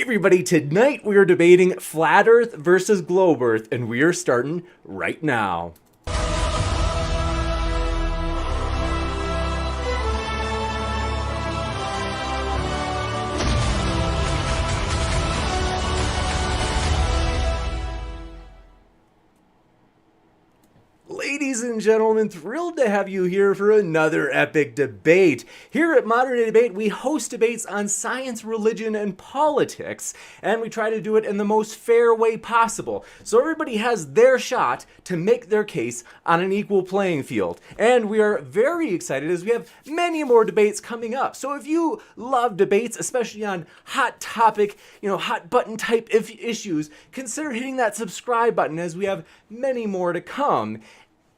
everybody, tonight we are debating flat earth versus globe earth, and we are starting right now. Ladies and gentlemen, thrilled to have you here for another epic debate. Here at Modern Day Debate, we host debates on science, religion, and politics, and we try to do it in the most fair way possible, so everybody has their shot to make their case on an equal playing field. And we are very excited as we have many more debates coming up. So if you love debates, especially on hot topic, hot button type issues, consider hitting that subscribe button as we have many more to come,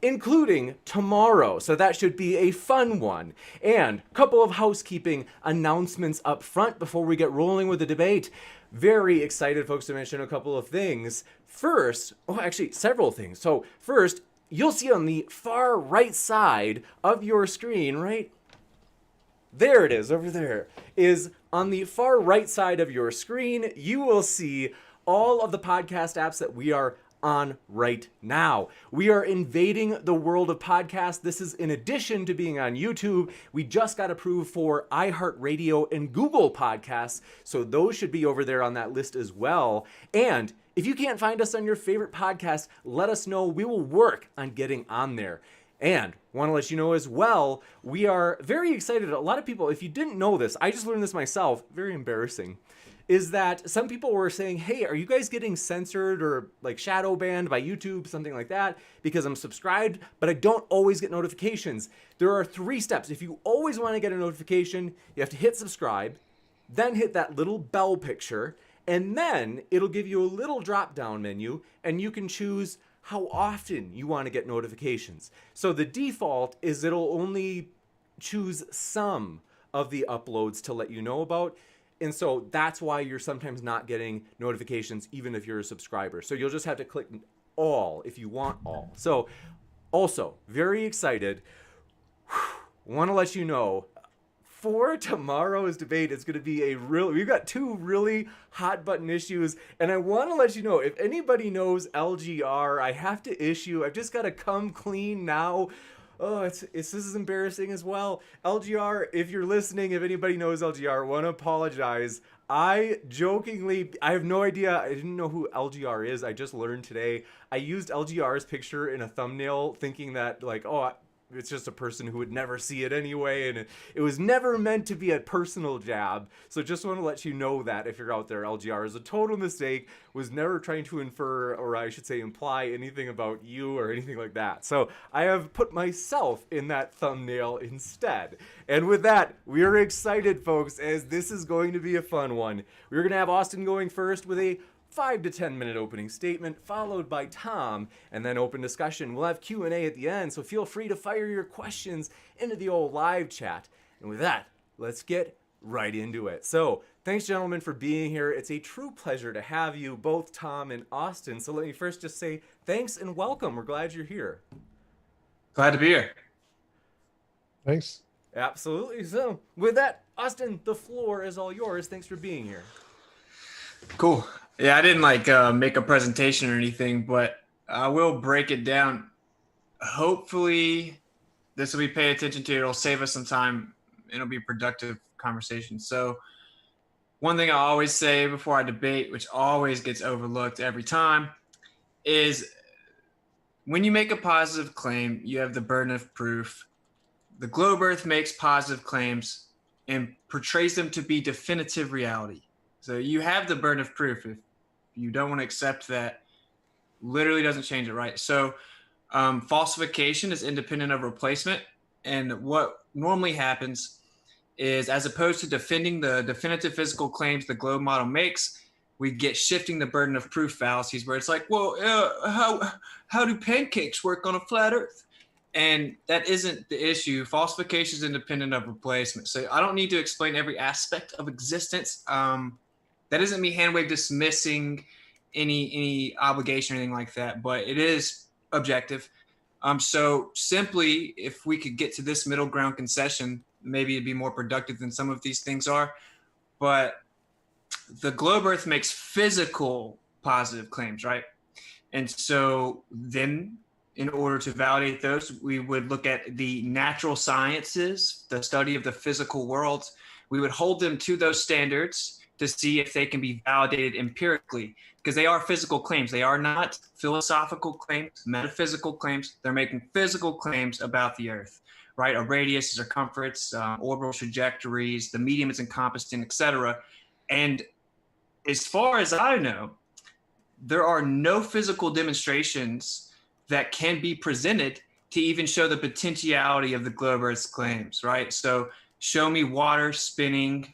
including tomorrow. So that should be a fun one. And a couple of housekeeping announcements up front before we get rolling with the debate. Very excited, folks, to mention a couple of things. First, actually several things. So first, you'll see on the far right side of your screen, right? There it is, over there, is on the far right side of your screen, you will see all of the podcast apps that we are on right now. We are invading the world of podcasts. This is in addition to being on YouTube. We just got approved for iHeartRadio and Google Podcasts, so those should be over there on that list as well. And if you can't find us on your favorite podcast, let us know. We will work on getting on there. And want to let you know as well, we are very excited. A lot of people, if you didn't know this, I just learned this myself, very embarrassing, is that some people were saying, hey, are you guys getting censored or like shadow banned by YouTube, something like that, because I'm subscribed, but I don't always get notifications. There are 3 steps. If you always want to get a notification, you have to hit subscribe, then hit that little bell picture, and then it'll give you a little drop-down menu, and you can choose how often you want to get notifications. So the default is it'll only choose some of the uploads to let you know about. And so that's why you're sometimes not getting notifications, even if you're a subscriber. So you'll just have to click all if you want all. So also, very excited. Want to let you know, for tomorrow's debate, it's going to be we've got 2 really hot button issues. And I want to let you know, if anybody knows LGR, I have to issue, I've just got to come clean now. Oh, this is embarrassing as well. LGR, if you're listening, if anybody knows LGR, I want to apologize. I have no idea. I didn't know who LGR is. I just learned today. I used LGR's picture in a thumbnail thinking that it's just a person who would never see it anyway, and it was never meant to be a personal jab. So just want to let you know that if you're out there, LGR is a total mistake, was never trying to infer, or I should say imply, anything about you or anything like that. So I have put myself in that thumbnail instead. And with that, we are excited, folks, as this is going to be a fun one. We're going to have Austin going first with a 5 to 10 minute opening statement, followed by Tom, and then open discussion. We'll have Q&A at the end, so feel free to fire your questions into the old live chat. And with that, let's get right into it. So, thanks, gentlemen, for being here. It's a true pleasure to have you, both Tom and Austin. So let me first just say thanks and welcome. We're glad you're here. Glad to be here. Thanks. Absolutely. So, with that, Austin, the floor is all yours. Thanks for being here. Cool. Yeah, I didn't make a presentation or anything, but I will break it down. Hopefully this will be paid attention to. It'll save us some time. It'll be a productive conversation. So one thing I always say before I debate, which always gets overlooked every time, is when you make a positive claim, you have the burden of proof. The globe earth makes positive claims and portrays them to be definitive reality. So you have the burden of proof. If you don't want to accept that, literally doesn't change it, right? So falsification is independent of replacement. And what normally happens is, as opposed to defending the definitive physical claims the globe model makes, we get shifting the burden of proof fallacies where it's like, well, how do pancakes work on a flat earth? And that isn't the issue. Falsification is independent of replacement. So I don't need to explain every aspect of existence. That isn't me hand wave dismissing any obligation or anything like that, but it is objective. So simply, if we could get to this middle ground concession, maybe it'd be more productive than some of these things are. But the globe Earth makes physical positive claims, right? And so then, in order to validate those, we would look at the natural sciences, the study of the physical world. We would hold them to those standards to see if they can be validated empirically, because they are physical claims. They are not philosophical claims, metaphysical claims. They're making physical claims about the Earth, right? A radius, circumference, orbital trajectories, the medium it's encompassed in, etc. And as far as I know, there are no physical demonstrations that can be presented to even show the potentiality of the globe Earth's claims, right? So show me water spinning,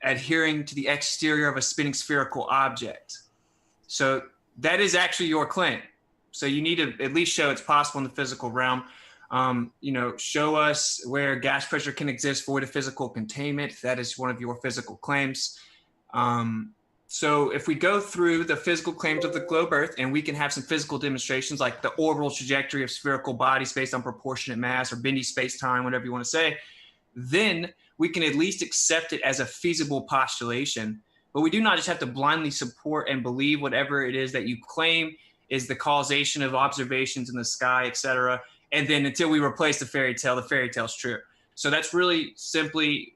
adhering to the exterior of a spinning spherical object. So that is actually your claim. So you need to at least show it's possible in the physical realm. Show us where gas pressure can exist void of physical containment. That is one of your physical claims. So if we go through the physical claims of the globe Earth, and we can have some physical demonstrations like the orbital trajectory of spherical bodies based on proportionate mass or bendy space-time, whatever you want to say, then we can at least accept it as a feasible postulation. But we do not just have to blindly support and believe whatever it is that you claim is the causation of observations in the sky, et cetera. And then until we replace the fairy tale's true. So that's really simply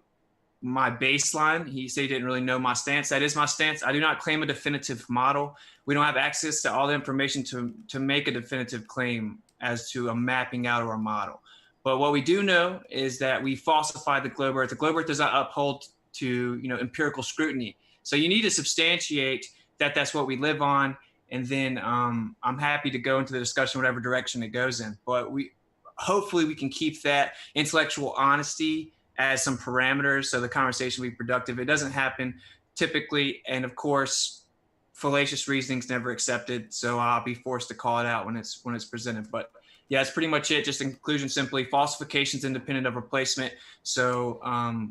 my baseline. He said he didn't really know my stance. That is my stance. I do not claim a definitive model. We don't have access to all the information to make a definitive claim as to a mapping out or a model. But what we do know is that we falsify the globe Earth. The globe Earth does not uphold to empirical scrutiny. So you need to substantiate that that's what we live on. And then I'm happy to go into the discussion whatever direction it goes in. But hopefully we can keep that intellectual honesty as some parameters so the conversation will be productive. It doesn't happen typically, and of course fallacious reasoning is never accepted, so I'll be forced to call it out when it's presented. But yeah, it's pretty much it. Just in conclusion, simply falsifications independent of replacement. So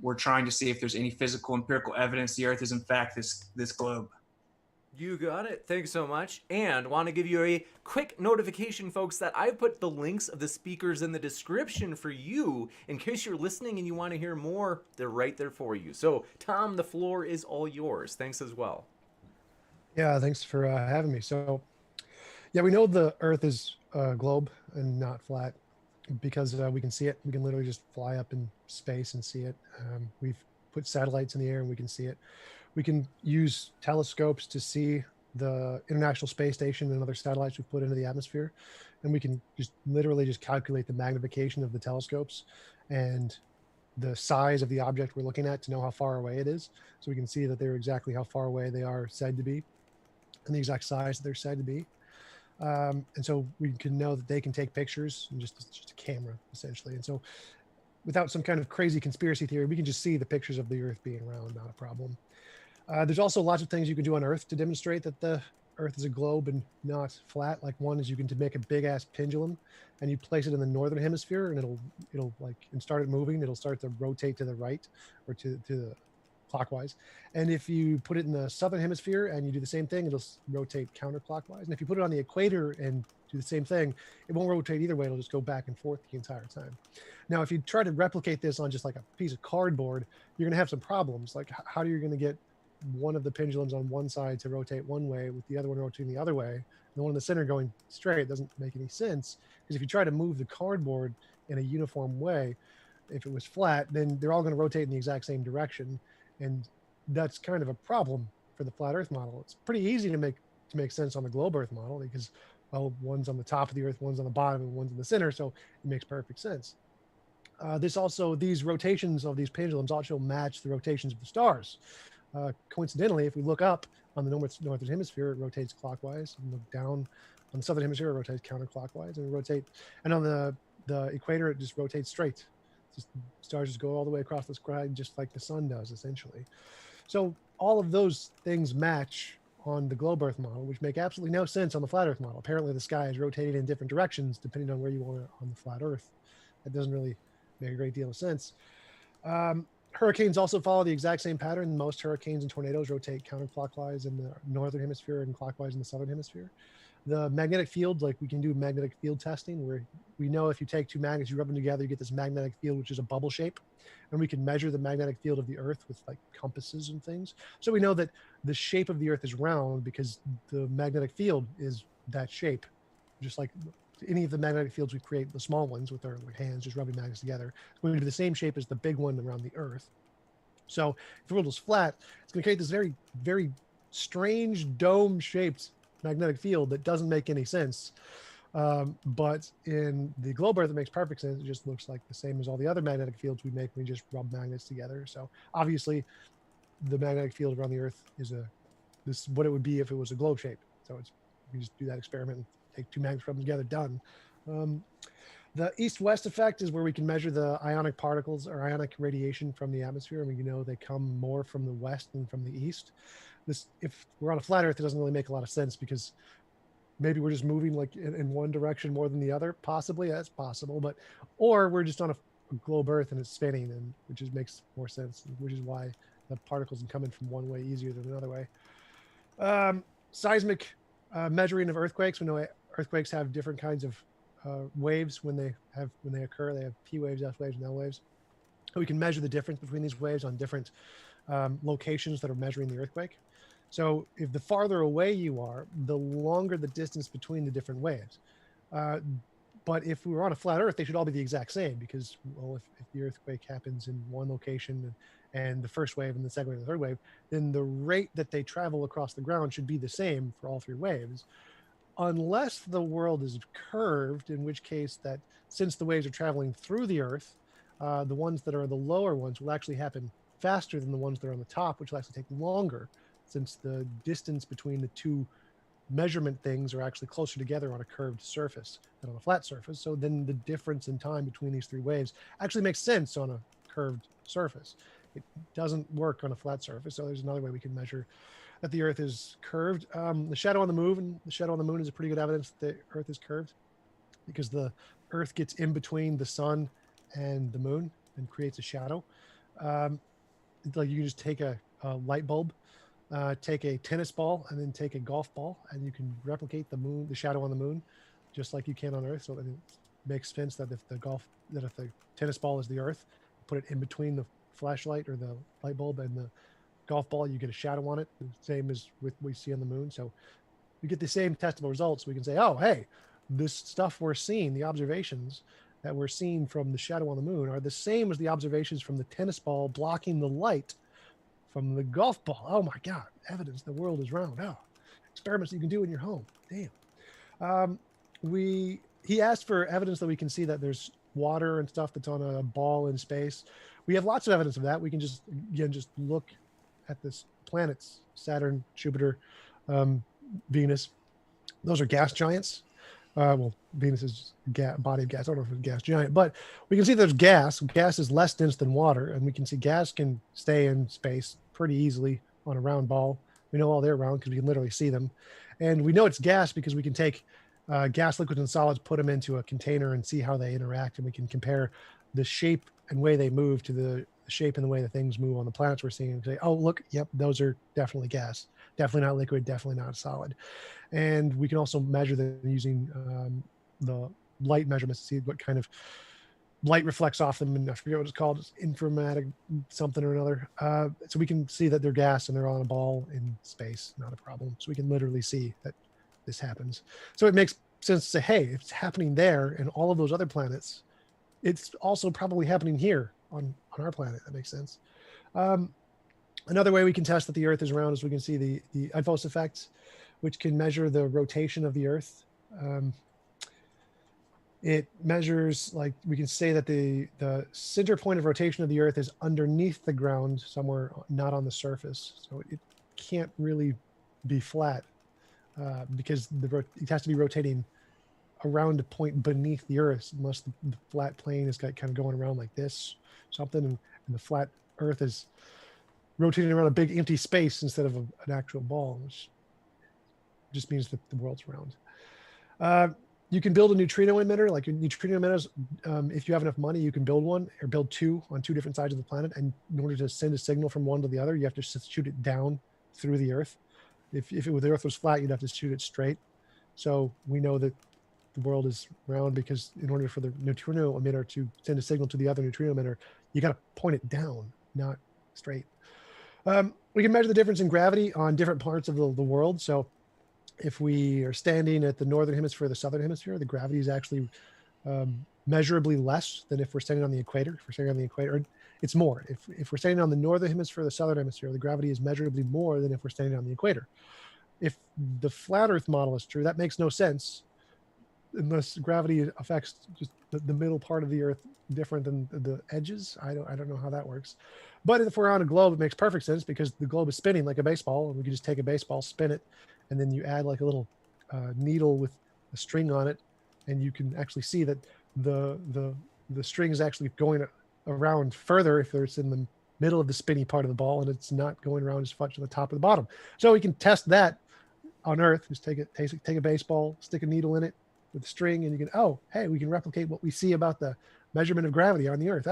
we're trying to see if there's any physical empirical evidence the Earth is in fact this globe. You got it. Thanks so much. And want to give you a quick notification, folks, that I've put the links of the speakers in the description for you in case you're listening and you want to hear more. They're right there for you. So, Tom, the floor is all yours. Thanks as well. Yeah, thanks for having me. So, yeah, we know the Earth is a globe and not flat because we can see it. We can literally just fly up in space and see it. We've put satellites in the air and we can see it. We can use telescopes to see the International Space Station and other satellites we've put into the atmosphere. And we can just literally just calculate the magnification of the telescopes and the size of the object we're looking at to know how far away it is. So we can see that they're exactly how far away they are said to be and the exact size that they're said to be. And so we can know that they can take pictures and just a camera essentially. And so without some kind of crazy conspiracy theory, we can just see the pictures of the Earth being round, not a problem. There's also lots of things you can do on Earth to demonstrate that the Earth is a globe and not flat. Like one is you can make a big ass pendulum and you place it in the northern hemisphere and it'll like, and start it moving, it'll start to rotate to the right or to the clockwise. And if you put it in the southern hemisphere and you do the same thing, it'll rotate counterclockwise. And if you put it on the equator and do the same thing, it won't rotate either way. It'll just go back and forth the entire time. Now, if you try to replicate this on just like a piece of cardboard, you're going to have some problems. Like how are you going to get one of the pendulums on one side to rotate one way with the other one rotating the other way, and the one in the center going straight? It doesn't make any sense, because if you try to move the cardboard in a uniform way, if it was flat, then they're all going to rotate in the exact same direction, and that's kind of a problem for the flat Earth model. It's pretty easy to make sense on the globe Earth model because, well, one's on the top of the Earth, one's on the bottom, and one's in the center, so it makes perfect sense. These rotations of these pendulums also match the rotations of the stars. Coincidentally, if we look up on the northern hemisphere, it rotates clockwise, and look down on the southern hemisphere, it rotates counterclockwise, and on the equator, it just rotates straight. Stars just go all the way across the sky, just like the sun does, essentially. So all of those things match on the globe Earth model, which make absolutely no sense on the flat Earth model. Apparently, the sky is rotating in different directions depending on where you are on the flat Earth. That doesn't really make a great deal of sense. Hurricanes also follow the exact same pattern. Most hurricanes and tornadoes rotate counterclockwise in the northern hemisphere and clockwise in the southern hemisphere. The magnetic field, like we can do magnetic field testing where we know if you take two magnets, you rub them together, you get this magnetic field, which is a bubble shape. And we can measure the magnetic field of the Earth with like compasses and things. So we know that the shape of the Earth is round because the magnetic field is that shape. Just like any of the magnetic fields we create, the small ones with our hands, just rubbing magnets together, it's going to be the same shape as the big one around the Earth. So if the world was flat, it's going to create this very, very strange dome-shaped magnetic field that doesn't make any sense. But in the globe Earth, it makes perfect sense. It just looks like the same as all the other magnetic fields we make when we just rub magnets together. So obviously, the magnetic field around the Earth is what it would be if it was a globe shape. So it's you just do that experiment and take two magnets, rub them together, done. Um, the east-west effect is where we can measure the ionic particles or ionic radiation from the atmosphere. And we know they come more from the west than from the east. If we're on a flat Earth, it doesn't really make a lot of sense because maybe we're just moving like in one direction more than the other. Possibly, that's possible. Or we're just on a globe Earth and it's spinning, and which just makes more sense, which is why the particles can come in from one way easier than another way. Seismic measuring of earthquakes. We know earthquakes have different kinds of waves when they occur. They have P waves, S waves, and L waves. We can measure the difference between these waves on different locations that are measuring the earthquake. So if the farther away you are, the longer the distance between the different waves. But if we were on a flat Earth, they should all be the exact same because, well, if the earthquake happens in one location and the first wave and the second wave and the third wave, then the rate that they travel across the ground should be the same for all three waves, unless the world is curved, in which case that since the waves are traveling through the Earth, the ones that are the lower ones will actually happen faster than the ones that are on the top, which will actually take longer since the distance between the two measurement things are actually closer together on a curved surface than on a flat surface. So then the difference in time between these three waves actually makes sense on a curved surface. It doesn't work on a flat surface. So there's another way we can measure that the Earth is curved. The shadow on the moon is a pretty good evidence that the Earth is curved because the Earth gets in between the sun and the moon and creates a shadow. Like you can just take a light bulb, take a tennis ball, and then take a golf ball, and you can replicate the shadow on the moon, just like you can on Earth. So then it makes sense that if the tennis ball is the Earth, put it in between the flashlight or the light bulb and the golf ball, you get a shadow on it, the same as with what we see on the moon. So we get the same testable results. We can say, oh, hey, this stuff we're seeing, the observations that we're seeing from the shadow on the moon are the same as the observations from the tennis ball blocking the light from the golf ball. Oh my God, evidence the world is round. Oh, experiments you can do in your home. Damn. He asked for evidence that we can see that there's water and stuff that's on a ball in space. We have lots of evidence of that. We can just look at this planets, Saturn, Jupiter, Venus. Those are gas giants. Well, Venus is body of gas. I don't know if it's a gas giant, but we can see there's gas. Gas is less dense than water, and we can see gas can stay in space pretty easily on a round ball. We know all they're round because we can literally see them. And we know it's gas because we can take gas, liquids, and solids, put them into a container and see how they interact. And we can compare the shape and way they move to the shape and the way the things move on the planets we're seeing and say, oh, look, yep, those are definitely gas. Definitely not liquid, definitely not solid. And we can also measure them using the light measurements to see what kind of light reflects off them. And I forget what it's called. It's infrared something or another. So we can see that they're gas and they're on a ball in space. Not a problem. So we can literally see that this happens. So it makes sense to say, hey, if it's happening there and all of those other planets, it's also probably happening here on our planet. That makes sense. Another way we can test that the Earth is round is we can see the Eidphos effect, which can measure the rotation of the Earth. It measures, like we can say that the center point of rotation of the Earth is underneath the ground somewhere, not on the surface. So it can't really be flat because it has to be rotating around a point beneath the Earth, unless the flat plane is kind of going around like this, something, and the flat Earth is rotating around a big empty space instead of an actual ball, which just means that the world's round. You can build a neutrino emitter, like neutrino emitters. If you have enough money, you can build one or build two on two different sides of the planet. And in order to send a signal from one to the other, you have to shoot it down through the Earth. If the Earth was flat, you'd have to shoot it straight. So we know that the world is round because in order for the neutrino emitter to send a signal to the other neutrino emitter, you got to point it down, not straight. We can measure the difference in gravity on different parts of the world. So if we are standing at the northern hemisphere, the southern hemisphere, the gravity is actually measurably less than if we're standing on the equator. If we're standing on the equator, it's more. If we're standing on the northern hemisphere, the southern hemisphere, the gravity is measurably more than if we're standing on the equator. If the flat Earth model is true, that makes no sense unless gravity affects just the middle part of the Earth different than the edges. I don't know how that works. But if we're on a globe, it makes perfect sense because the globe is spinning like a baseball, and we can just take a baseball, spin it, and then you add like a little needle with a string on it, and you can actually see that the string is actually going around further if it's in the middle of the spinny part of the ball, and it's not going around as much to the top or the bottom. So we can test that on Earth. Just take a baseball, stick a needle in it with a string, and you can, oh, hey, we can replicate what we see about the measurement of gravity on the Earth.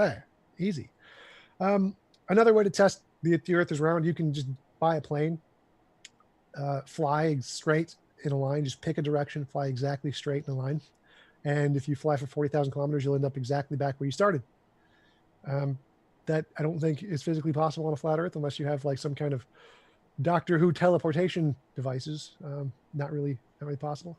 Easy. Another way to test the Earth is round. You can just buy a plane, fly straight in a line, just pick a direction, fly exactly straight in a line. And if you fly for 40,000 kilometers, you'll end up exactly back where you started. That I don't think is physically possible on a flat Earth unless you have like some kind of Doctor Who teleportation devices. Not really possible.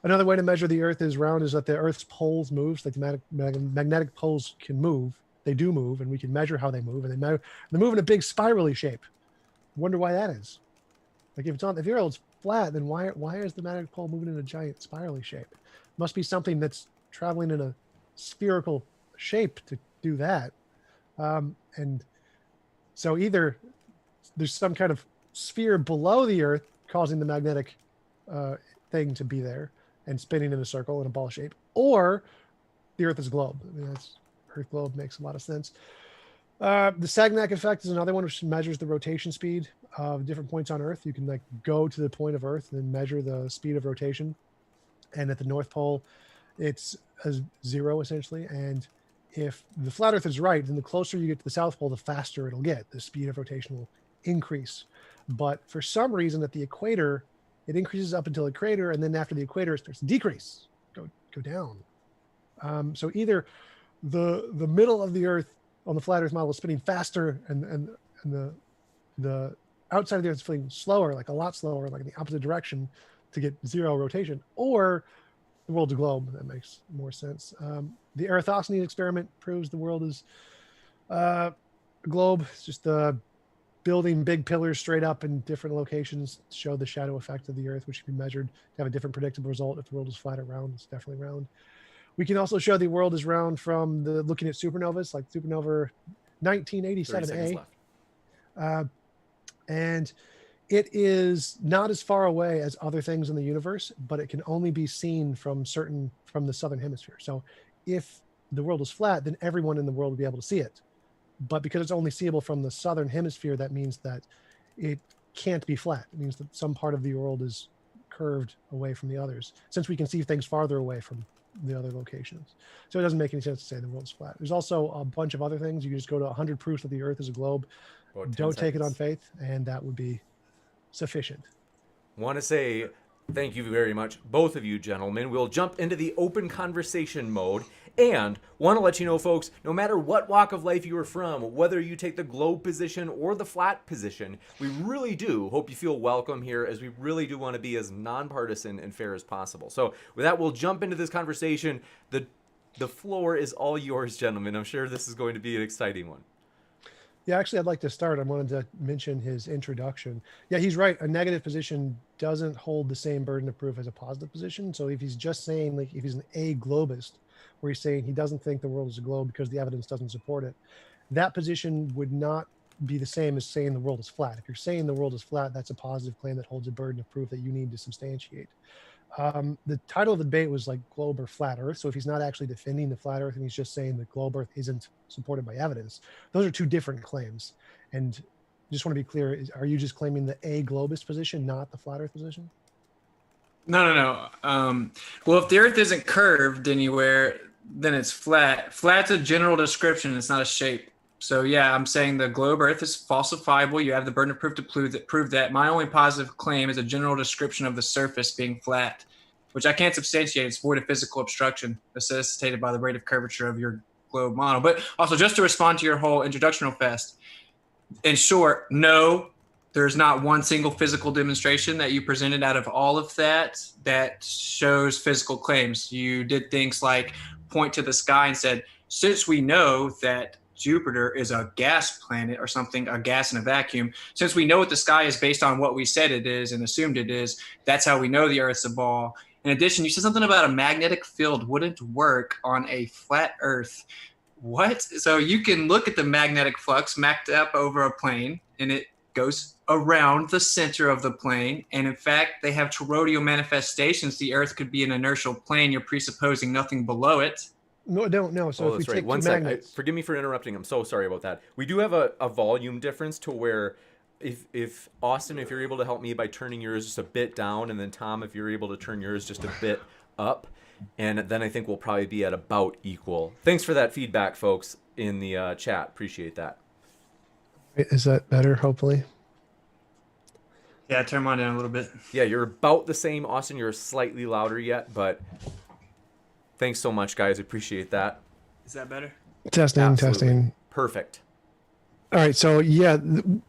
Another way to measure the Earth is round is that the Earth's poles move. Like the magnetic poles can move. They do move, and we can measure how they move. And they move in a big spirally shape. Wonder why that is. Like if the Earth's flat, then why is the magnetic pole moving in a giant spirally shape? Must be something that's traveling in a spherical shape to do that. And so either there's some kind of sphere below the Earth causing the magnetic thing to be there and spinning in a circle in a ball shape, or the Earth is a globe. I mean, that's Earth globe makes a lot of sense. The Sagnac effect is another one which measures the rotation speed of different points on Earth. You can like go to the point of Earth and then measure the speed of rotation. And at the North Pole, it's a 0 essentially. And if the flat Earth is right, then the closer you get to the South Pole, the faster it'll get. The speed of rotation will increase. But for some reason at the equator, it increases up until the equator, and then after the equator, it starts to decrease, go down. So either the middle of the Earth on the flat Earth model is spinning faster, and the outside of the Earth is spinning slower, like a lot slower, like in the opposite direction to get 0 rotation, or the world's a globe. That makes more sense. The Eratosthenes experiment proves the world is a globe. It's just building big pillars straight up in different locations to show the shadow effect of the Earth, which can be measured to have a different predictable result. If the world is flat or round, it's definitely round. We can also show the world is round from looking at supernovas, like supernova 1987A. And it is not as far away as other things in the universe, but it can only be seen from the southern hemisphere. So if the world is flat, then everyone in the world will be able to see it. But because it's only seeable from the southern hemisphere, that means that it can't be flat. It means that some part of the world is curved away from the others, since we can see things farther away from the other locations. So it doesn't make any sense to say the world's flat. There's also a bunch of other things. You can just go to 100 proofs that the Earth is a globe. Don't take it on faith, and that would be sufficient. Want to say thank you very much, both of you gentlemen. We'll jump into the open conversation mode. And want to let you know, folks, no matter what walk of life you are from, whether you take the globe position or the flat position, we really do hope you feel welcome here, as we really do want to be as nonpartisan and fair as possible. So with that, we'll jump into this conversation. The floor is all yours, gentlemen. I'm sure this is going to be an exciting one. Yeah, actually, I'd like to start. I wanted to mention his introduction. Yeah, he's right. A negative position doesn't hold the same burden of proof as a positive position. So if he's just saying, like, if he's an aglobist, where he's saying he doesn't think the world is a globe because the evidence doesn't support it, that position would not be the same as saying the world is flat. If you're saying the world is flat, that's a positive claim that holds a burden of proof that you need to substantiate. The title of the debate was like globe or flat Earth. So if he's not actually defending the flat Earth and he's just saying the globe Earth isn't supported by evidence, those are two different claims. And I just want to be clear, are you just claiming the aglobist position, not the flat Earth position? No. Well, if the Earth isn't curved anywhere, then it's flat. Flat's a general description. It's not a shape. So yeah, I'm saying the globe Earth is falsifiable. You have the burden of proof to prove that. My only positive claim is a general description of the surface being flat. which I can't substantiate. It's void of physical obstruction necessitated by the rate of curvature of your globe model. But also, just to respond to your whole introduction real fast, in short, no, there's not one single physical demonstration that you presented out of all of that shows physical claims. You did things like point to the sky and said, since we know that Jupiter is a gas planet or something, a gas in a vacuum, since we know what the sky is based on what we said it is and assumed it is, that's how we know the Earth's a ball. In addition, you said something about a magnetic field wouldn't work on a flat Earth. What? So you can look at the magnetic flux mapped up over a plane, and it goes around the center of the plane. And in fact, they have toroidal manifestations. The Earth could be an inertial plane. You're presupposing nothing below it. No. So if we take two magnets, forgive me for interrupting. I'm so sorry about that. We do have a volume difference to where if Austin, if you're able to help me by turning yours just a bit down, and then Tom, if you're able to turn yours just a bit up, and then I think we'll probably be at about equal. Thanks for that feedback, folks, in the chat. Appreciate that. is that better? Hopefully. Yeah, turn mine down a little bit. Yeah, you're about the same. Austin, you're slightly louder yet, but thanks so much, guys. Appreciate that. Is that better? Testing. Absolutely. Perfect. All right. So yeah,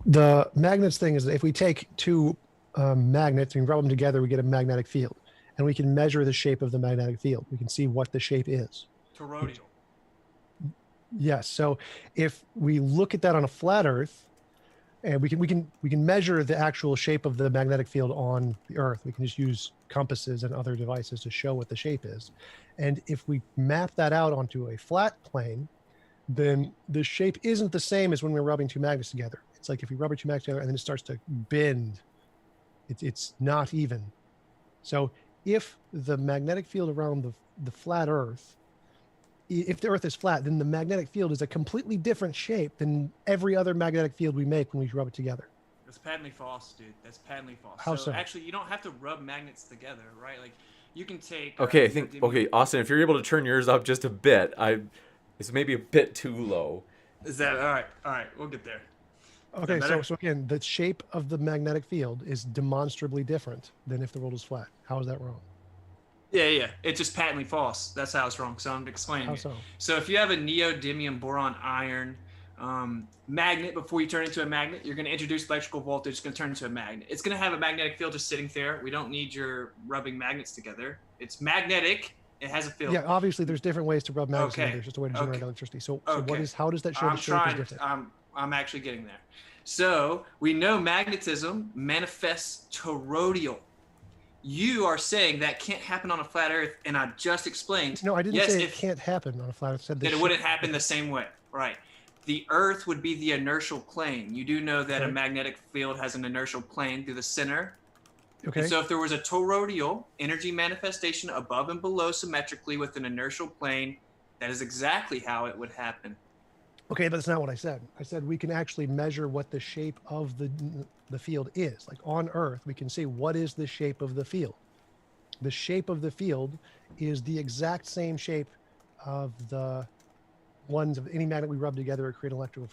the magnets thing is that if we take two magnets and we rub them together, we get a magnetic field, and we can measure the shape of the magnetic field. We can see what the shape is. Toroidal. Yes. So if we look at that on a flat Earth, and we can measure the actual shape of the magnetic field on the Earth. We can just use compasses and other devices to show what the shape is. And if we map that out onto a flat plane, then the shape isn't the same as when we're rubbing two magnets together. It's like if we rub two magnets together and then it starts to bend, it's not even. So if the magnetic field around the flat Earth, if the Earth is flat, then the magnetic field is a completely different shape than every other magnetic field we make when we rub it together. That's patently false, dude. That's patently false. How so? Actually, you don't have to rub magnets together, right? Like, you can take... Okay, Austin, if you're able to turn yours up just a bit, it's maybe a bit too low. Is that... All right, we'll get there. Okay, so again, the shape of the magnetic field is demonstrably different than if the world was flat. How is that wrong? Yeah. It's just patently false. That's how it's wrong. So I'm explaining How it. so? So if you have a neodymium boron iron magnet, before you turn it into a magnet, you're going to introduce electrical voltage. It's going to turn into a magnet. It's going to have a magnetic field just sitting there. We don't need your rubbing magnets together. It's magnetic. It has a field. Yeah, obviously there's different ways to rub magnets together. There's just a way to generate electricity. So how does that show the shape is different? I'm actually getting there. So we know magnetism manifests toroidal. You are saying that can't happen on a flat Earth, and I just explained. No, I didn't say it can't happen on a flat Earth. I said that it wouldn't happen the same way, right? The Earth would be the inertial plane. You do know that a magnetic field has an inertial plane through the center. Okay. And so if there was a toroidal energy manifestation above and below symmetrically with an inertial plane, that is exactly how it would happen. Okay, but that's not what I said. I said we can actually measure what the shape of the field is. Like on Earth, we can see what is the shape of the field. The shape of the field is the exact same shape of the ones of any magnet we rub together or create an electrical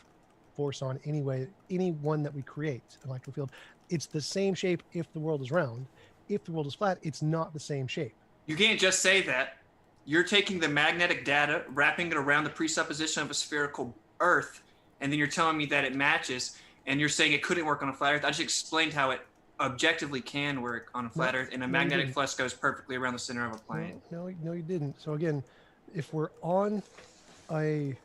force on anyway, any one that we create, an electrical field. It's the same shape if the world is round. If the world is flat, it's not the same shape. You can't just say that. You're taking the magnetic data, wrapping it around the presupposition of a spherical Earth, and then you're telling me that it matches, and you're saying it couldn't work on a flat Earth. I just explained how it objectively can work on a flat Earth, and a magnetic flux goes perfectly around the center of a plane. No, you didn't. So again, if we're on the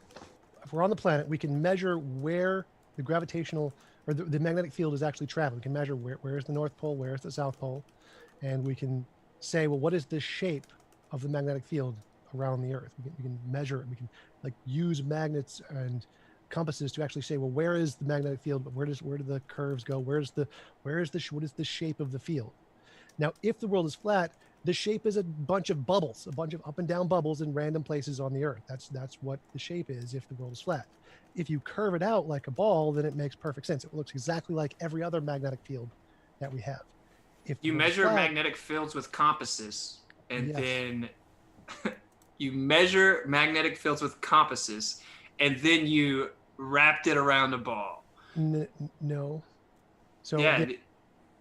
planet, we can measure where the gravitational or the magnetic field is actually traveling. We can measure where is the North Pole, where is the South Pole, and we can say, well, what is the shape of the magnetic field around the Earth? We can measure it. We can use magnets and compasses to actually say, well, where is the magnetic field? But where do the curves go? what is the shape of the field? Now, if the world is flat, the shape is a bunch of bubbles, a bunch of up and down bubbles in random places on the Earth. That's what the shape is if the world is flat. If you curve it out like a ball, then it makes perfect sense. It looks exactly like every other magnetic field that we have. If you measure magnetic fields with compasses, and then you measure magnetic fields with compasses, and then you wrapped it around a ball. No. So yeah,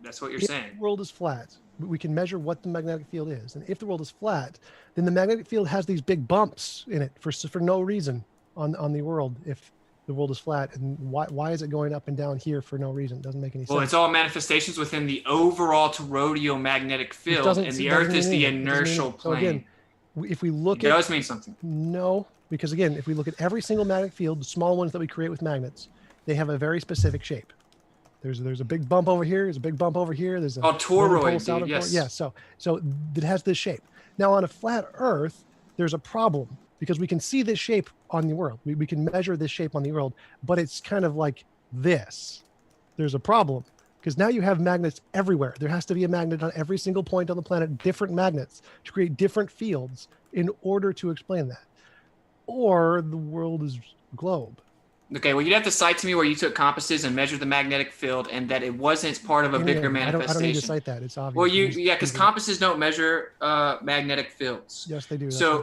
that's what you're saying. The world is flat. we can measure what the magnetic field is. And if the world is flat, then the magnetic field has these big bumps in it for no reason on the world. If the world is flat, and why is it going up and down here for no reason? It doesn't make any sense. Well, it's all manifestations within the overall toroidal magnetic field, and the Earth is the inertial plane. So again, if we look it does mean something. No, because again, if we look at every single magnetic field, the small ones that we create with magnets, they have a very specific shape. There's a big bump over here. There's a big bump over here. There's a toroid, dude, yes. Yeah, so it has this shape. Now on a flat Earth, there's a problem because we can see this shape on the world. We can measure this shape on the world, but it's kind of like this. There's a problem because now you have magnets everywhere. There has to be a magnet on every single point on the planet, different magnets to create different fields in order to explain that. Or the world is globe. Okay, well, you'd have to cite to me where you took compasses and measured the magnetic field, and that it wasn't part of a bigger manifestation. I don't need to cite that. It's obvious. Well, because compasses don't measure magnetic fields. Yes, they do. So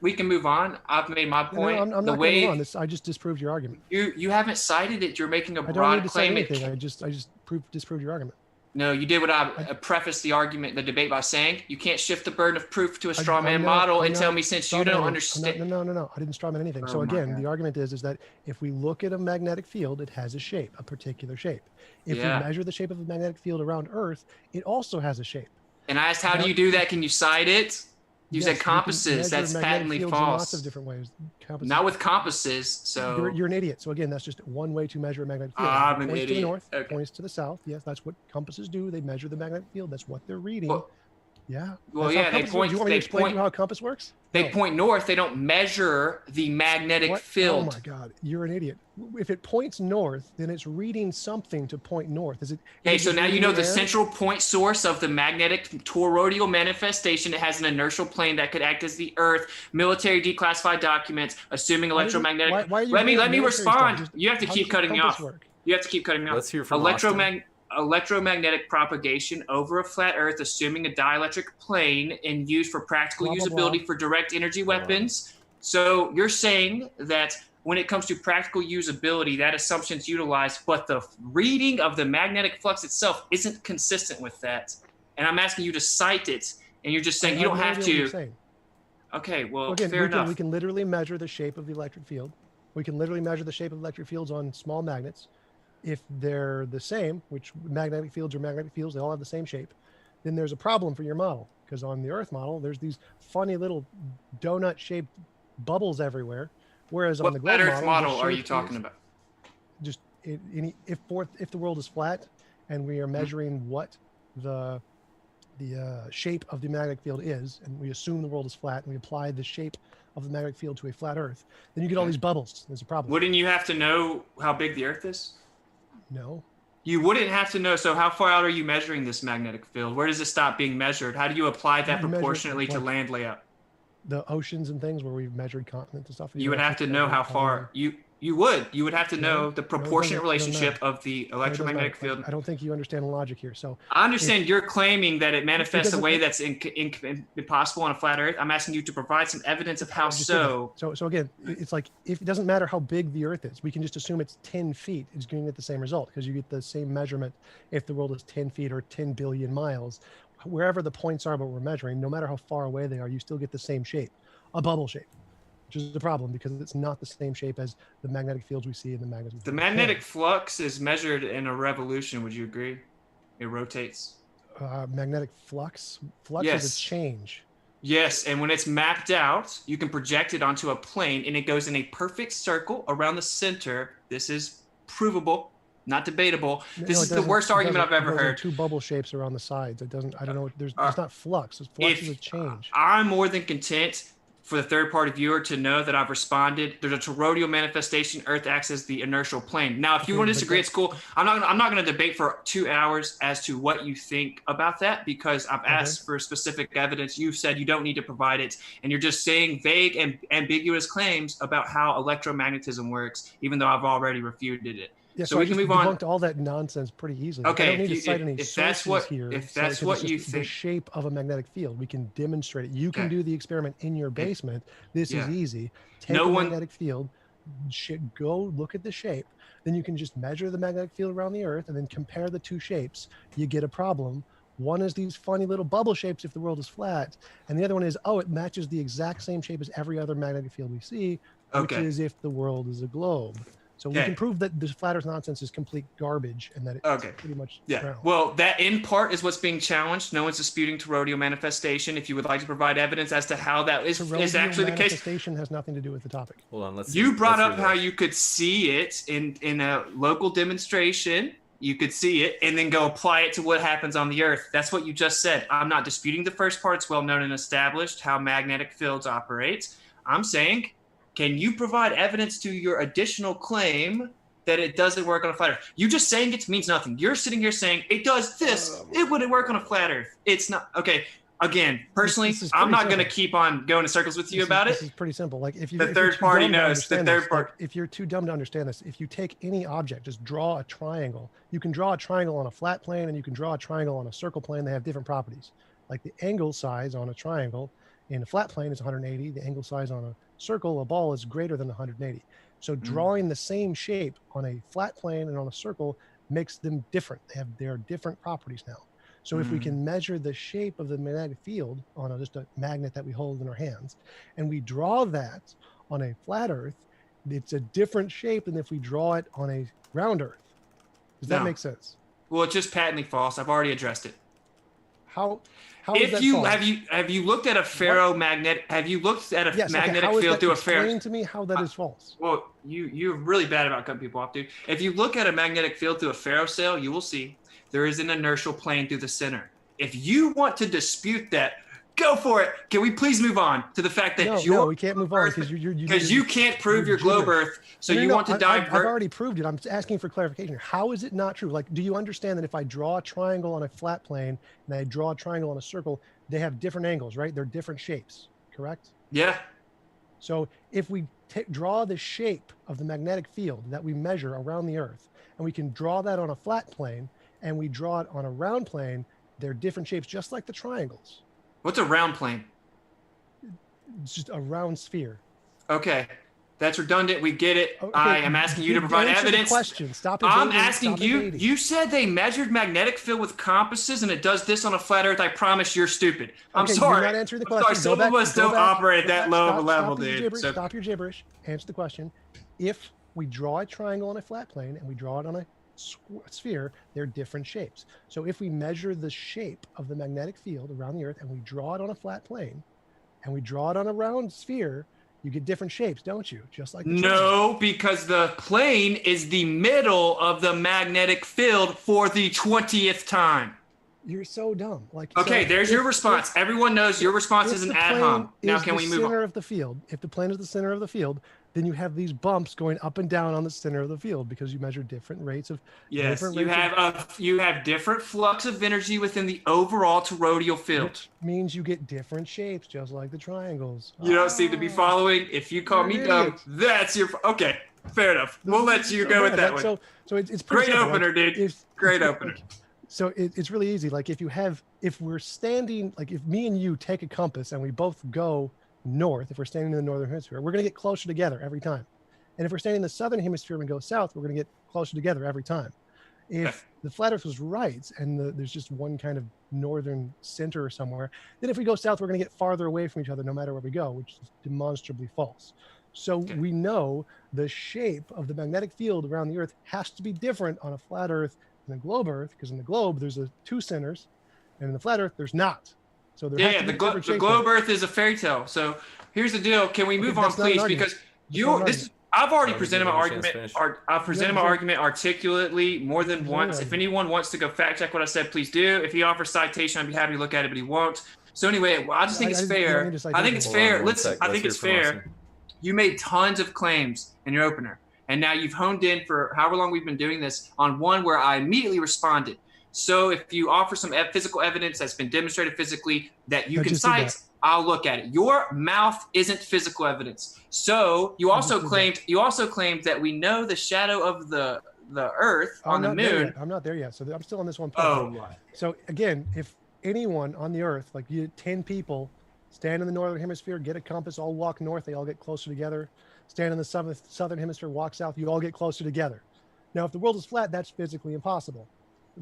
we can move on. I've made my point. No, I'm not going to move on. I just disproved your argument. You haven't cited it. You're making a broad claim. I don't need to cite anything. I just disproved your argument. No, you did what I prefaced the argument, the debate by saying you can't shift the burden of proof to a straw man model and tell me since you don't understand. No. I didn't straw man anything. So again, the argument is that if we look at a magnetic field, it has a shape, a particular shape. If we measure the shape of the magnetic field around Earth, it also has a shape. And I asked, how do you do that? Can you cite it? You said compasses. That's patently false. Lots of different ways. Compasses. Not with compasses. So you're an idiot. So again, that's just one way to measure a magnetic field. I'm an idiot. To the north, okay. Points to the south. Yes, that's what compasses do. They measure the magnetic field. That's what they're reading. Well, yeah. Well, yeah, they point. Do you want me to explain to you how a compass works? They point north. They don't measure the magnetic field. Oh my God, you're an idiot. If it points north, then it's reading something to point north. Is it? Okay, so now you know the central point source of the magnetic toroidal manifestation. It has an inertial plane that could act as the Earth. Military declassified documents, assuming electromagnetic. Let me respond. You have to keep cutting me off. You have to keep cutting me off. Let's hear from electromagnetic propagation over a flat Earth, assuming a dielectric plane, and used for practical usability for direct energy weapons. So you're saying that when it comes to practical usability, that assumption's utilized, but the reading of the magnetic flux itself isn't consistent with that. And I'm asking you to cite it, and you're just saying you don't have to. Okay, well, fair enough. We can literally measure the shape of the electric field. We can literally measure the shape of electric fields on small magnets. If they're the same, which magnetic fields are magnetic fields, they all have the same shape, then there's a problem for your model. Because on the Earth model, there's these funny little donut-shaped bubbles everywhere. Whereas on the globe model... What Earth model are you talking about? Just if the world is flat and we are measuring what the shape of the magnetic field is, and we assume the world is flat, and we apply the shape of the magnetic field to a flat Earth, then you get all these bubbles. There's a problem. Wouldn't you have to know how big the Earth is? No. You wouldn't have to know. So how far out are you measuring this magnetic field? Where does it stop being measured? How do you apply that proportionately to land layout? The oceans and things where we've measured continents and stuff. You would have to know how far you would have to know the proportionate relationship of the electromagnetic field. I don't think you understand the logic here. So I understand you're claiming that it manifests a way that's impossible on a flat Earth. I'm asking you to provide some evidence of how so. So again, it's like, if it doesn't matter how big the Earth is, we can just assume it's 10 feet. It's going to get the same result because you get the same measurement if the world is 10 feet or 10 billion miles. Wherever the points are, but we're measuring, no matter how far away they are, you still get the same shape, a bubble shape. Which is the problem because it's not the same shape as the magnetic fields we see in the magnetic. The magnetic flux is measured in a revolution. Would you agree? It rotates. Magnetic flux? Flux is a change. Yes, and when it's mapped out, you can project it onto a plane, and it goes in a perfect circle around the center. This is provable, not debatable. This is the worst argument I've ever heard. Two bubble shapes around the sides. It doesn't. I don't know. There's not flux. Flux is a change. I'm more than content for the third-party viewer to know that I've responded. There's a toroidal manifestation. Earth acts as the inertial plane. Now, if you want to disagree, it's cool. I'm not going to debate for 2 hours as to what you think about that because I've asked for specific evidence. You've said you don't need to provide it, and you're just saying vague and ambiguous claims about how electromagnetism works, even though I've already refuted it. Yeah, so we can move on. All that nonsense pretty easily. Okay, I don't need to cite any sources here. If that's what you think, the shape of a magnetic field, we can demonstrate it. You can do the experiment in your basement. This is easy. Take a magnetic field, go look at the shape. Then you can just measure the magnetic field around the Earth and then compare the two shapes. You get a problem. One is these funny little bubble shapes if the world is flat, and the other one is, oh, it matches the exact same shape as every other magnetic field we see, which Okay. is if the world is a globe. So we Okay. can prove that this flat Earth nonsense is complete garbage and that it's Okay. pretty much Yeah. round. Well, that in part is what's being challenged. No one's disputing toroidal manifestation. If you would like to provide evidence as to how that is actually the case. Manifestation has nothing to do with the topic. Hold on, let's see. You brought Let's up how you could see it in a local demonstration. You could see it and then go apply it to what happens on the Earth. That's what you just said. I'm not disputing the first part. It's well known and established how magnetic fields operate. I'm saying, can you provide evidence to your additional claim that it doesn't work on a flat Earth? You just saying it means nothing. You're sitting here saying it does this. It wouldn't work on a flat Earth. It's not. Okay. Again, personally, I'm not going to keep on going in circles with you about it. This is pretty simple. Like if you, the third party knows. The third part. If you're too dumb to understand this, if you take any object, just draw a triangle. You can draw a triangle on a flat plane, and you can draw a triangle on a circle plane. They have different properties. Like the angle size on a triangle in a flat plane is 180. The angle size on a circle, a ball, is greater than 180. So drawing the same shape on a flat plane and on a circle makes them different. They are different properties now. So if we can measure the shape of the magnetic field on just a magnet that we hold in our hands, and we draw that on a flat Earth, it's a different shape than if we draw it on a round Earth. Does that make sense? Well, it's just patently false. I've already addressed it. How if you have you looked at a ferromagnetic? Have you looked at a magnetic field through a ferro? Explain to me how that is false. Well, you're really bad about cutting people off, dude. If you look at a magnetic field through a ferrocell, you will see there is an inertial plane through the center. If you want to dispute that, go for it. Can we please move on to the fact that no, we can't move on because you can't prove your globe Earth, so you want to divert. I've already proved it. I'm asking for clarification. How is it not true? Like, do you understand that if I draw a triangle on a flat plane and I draw a triangle on a circle, they have different angles, right? They're different shapes, correct? Yeah. So if we draw the shape of the magnetic field that we measure around the Earth, and we can draw that on a flat plane, and we draw it on a round plane, they're different shapes, just like the triangles. What's a round plane? It's just a round sphere. Okay. That's redundant. We get it. Okay. I am asking you to provide evidence. Question. Stop I'm asking you. You said they measured magnetic field with compasses and it does this on a flat Earth. I promise you're stupid. I'm sorry. You're not answering the question. Some of us don't operate at that low of a level, dude. Stop your gibberish. Answer the question. If we draw a triangle on a flat plane and we draw it on a sphere, they're different shapes. So if we measure the shape of the magnetic field around the Earth and we draw it on a flat plane and we draw it on a round sphere, you get different shapes, don't you? Just like no, because the plane is the middle of the magnetic field for the 20th time. You're so dumb. Okay, there's your response. Everyone knows your response is an ad hom. Now can we move on? Center of the field. If the plane is the center of the field, then you have these bumps going up and down on the center of the field because you measure different rates of. Yes, you have different flux of energy within the overall toroidal field. Which means you get different shapes, just like the triangles. You don't seem to be following. If you call me dumb, that's your. Okay, fair enough. We'll let you go with that one. So it's great opener, dude. Great opener. So it's really easy. Like if we're standing, like if me and you take a compass and we both go north, if we're standing in the northern hemisphere, we're going to get closer together every time. And if we're standing in the southern hemisphere and we go south, we're going to get closer together every time. If the flat Earth was right and there's just one kind of northern center somewhere, then if we go south, we're going to get farther away from each other no matter where we go, which is demonstrably false. So we know the shape of the magnetic field around the Earth has to be different on a flat Earth than a globe Earth, because in the globe there's two centers, and in the flat Earth there's not. So there the globe Earth is a fairy tale. So here's the deal. Can we move on, please? Because I've already presented my argument. I've presented my argument articulately more than once. If anyone wants to go fact check what I said, please do. If he offers citation, I'd be happy to look at it, but he won't. So anyway, I just think it's fair. I think it's fair. I think it's fair. You made tons of claims in your opener, and now you've honed in for however long we've been doing this on one where I immediately responded. So if you offer some physical evidence that's been demonstrated physically that you can cite, I'll look at it. Your mouth isn't physical evidence. So you also claimed that we know the shadow of the Earth on the moon. I'm not there yet. So I'm still on this one point. Oh my. So again, if anyone on the Earth, like 10 people, stand in the northern hemisphere, get a compass, all walk north, they all get closer together. Stand in the southern hemisphere, walk south, you all get closer together. Now, if the world is flat, that's physically impossible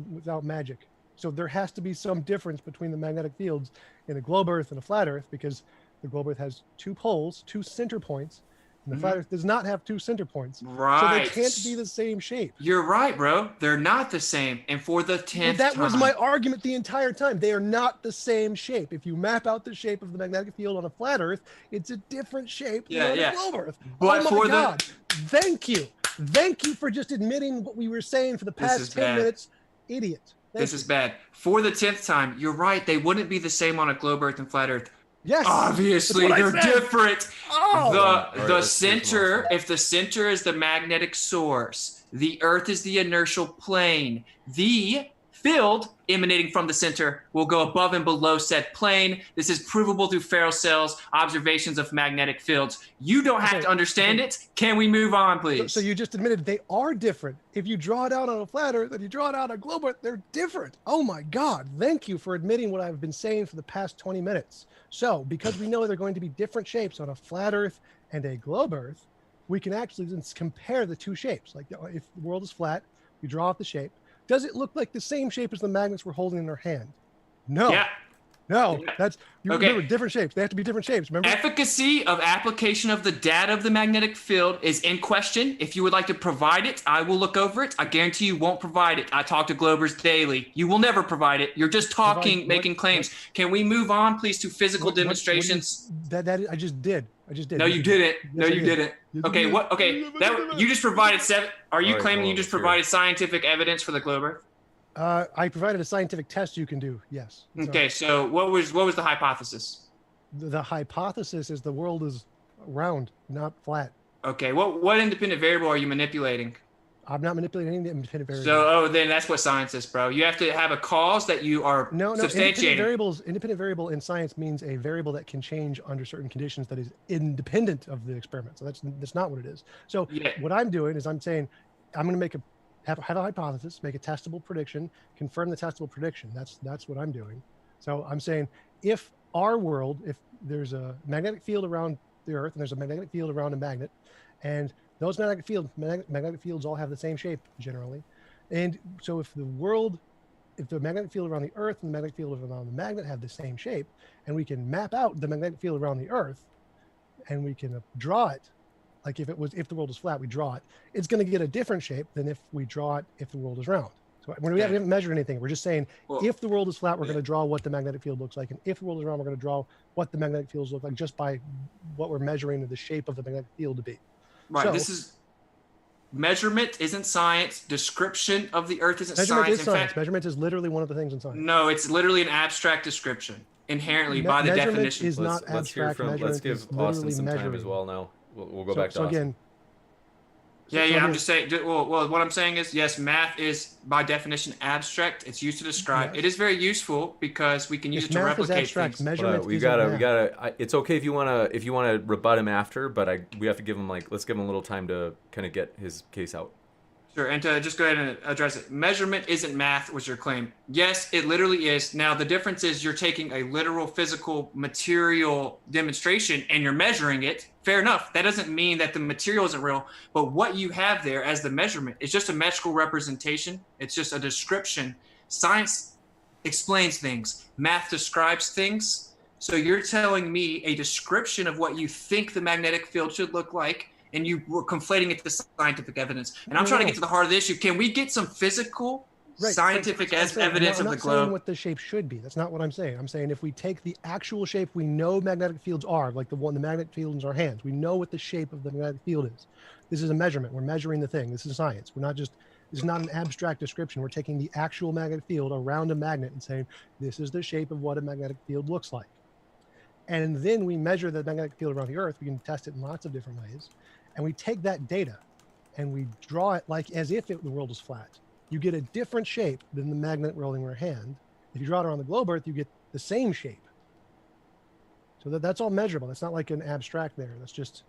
without magic. So there has to be some difference between the magnetic fields in a globe Earth and a flat Earth, because the globe Earth has 2 poles, 2 center points, and the flat Earth does not have 2 center points. Right. So they can't be the same shape. You're right, bro. They're not the same. And for the 10th That time. was my argument the entire time. They are not the same shape. If you map out the shape of the magnetic field on a flat Earth, it's a different shape than on a globe Earth. But oh my God. Thank you. Thank you for just admitting what we were saying for the past 10 minutes. Idiot. This is bad. For the 10th time, you're right. They wouldn't be the same on a globe Earth and flat Earth. Yes. Obviously, they're different. Oh. The center, if the center is the magnetic source, the Earth is the inertial plane. The field emanating from the center will go above and below said plane. This is provable through Ferrell-Sell's observations of magnetic fields. You don't have to understand it. Can we move on, please? So you just admitted they are different. If you draw it out on a flat Earth and you draw it out on a globe Earth, they're different. Oh my God. Thank you for admitting what I've been saying for the past 20 minutes. So because we know they're going to be different shapes on a flat Earth and a globe Earth, we can actually compare the 2 shapes. Like if the world is flat, you draw out the shape. Does it look like the same shape as the magnets we're holding in our hand? No. Yeah. No, that's remember different shapes. They have to be different shapes. Remember? Efficacy of application of the data of the magnetic field is in question. If you would like to provide it, I will look over it. I guarantee you won't provide it. I talk to Globers daily. You will never provide it. You're just talking, making claims. Can we move on, please, to physical demonstrations? I just did. No, you didn't. No, you didn't. Okay, what? Okay, you just provided 7. Are you claiming you just provided scientific evidence for the Glober? I provided a scientific test you can do. Yes. Okay, so what was the hypothesis? The hypothesis is the world is round, not flat. Okay, what independent variable are you manipulating? I'm not manipulating any independent variable. So, then that's what science is, bro. You have to have a cause that you are substantiating. Independent variable in science means a variable that can change under certain conditions that is independent of the experiment. So that's not what it is. So what I'm doing is I'm saying I'm going to have a hypothesis, make a testable prediction, confirm the testable prediction. That's what I'm doing. So I'm saying if our world, if there's a magnetic field around the Earth and there's a magnetic field around a magnet, and those magnetic fields all have the same shape generally. And so if the magnetic field around the Earth and the magnetic field around the magnet have the same shape, and we can map out the magnetic field around the Earth, and we can draw it, like if the world is flat, we draw it, it's going to get a different shape than if we draw it if the world is round. So when we haven't measured anything, we're just saying, if the world is flat, we're going to draw what the magnetic field looks like. And if the world is round, we're going to draw what the magnetic fields look like just by what we're measuring the shape of the magnetic field to be. Right. So, this is measurement isn't science. Description of the Earth isn't science. Measurement is literally one of the things in science. No, it's literally an abstract description inherently by the definition. Is not abstract. Let's give Austin some time as well now. We'll go back to Austin. Again, I'm just saying, well, what I'm saying is, yes, math is by definition abstract. It's used to describe. Yes. It is very useful because we can use it to replicate things. Measurement we gotta. It's okay if you wanna rebut him after, but we have to give him let's give him a little time to kind of get his case out. Sure, and to just go ahead and address it. Measurement isn't math, was your claim. Yes, it literally is. Now, the difference is you're taking a literal physical material demonstration and you're measuring it. Fair enough. That doesn't mean that the material isn't real, but what you have there as the measurement is just a metrical representation. It's just a description. Science explains things. Math describes things. So you're telling me a description of what you think the magnetic field should look like, and you were conflating it to scientific evidence. And I'm trying to get to the heart of the issue. Can we get some physical, scientific evidence of the globe? I'm not saying what the shape should be. That's not what I'm saying. I'm saying if we take the actual shape we know magnetic fields are, like the magnetic fields in our hands, we know what the shape of the magnetic field is. This is a measurement. We're measuring the thing. This is science. This is not an abstract description. We're taking the actual magnetic field around a magnet and saying, this is the shape of what a magnetic field looks like. And then we measure the magnetic field around the Earth. We can test it in lots of different ways. And we take that data and we draw it like as if the world was flat. You get a different shape than the magnet rolling in our hand. If you draw it around the globe Earth, you get the same shape. So that's all measurable. That's not like an abstract there. That's just,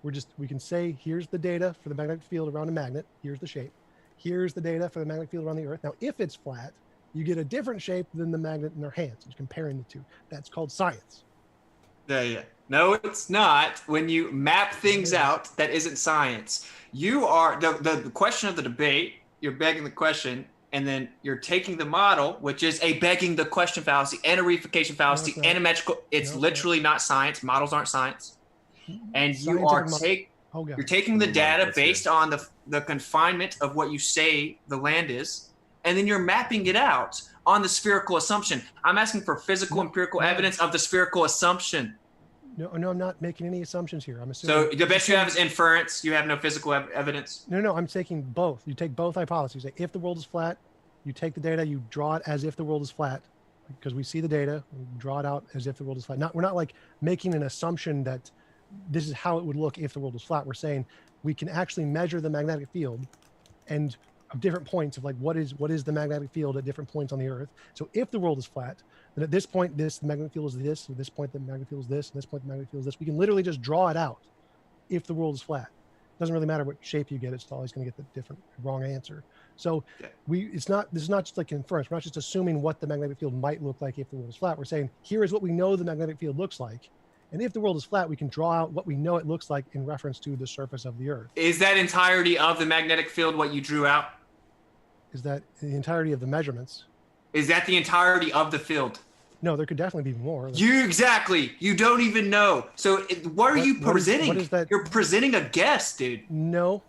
we can say, here's the data for the magnetic field around a magnet. Here's the shape. Here's the data for the magnetic field around the Earth. Now, if it's flat, you get a different shape than the magnet in our hands. You're comparing the two. That's called science. Yeah. No, it's not. When you map things out, that isn't science. You are the question of the debate. You're begging the question. and then you're taking the model, which is a begging the question fallacy and a reification fallacy and a magical. It's literally not science. Models aren't science. And you are you're taking the data based on the confinement of what you say the land is, and then you're mapping it out on the spherical assumption. I'm asking for physical empirical evidence of the spherical assumption. No, I'm not making any assumptions here. I'm assuming. So the best you have is inference. You have no physical evidence. No, I'm taking both. You take both hypotheses. You say if the world is flat, you take the data, you draw it as if the world is flat, because we see the data, we draw it out as if the world is flat. We're not like making an assumption that this is how it would look if the world was flat. We're saying we can actually measure the magnetic field and of different points of like what is the magnetic field at different points on the Earth. So if the world is flat, then at this point the magnetic field is this, at this point the magnetic field is this, and this point the magnetic field is this. We can literally just draw it out if the world is flat. It doesn't really matter what shape you get, it's always going to get the different wrong answer. So this is not just like inference. We're not just assuming what the magnetic field might look like if the world is flat. We're saying here is what we know the magnetic field looks like. And if the world is flat, we can draw out what we know it looks like in reference to the surface of the Earth. Is that entirety of the magnetic field what you drew out? Is that the entirety of the measurements? Is that the entirety of the field? No, there could definitely be more. Exactly. You don't even know. So what are you presenting? What is that? You're presenting a guess, dude. No.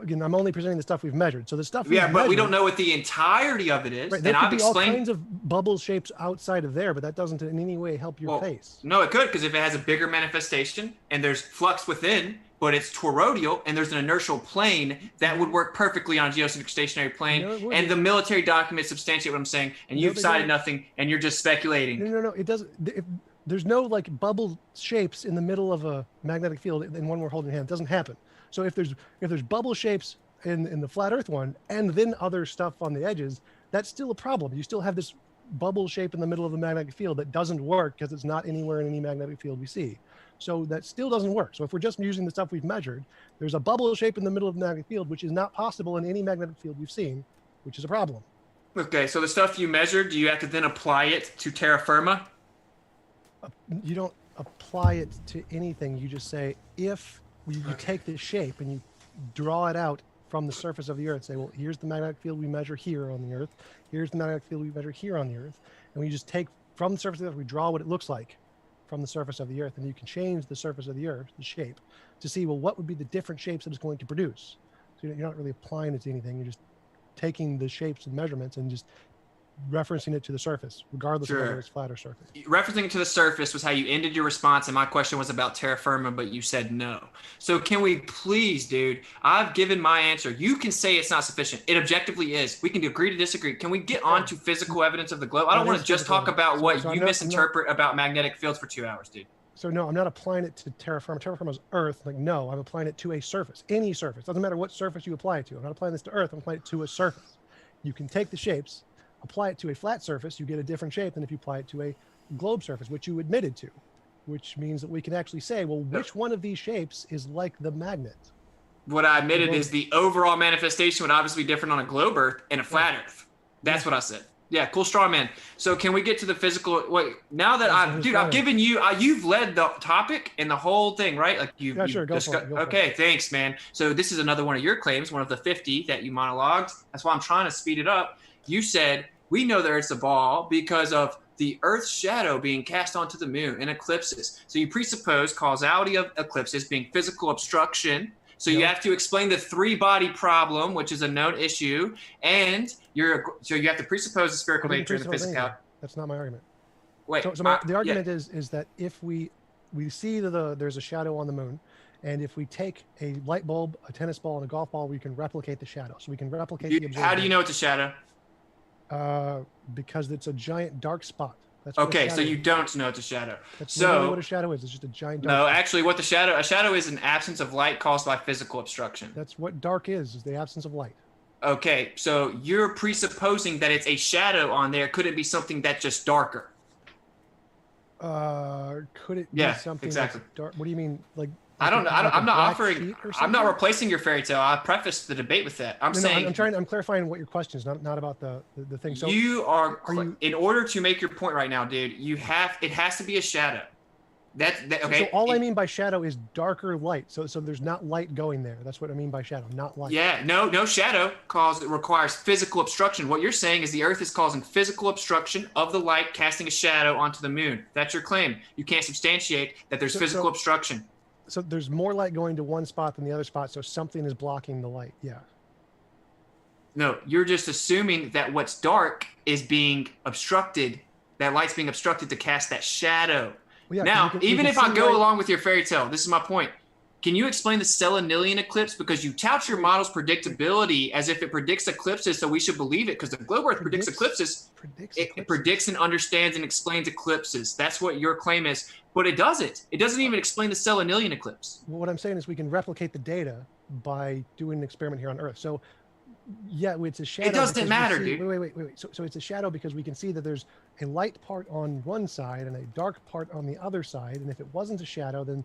Again, I'm only presenting the stuff we've measured. So the stuff but we don't know what the entirety of it is. Right, there could be all kinds of bubble shapes outside of there, but that doesn't in any way help your case. No, it could, because if it has a bigger manifestation and there's flux within, but it's toroidal and there's an inertial plane, that would work perfectly on a geocentric stationary plane. And the military documents substantiate what I'm saying, and you've cited nothing, and you're just speculating. No. It doesn't. There's no like bubble shapes in the middle of a magnetic field in one we're holding in hand. It doesn't happen. So if there's bubble shapes in the flat Earth one, and then other stuff on the edges, that's still a problem. You still have this bubble shape in the middle of the magnetic field that doesn't work because it's not anywhere in any magnetic field we see. So that still doesn't work. So if we're just using the stuff we've measured, there's a bubble shape in the middle of the magnetic field, which is not possible in any magnetic field we've seen, which is a problem. Okay, so the stuff you measured, do you have to then apply it to terra firma? You don't apply it to anything. You just say, if you take this shape and you draw it out from the surface of the Earth, say, well, here's the magnetic field we measure here on the Earth. Here's the magnetic field we measure here on the Earth. And we just take from the surface of the Earth, we draw what it looks like from the surface of the Earth, and you can change the surface of the Earth, the shape, to see, well, what would be the different shapes that it's going to produce. So you're not really applying it to anything. You're just taking the shapes and measurements and just referencing it to the surface, regardless of whether it's flat or surface. Referencing it to the surface was how you ended your response, and my question was about terra firma, but you said no. So can we please, dude, I've given my answer. You can say it's not sufficient. It objectively is. We can agree to disagree. Can we get on to physical evidence of the globe? I don't want to just talk about what you misinterpret about magnetic fields for 2 hours, dude. So no, I'm not applying it to terra firma. Terra firma is Earth. Like, no, I'm applying it to a surface, any surface. Doesn't matter what surface you apply it to. I'm not applying this to Earth. I'm applying it to a surface. You can take the shapes, apply it to a flat surface, you get a different shape than if you apply it to a globe surface, which you admitted to, which means that we can actually say, well, which one of these shapes is like the magnet? What I admitted is the overall manifestation would obviously be different on a globe Earth and a flat Earth. That's what I said. Yeah, cool straw man. So can we get to the physical? Wait, now that I've given you, you've led the topic and the whole thing, right? Like you. Yeah, sure. Go for it. Okay, thanks, man. So this is another one of your claims, one of the 50 that you monologued. That's why I'm trying to speed it up. You said, we know that it's a ball because of the Earth's shadow being cast onto the moon in eclipses. So you presuppose causality of eclipses being physical obstruction. So you have to explain the three-body problem, which is a known issue, and you have to presuppose the spherical nature of the physicality. That's not my argument. Wait. So the argument is that if we see that there's a shadow on the moon, and if we take a light bulb, a tennis ball, and a golf ball, we can replicate the shadow. So we can replicate the observation. How do you know it's a shadow? Because it's a giant dark spot. That's okay, so you don't know it's a shadow. That's literally what a shadow is. It's just a giant dark spot. Actually, what a shadow is an absence of light caused by physical obstruction. That's what dark is the absence of light. Okay, so you're presupposing that it's a shadow on there. Could it be something that's just darker? Could it be something exactly. that's dark? What do you mean? Like I don't know. I'm not offering. I'm not replacing your fairy tale. I prefaced the debate with that. I'm saying. I'm clarifying what your question is, not about the thing. So you are you, in order to make your point right now, dude. It has to be a shadow. Okay. So all I mean by shadow is darker light. So there's not light going there. That's what I mean by shadow, not light. Yeah, no shadow requires physical obstruction. What you're saying is the Earth is causing physical obstruction of the light casting a shadow onto the moon. That's your claim. You can't substantiate that there's physical obstruction. So there's more light going to one spot than the other spot, so something is blocking the light. Yeah. No, you're just assuming that what's dark is being obstructed. That light's being obstructed to cast that shadow. Well, yeah, now, even if I go light along with your fairy tale, this is my point. Can you explain the stellanillion eclipse? Because you tout your model's predictability as if it predicts eclipses, so we should believe it. Because the globe Earth predicts eclipses. It predicts and understands and explains eclipses. That's what your claim is. But it doesn't. It doesn't even explain the stellanillion eclipse. Well, what I'm saying is we can replicate the data by doing an experiment here on Earth. So, yeah, it's a shadow. It doesn't matter, dude. Wait. So it's a shadow because we can see that there's a light part on one side and a dark part on the other side. And if it wasn't a shadow, then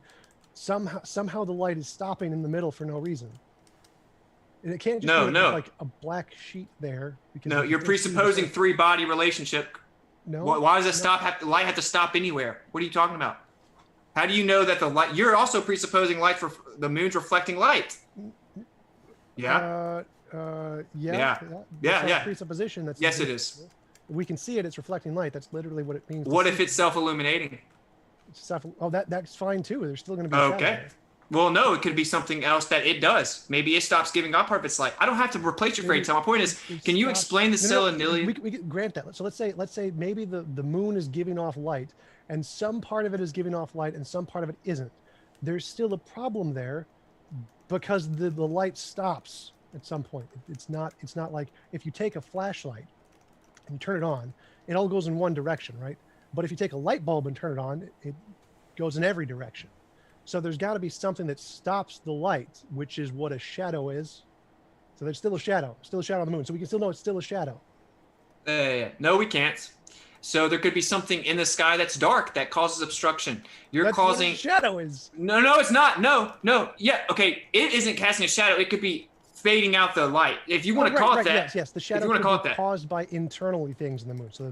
somehow the light is stopping in the middle for no reason. And it can't just be like a black sheet there. Because no, you're presupposing three-body relationship. No. Why does the light have to stop anywhere? What are you talking about? How do you know that the light? You're also presupposing light for the moon's reflecting light. Yeah. Yeah. Yeah. Presupposition. That's yes, it is. We can see it. It's reflecting light. That's literally what it means. What if it's self-illuminating? That's fine too. There's still going to be a shadow. Well, no, it could be something else that it does. Maybe it stops giving off part of its light. I don't have to replace your fairy tale. My point is, can you explain the stellanillion? We can grant that. So let's say maybe the moon is giving off light, and some part of it is giving off light, and some part of it isn't. There's still a problem there, because the light stops at some point. It's not like if you take a flashlight and you turn it on, it all goes in one direction, right? But if you take a light bulb and turn it on, it goes in every direction. So there's got to be something that stops the light, which is what a shadow is. So there's still a shadow on the moon. So we can still know it's still a shadow. No, we can't. So there could be something in the sky that's dark that causes obstruction. That's causing what a shadow is. No, it's not. No. Yeah, okay. It isn't casting a shadow. It could be fading out the light. If you want to call it that. Yes. The shadow could be caused by internal things in the moon. So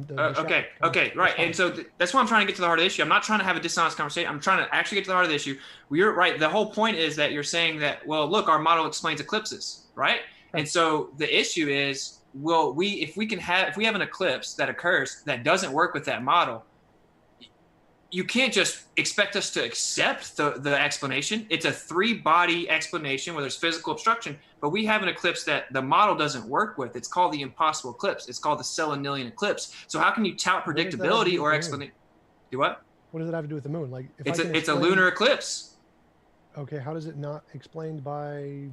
okay, right. And so that's why I'm trying to get to the heart of the issue. I'm not trying to have a dishonest conversation. I'm trying to actually get to the heart of the issue. You're right. The whole point is that you're saying that, well, look, our model explains eclipses, right? And so the issue is, well, if we have an eclipse that occurs that doesn't work with that model, you can't just expect us to accept the explanation. It's a three-body explanation where there's physical obstruction, but we have an eclipse that the model doesn't work with. It's called the impossible eclipse. It's called the stellanillion eclipse. So how can you tout predictability or explanation? Do what? What does it have to do with the moon? Like, it's a lunar eclipse. Okay, how does it not explained by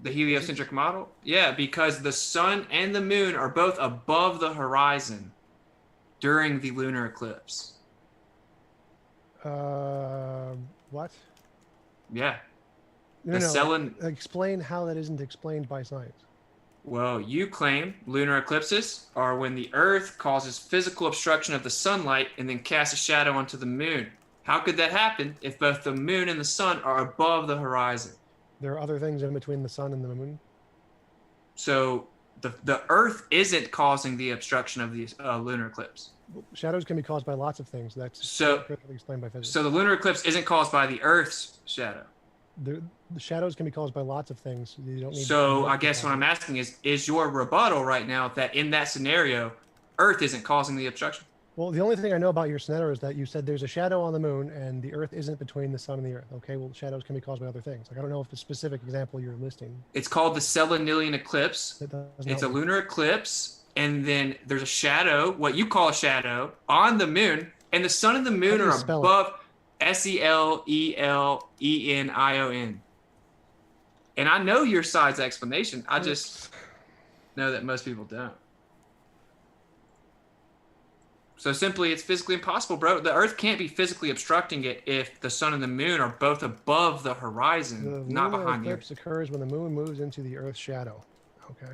the heliocentric model? Yeah, because the sun and the moon are both above the horizon during the lunar eclipse. What? Yeah. Explain how that isn't explained by science. Well, you claim lunar eclipses are when the Earth causes physical obstruction of the sunlight and then casts a shadow onto the moon. How could that happen if both the moon and the sun are above the horizon? There are other things in between the sun and the moon. So the Earth isn't causing the obstruction of the lunar eclipse. Shadows can be caused by lots of things. That's explained by physics. So the lunar eclipse isn't caused by the Earth's shadow. The shadows can be caused by lots of things. You don't need. So I guess what I'm asking is your rebuttal right now that in that scenario, Earth isn't causing the obstruction? Well, the only thing I know about your scenario is that you said there's a shadow on the moon and the Earth isn't between the sun and the Earth. Okay, well, shadows can be caused by other things. Like, I don't know if the specific example you're listing. It's called the stellanillion eclipse. It's a lunar eclipse, and then there's a shadow, what you call a shadow, on the moon, and the sun and the moon are above. SELELENION. And I know your side's explanation. I just know that most people don't. So simply, it's physically impossible, bro. The Earth can't be physically obstructing it if the sun and the moon are both above the horizon, not behind you. The eclipse occurs when the moon moves into the Earth's shadow. Okay.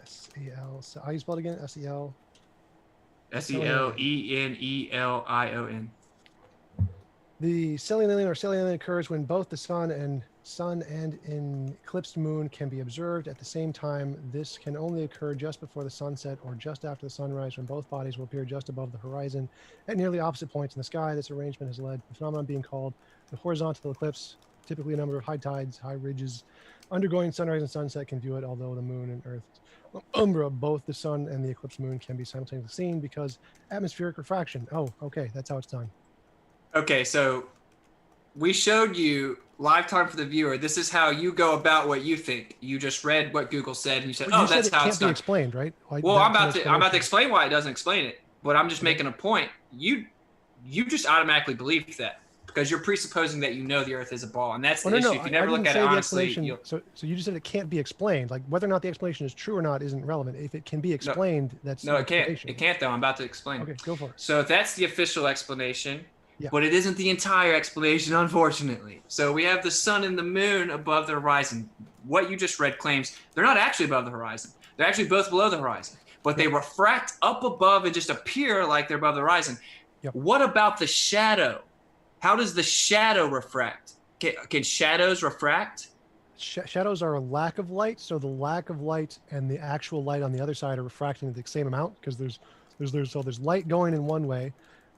SEL. So how you spell it again? SEL. SELENELION. The stellanillion or stellanillion occurs when both the sun and sun and an eclipsed moon can be observed at the same time. This can only occur just before the sunset or just after the sunrise, when both bodies will appear just above the horizon at nearly opposite points in the sky. This arrangement has led to the phenomenon being called the horizontal eclipse. Typically, a number of high tides, high ridges undergoing sunrise and sunset can view it, although the moon and Earth's umbra, both the sun and the eclipsed moon, can be simultaneously seen because atmospheric refraction. Oh, okay, that's how it's done. Okay, so we showed you live time for the viewer. This is how you go about what you think. You just read what Google said, and you said, But "Oh, you said that's it how can't it's be done." explained, right? Like, Well, I'm that's about an to explain why it doesn't explain it, but I'm just making a point. You just automatically believe that because you're presupposing that you know the Earth is a ball, and that's the issue. If you never look at it honestly, you'll... So you just said it can't be explained. Like whether or not the explanation is true or not isn't relevant. If it can be explained, that's no, the it can't. explanation. It can't though. I'm about to explain. Okay, go for it. So that's the official explanation. Yeah. But it isn't the entire explanation, unfortunately. So we have the sun and the moon above the horizon. What you just read claims they're not actually above the horizon. They're actually both below the horizon. But they refract up above and just appear like they're above the horizon. Yep. What about the shadow? How does the shadow refract? Can shadows refract? Shadows are a lack of light. So the lack of light and the actual light on the other side are refracting the same amount, because there's light going in one way,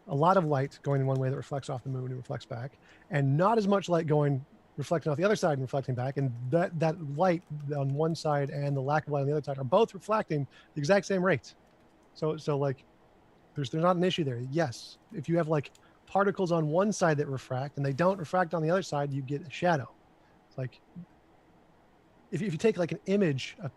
a lot of light going in one way that reflects off the moon and reflects back, and not as much light going reflecting off the other side and reflecting back. And that light on one side and the lack of light on the other side are both reflecting the exact same rate. So like there's not an issue there. Yes, if you have like particles on one side that refract and they don't refract on the other side, you get a shadow. It's like if you take like an image, a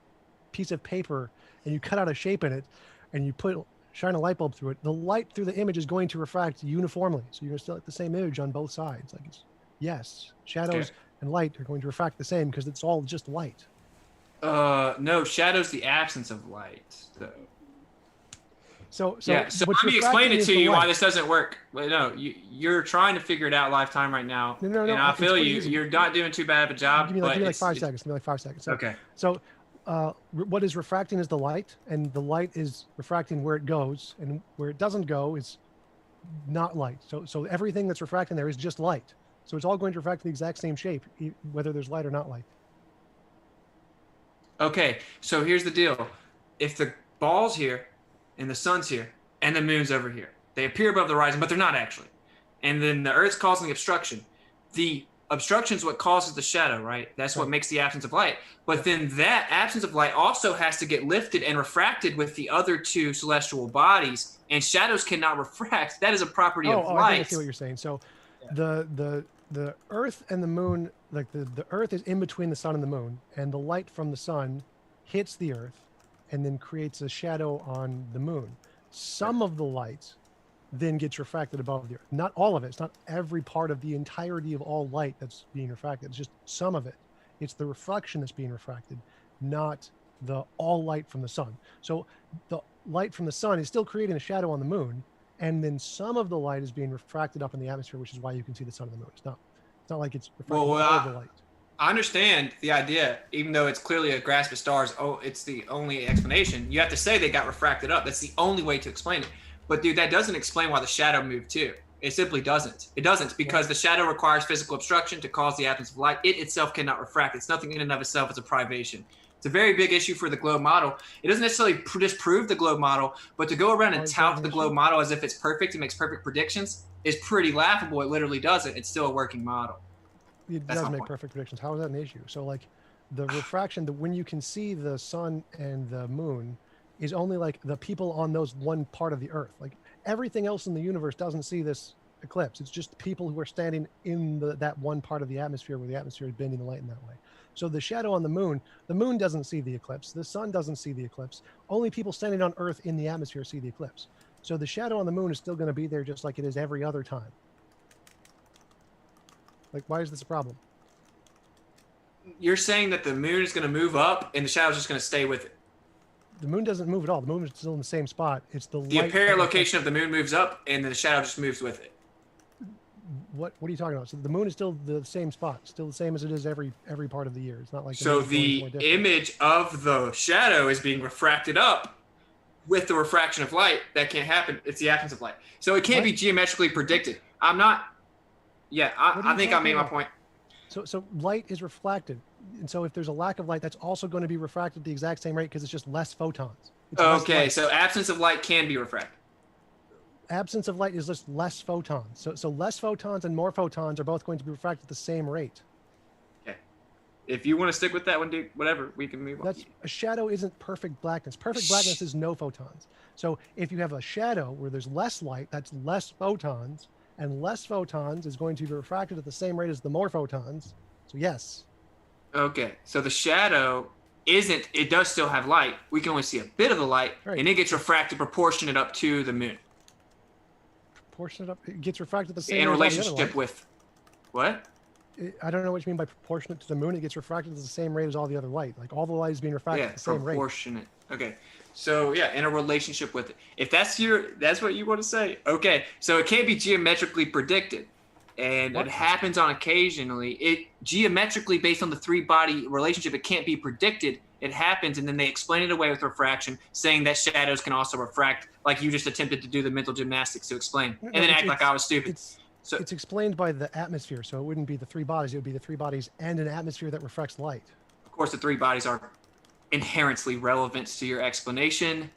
piece of paper, and you cut out a shape in it and you shine a light bulb through it, the light through the image is going to refract uniformly. So you're going to still get the same image on both sides. Like yes, shadows and light are going to refract the same because it's all just light. No, shadow's the absence of light, though. So let me explain it to you why this doesn't work. Well, no, you're trying to figure it out live time right now. No. And I feel you're not doing too bad of a job. Give me like 5 seconds. Give me like 5 seconds. Okay. So what is refracting is the light, and the light is refracting where it goes, and where it doesn't go is not light. So everything that's refracting there is just light. So it's all going to refract the exact same shape, whether there's light or not light. Okay, so here's the deal. If the ball's here, and the sun's here, and the moon's over here, they appear above the horizon, but they're not actually. And then the Earth's causing the obstruction. The obstruction is what causes the shadow, right? That's what makes the absence of light. But then that absence of light also has to get lifted and refracted with the other two celestial bodies, and shadows cannot refract. That is a property of light. I think I see what you're saying. So the Earth and the moon, like the Earth is in between the sun and the moon, and the light from the sun hits the Earth and then creates a shadow on the moon. Some of the light then gets refracted above the Earth. Not all of it. It's not every part of the entirety of all light that's being refracted. It's just some of it. It's the reflection that's being refracted, not the all light from the sun. So the light from the sun is still creating a shadow on the moon, and then some of the light is being refracted up in the atmosphere, which is why you can see the sun and the moon. It's not like it's refracting all of the light. I understand the idea, even though it's clearly a grasp of stars. Oh, it's the only explanation. You have to say they got refracted up. That's the only way to explain it. But dude, that doesn't explain why the shadow moved too. It simply doesn't. It doesn't, because the shadow requires physical obstruction to cause the absence of light. It itself cannot refract. It's nothing in and of itself. It's a privation. It's a very big issue for the globe model. It doesn't necessarily disprove the globe model, but to go around and tout the globe model as if it's perfect and makes perfect predictions is pretty laughable. It literally doesn't. It's still a working model. It does make perfect predictions. How is that an issue? So like the refraction, when you can see the sun and the moon, is only like the people on those one part of the Earth. Like everything else in the universe doesn't see this eclipse. It's just people who are standing in that one part of the atmosphere where the atmosphere is bending the light in that way. So the shadow on the moon doesn't see the eclipse. The sun doesn't see the eclipse. Only people standing on Earth in the atmosphere see the eclipse. So the shadow on the moon is still going to be there just like it is every other time. Like, why is this a problem? You're saying that the moon is going to move up and the shadow's just going to stay with it. The moon doesn't move at all. The moon is still in the same spot. It's the apparent location of the moon moves up and the shadow just moves with it. What are you talking about? So the moon is still the same spot, still the same as it is every part of the year. It's not like so the image of the shadow is being refracted up with the refraction of light. That can't happen. It's the absence of light. So it can't be geometrically predicted. I think I made my point. So light is reflected, and so if there's a lack of light, that's also going to be refracted at the exact same rate because it's just less photons. It's less Okay, light. so absence of light can be refracted. Absence of light is just less photons. So less photons and more photons are both going to be refracted at the same rate. Okay. If you want to stick with that one, dude, whatever, we can move on. A shadow isn't perfect blackness. Perfect blackness is no photons. So if you have a shadow where there's less light, that's less photons, and less photons is going to be refracted at the same rate as the more photons. So yes. Okay, so the shadow it does still have light. We can only see a bit of the light, Right. and it gets refracted proportionate up to the moon. Proportionate up, it gets refracted at the same In rate as all the other relationship light. with what? I don't know what you mean by proportionate to the moon. It gets refracted at the same rate as all the other light. Like all the light is being refracted Yeah, at the same rate. proportionate. Okay. So yeah, in a relationship with it. If that's what you want to say. Okay. So it can't be geometrically predicted. And What? it happens on occasionally. It geometrically based on the three body relationship, it can't be predicted. It happens, and then they explain it away with refraction, saying that shadows can also refract, like you just attempted to do the mental gymnastics to explain, and then act like I was stupid. It's explained by the atmosphere, so it wouldn't be the three bodies. It would be the three bodies and an atmosphere that refracts light. Of course, the three bodies are inherently relevant to your explanation.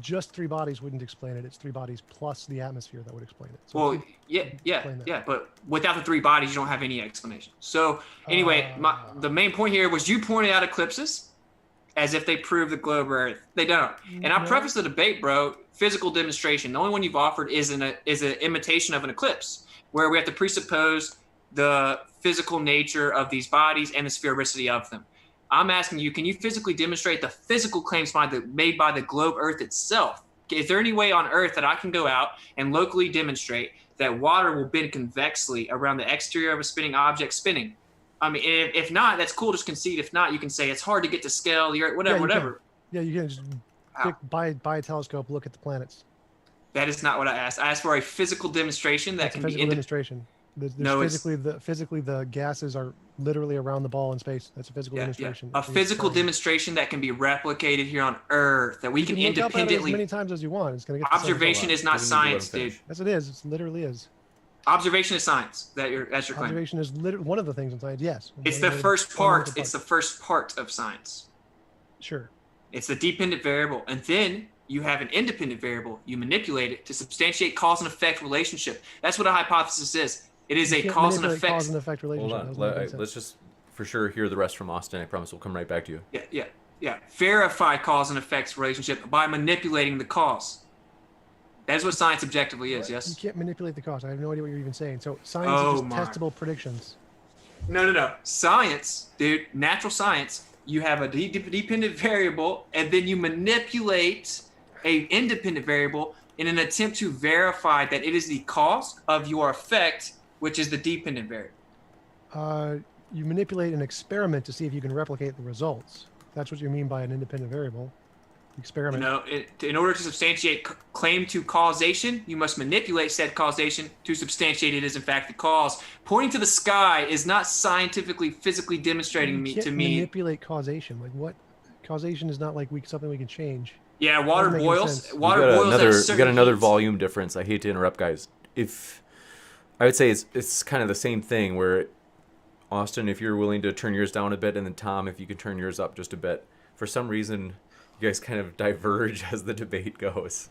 Just three bodies wouldn't explain it. It's three bodies plus the atmosphere that would explain it. So Well, yeah, but without the three bodies, you don't have any explanation. So anyway, the main point here was you pointed out eclipses as if they prove the globe or Earth. They don't. And I preface the debate, bro. Physical demonstration. The only one you've offered is an imitation of an eclipse, where we have to presuppose the physical nature of these bodies and the sphericity of them. I'm asking you, can you physically demonstrate the physical claims made by the globe Earth itself? Is there any way on Earth that I can go out and locally demonstrate that water will bend convexly around the exterior of a spinning object spinning? I mean, if not, that's cool. Just concede. If not, you can say it's hard to get to scale the Earth, whatever. Yeah, you can just buy a telescope, look at the planets. That is not what I asked. I asked for a physical demonstration that can be demonstration. Physically, the gases are literally around the ball in space. That's a physical demonstration. A physical demonstration that can be replicated here on Earth, that we can look up at it independently. as many times as you want. It's going to get Observation is not science, dude. Yes, it is. It literally is. Observation is science. That's your claim. Observation is one of the things in science. Yes. It's the first part. It's the first part of science. Sure. It's the dependent variable, and then you have an independent variable. You manipulate it to substantiate cause and effect relationship. That's what a hypothesis is. It is a cause and effect relationship. Hold on. Let's just for sure hear the rest from Austin. I promise we'll come right back to you. Yeah. Verify cause and effects relationship by manipulating the cause. That's what science objectively is, yes? You can't manipulate the cause. I have no idea what you're even saying. So science is just testable predictions. No. Science, dude, natural science, you have a dependent variable, and then you manipulate a independent variable in an attempt to verify that it is the cause of your effect, which is the dependent variable. You manipulate an experiment to see if you can replicate the results. That's what you mean by an independent variable. Experiment. In order to substantiate claim to causation, you must manipulate said causation to substantiate it is in fact the cause. Pointing to the sky is not scientifically, physically demonstrating to me. Manipulate causation. Like what? Causation is not like something we can change. Yeah, water boils. We got another volume difference. I hate to interrupt, guys. I would say it's kind of the same thing where, Austin, if you're willing to turn yours down a bit, and then Tom, if you could turn yours up just a bit. For some reason, you guys kind of diverge as the debate goes.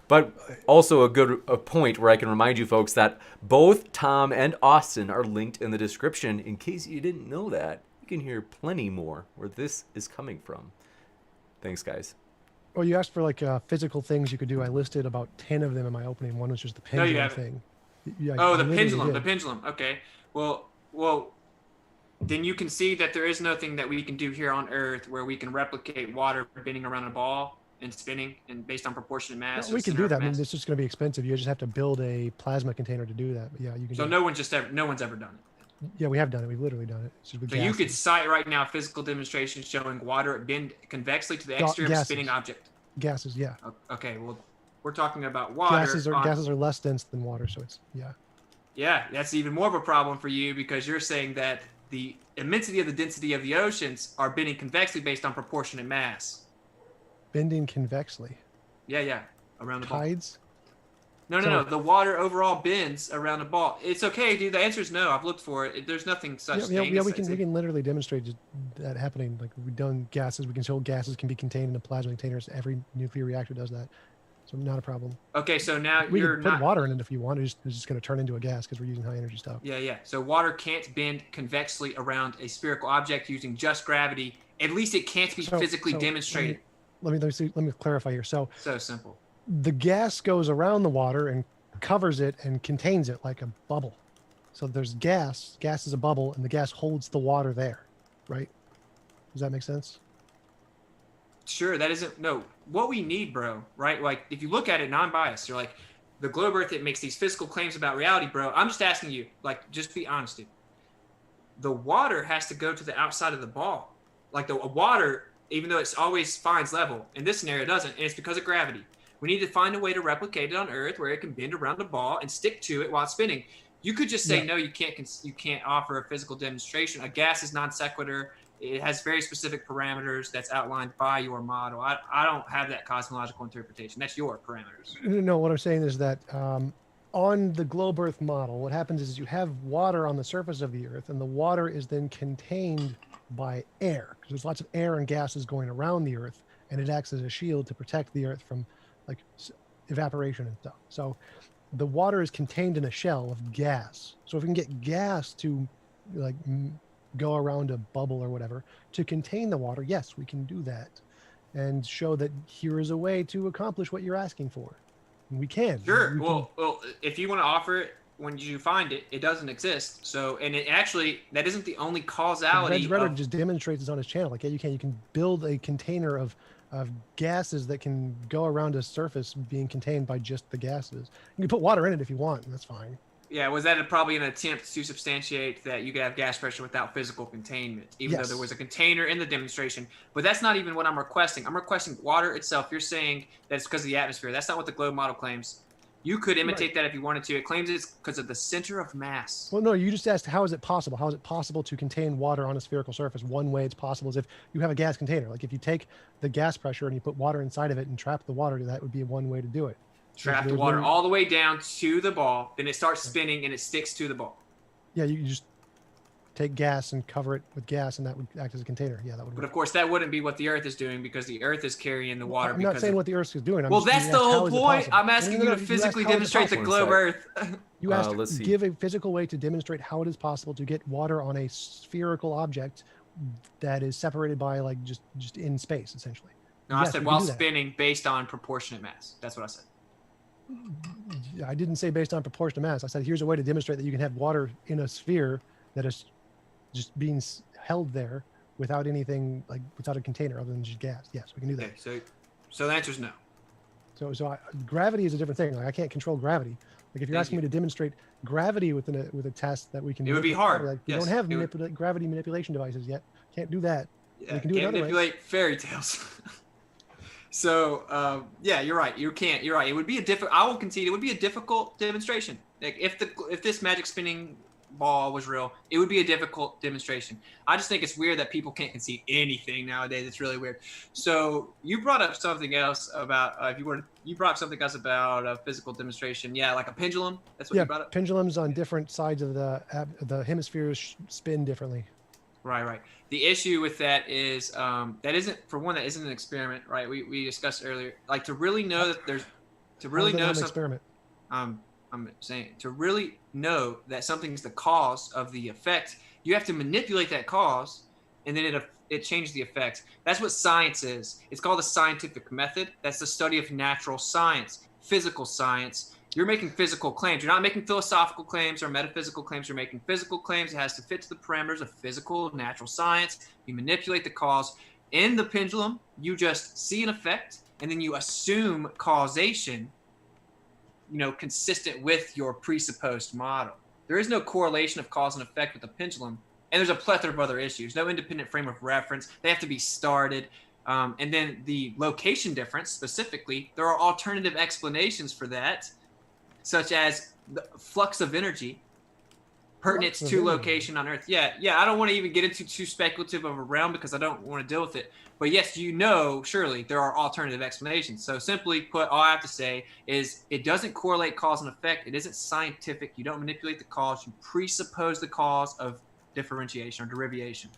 But also a point where I can remind you folks that both Tom and Austin are linked in the description. In case you didn't know that, you can hear plenty more where this is coming from. Thanks, guys. Well, you asked for physical things you could do. I listed about 10 of them in my opening. One was just the pendulum thing. The pendulum. The pendulum. Okay. Well, then you can see that there is nothing that we can do here on Earth where we can replicate water bending around a ball and spinning and based on proportionate mass. We can do that. I mean, it's just going to be expensive. You just have to build a plasma container to do that. But yeah, you can. So no one's ever done it. Yeah, we have done it. We've literally done it. So you could cite right now physical demonstration showing water bend convexly to the exterior of a spinning object. Gases, yeah. Okay, well, we're talking about water. Gases are less dense than water, so it's Yeah, that's even more of a problem for you because you're saying that the immensity of the density of the oceans are bending convexly based on proportionate mass. Bending convexly. Yeah, around the tides. No, no, So no. The water overall bends around the ball. It's okay, dude. The answer is no. I've looked for it. There's nothing such thing. yeah, we can literally demonstrate that happening. Like we've done gases, we can show gases can be contained in a plasma container. Every nuclear reactor does that, so not a problem. Okay, so now We you're can put not. water in it if you want. It's just going to turn into a gas because we're using high energy stuff. Yeah, yeah. So water can't bend convexly around a spherical object using just gravity. At least it can't be physically demonstrated. Let me clarify here. So Simple. the gas goes around the water and covers it and contains it like a bubble. So there's gas is a bubble, and the gas holds the water there, right? Does that make sense? Sure, that isn't no what we need, bro. Right? Like if you look at it non-biased, you're like the globe Earth. It makes these physical claims about reality, bro. I'm just asking you, like, just be honest, dude. The water has to go to the outside of the ball. Like the water, even though it always finds level, in this scenario it doesn't, and it's because of gravity. We need to find a way to replicate it on Earth where it can bend around the ball and stick to it while it's spinning. You could just say no. You can't offer a physical demonstration. A gas is non sequitur. It has very specific parameters that's outlined by your model. I don't have that cosmological interpretation. That's your parameters. No, what I'm saying is that on the globe Earth model, what happens is you have water on the surface of the Earth, and the water is then contained by air because there's lots of air and gases going around the Earth, and it acts as a shield to protect the Earth from like evaporation and stuff. So the water is contained in a shell of gas. So if we can get gas to like go around a bubble or whatever to contain the water, yes, we can do that and show that here is a way to accomplish what you're asking for. And we can. Sure. Well, if you want to offer it when you find it, it doesn't exist. So, and it actually, that isn't the only causality. Redditor just demonstrates this on his channel. Like, yeah, you can build a container of gases that can go around a surface being contained by just the gases. You can put water in it if you want, and that's fine. Yeah, was that probably an attempt to substantiate that you could have gas pressure without physical containment, even though there was a container in the demonstration? But that's not even what I'm requesting. I'm requesting water itself. You're saying that it's because of the atmosphere. That's not what the globe model claims. You could imitate that if you wanted to. It claims it's because of the center of mass. Well, no, you just asked, how is it possible? How is it possible to contain water on a spherical surface? One way it's possible is if you have a gas container. Like if you take the gas pressure and you put water inside of it and trap the water, that would be one way to do it. Trap the water all the way down to the ball, then it starts spinning and it sticks to the ball. Yeah, you just take gas and cover it with gas, and that would act as a container. Yeah, that would work. But of course, that wouldn't be what the Earth is doing because the Earth is carrying the water. I'm not saying what the Earth is doing. Well, that's the whole point. I'm asking you to physically demonstrate the globe Earth. You asked, give a physical way to demonstrate how it is possible to get water on a spherical object that is separated by like just in space, essentially. No, I said while spinning based on proportionate mass. That's what I said. I didn't say based on proportion to mass. I said here's a way to demonstrate that you can have water in a sphere that is just being held there without anything, like without a container other than just gas. Yes, we can do that. Okay, so the answer is no. So gravity is a different thing. Like I can't control gravity. Like if you're asking me to demonstrate gravity with a test that we can, it would be hard. Like we don't have gravity manipulation devices yet. Can't do that. Yeah, we can do can't manipulate fairy tales. So yeah, you're right. You can't. You're right. It would be I will concede it would be a difficult demonstration. Like if this magic spinning ball was real, it would be a difficult demonstration. I just think it's weird that people can't concede anything nowadays. It's really weird. So you brought up something else about you brought up something else about a physical demonstration. Yeah, like a pendulum. That's what you brought up. Pendulums on different sides of the hemispheres spin differently. Right. The issue with that is that isn't an experiment, right? We discussed earlier. Like to really know that there's to really know something. Experiment. I'm saying to really know that something's the cause of the effect, you have to manipulate that cause, and then it changes the effect. That's what science is. It's called the scientific method. That's the study of natural science, physical science. You're making physical claims. You're not making philosophical claims or metaphysical claims. You're making physical claims. It has to fit to the parameters of physical, natural science. You manipulate the cause. In the pendulum, you just see an effect, and then you assume causation, consistent with your presupposed model. There is no correlation of cause and effect with the pendulum, and there's a plethora of other issues. No independent frame of reference. They have to be started. And then the location difference, specifically, there are alternative explanations for that, such as the flux of energy pertinent to location on Earth. Yeah. I don't want to even get into too speculative of a realm because I don't want to deal with it. But yes, surely there are alternative explanations. So simply put, all I have to say is it doesn't correlate cause and effect. It isn't scientific. You don't manipulate the cause. You presuppose the cause of differentiation or derivation.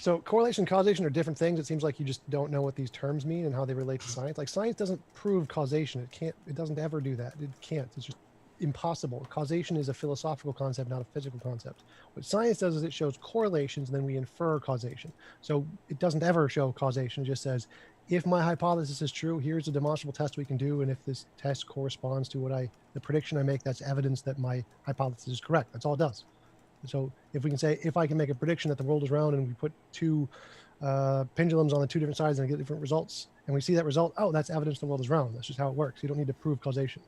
So correlation and causation are different things. It seems like you just don't know what these terms mean and how they relate to science. Like science doesn't prove causation. It doesn't ever do that. It can't. It's just impossible. Causation is a philosophical concept, not a physical concept. What science does is it shows correlations and then we infer causation. So it doesn't ever show causation. It just says, if my hypothesis is true, here's a demonstrable test we can do. And if this test corresponds to the prediction I make, that's evidence that my hypothesis is correct. That's all it does. So if we can say, if I can make a prediction that the world is round and we put two pendulums on the two different sides and get different results, and we see that result, oh, that's evidence the world is round. That's just how it works. You don't need to prove causation.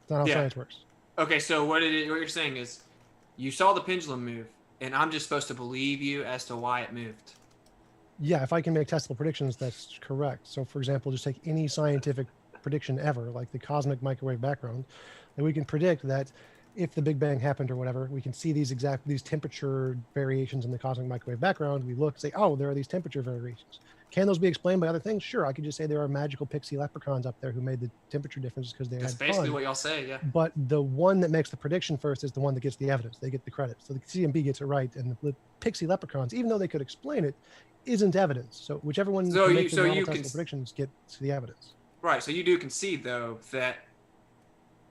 It's not how science works. Okay, so what you're saying is you saw the pendulum move, and I'm just supposed to believe you as to why it moved. Yeah, if I can make testable predictions, that's correct. So for example, just take any scientific prediction ever, like the cosmic microwave background, and we can predict that if the Big Bang happened or whatever, we can see these temperature variations in the cosmic microwave background. We look, say, oh, there are these temperature variations. Can those be explained by other things? Sure, I could just say there are magical pixie leprechauns up there who made the temperature differences because That's basically what y'all say, yeah. But the one that makes the prediction first is the one that gets the evidence. They get the credit. So the CMB gets it right, and the pixie leprechauns, even though they could explain it, isn't evidence. So whichever one makes the testable predictions gets the evidence. Right. So you do concede, though, that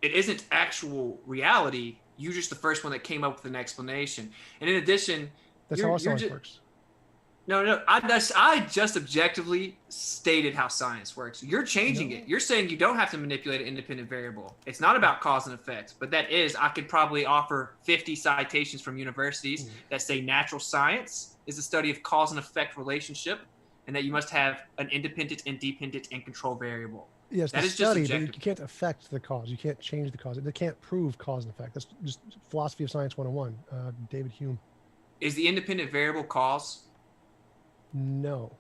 it isn't actual reality. You're just the first one that came up with an explanation. And in addition, that's how science works. No. I just objectively stated how science works. You're changing it. You're saying you don't have to manipulate an independent variable. It's not about cause and effect, but I could probably offer 50 citations from universities that say natural science is the study of cause and effect relationship, and that you must have an independent and dependent and control variable. Yes, that is study, but you can't affect the cause. You can't change the cause. They can't prove cause and effect. That's just philosophy of science 101. David Hume. Is the independent variable cause? No.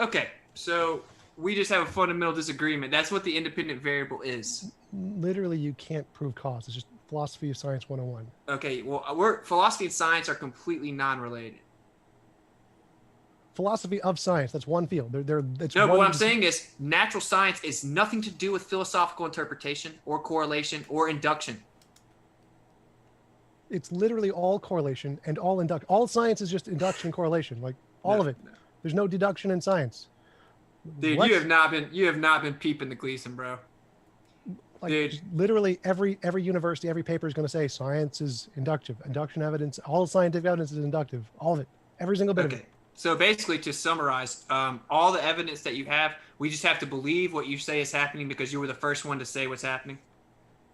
Okay, so we just have a fundamental disagreement. That's what the independent variable is. Literally, you can't prove cause. It's just philosophy of science 101. Okay, well, philosophy and science are completely non-related. Philosophy of science, that's one field. But what I'm saying is natural science is nothing to do with philosophical interpretation or correlation or induction. It's literally all correlation and all induction. All science is just induction correlation, like all of it. There's no deduction in science. Dude, you have not been peeping the Gleason, bro. Like, dude, literally every university, every paper is going to say science is inductive. Induction evidence, all scientific evidence is inductive. All of it. Every single bit of it. So basically, to summarize, all the evidence that you have, we just have to believe what you say is happening because you were the first one to say what's happening?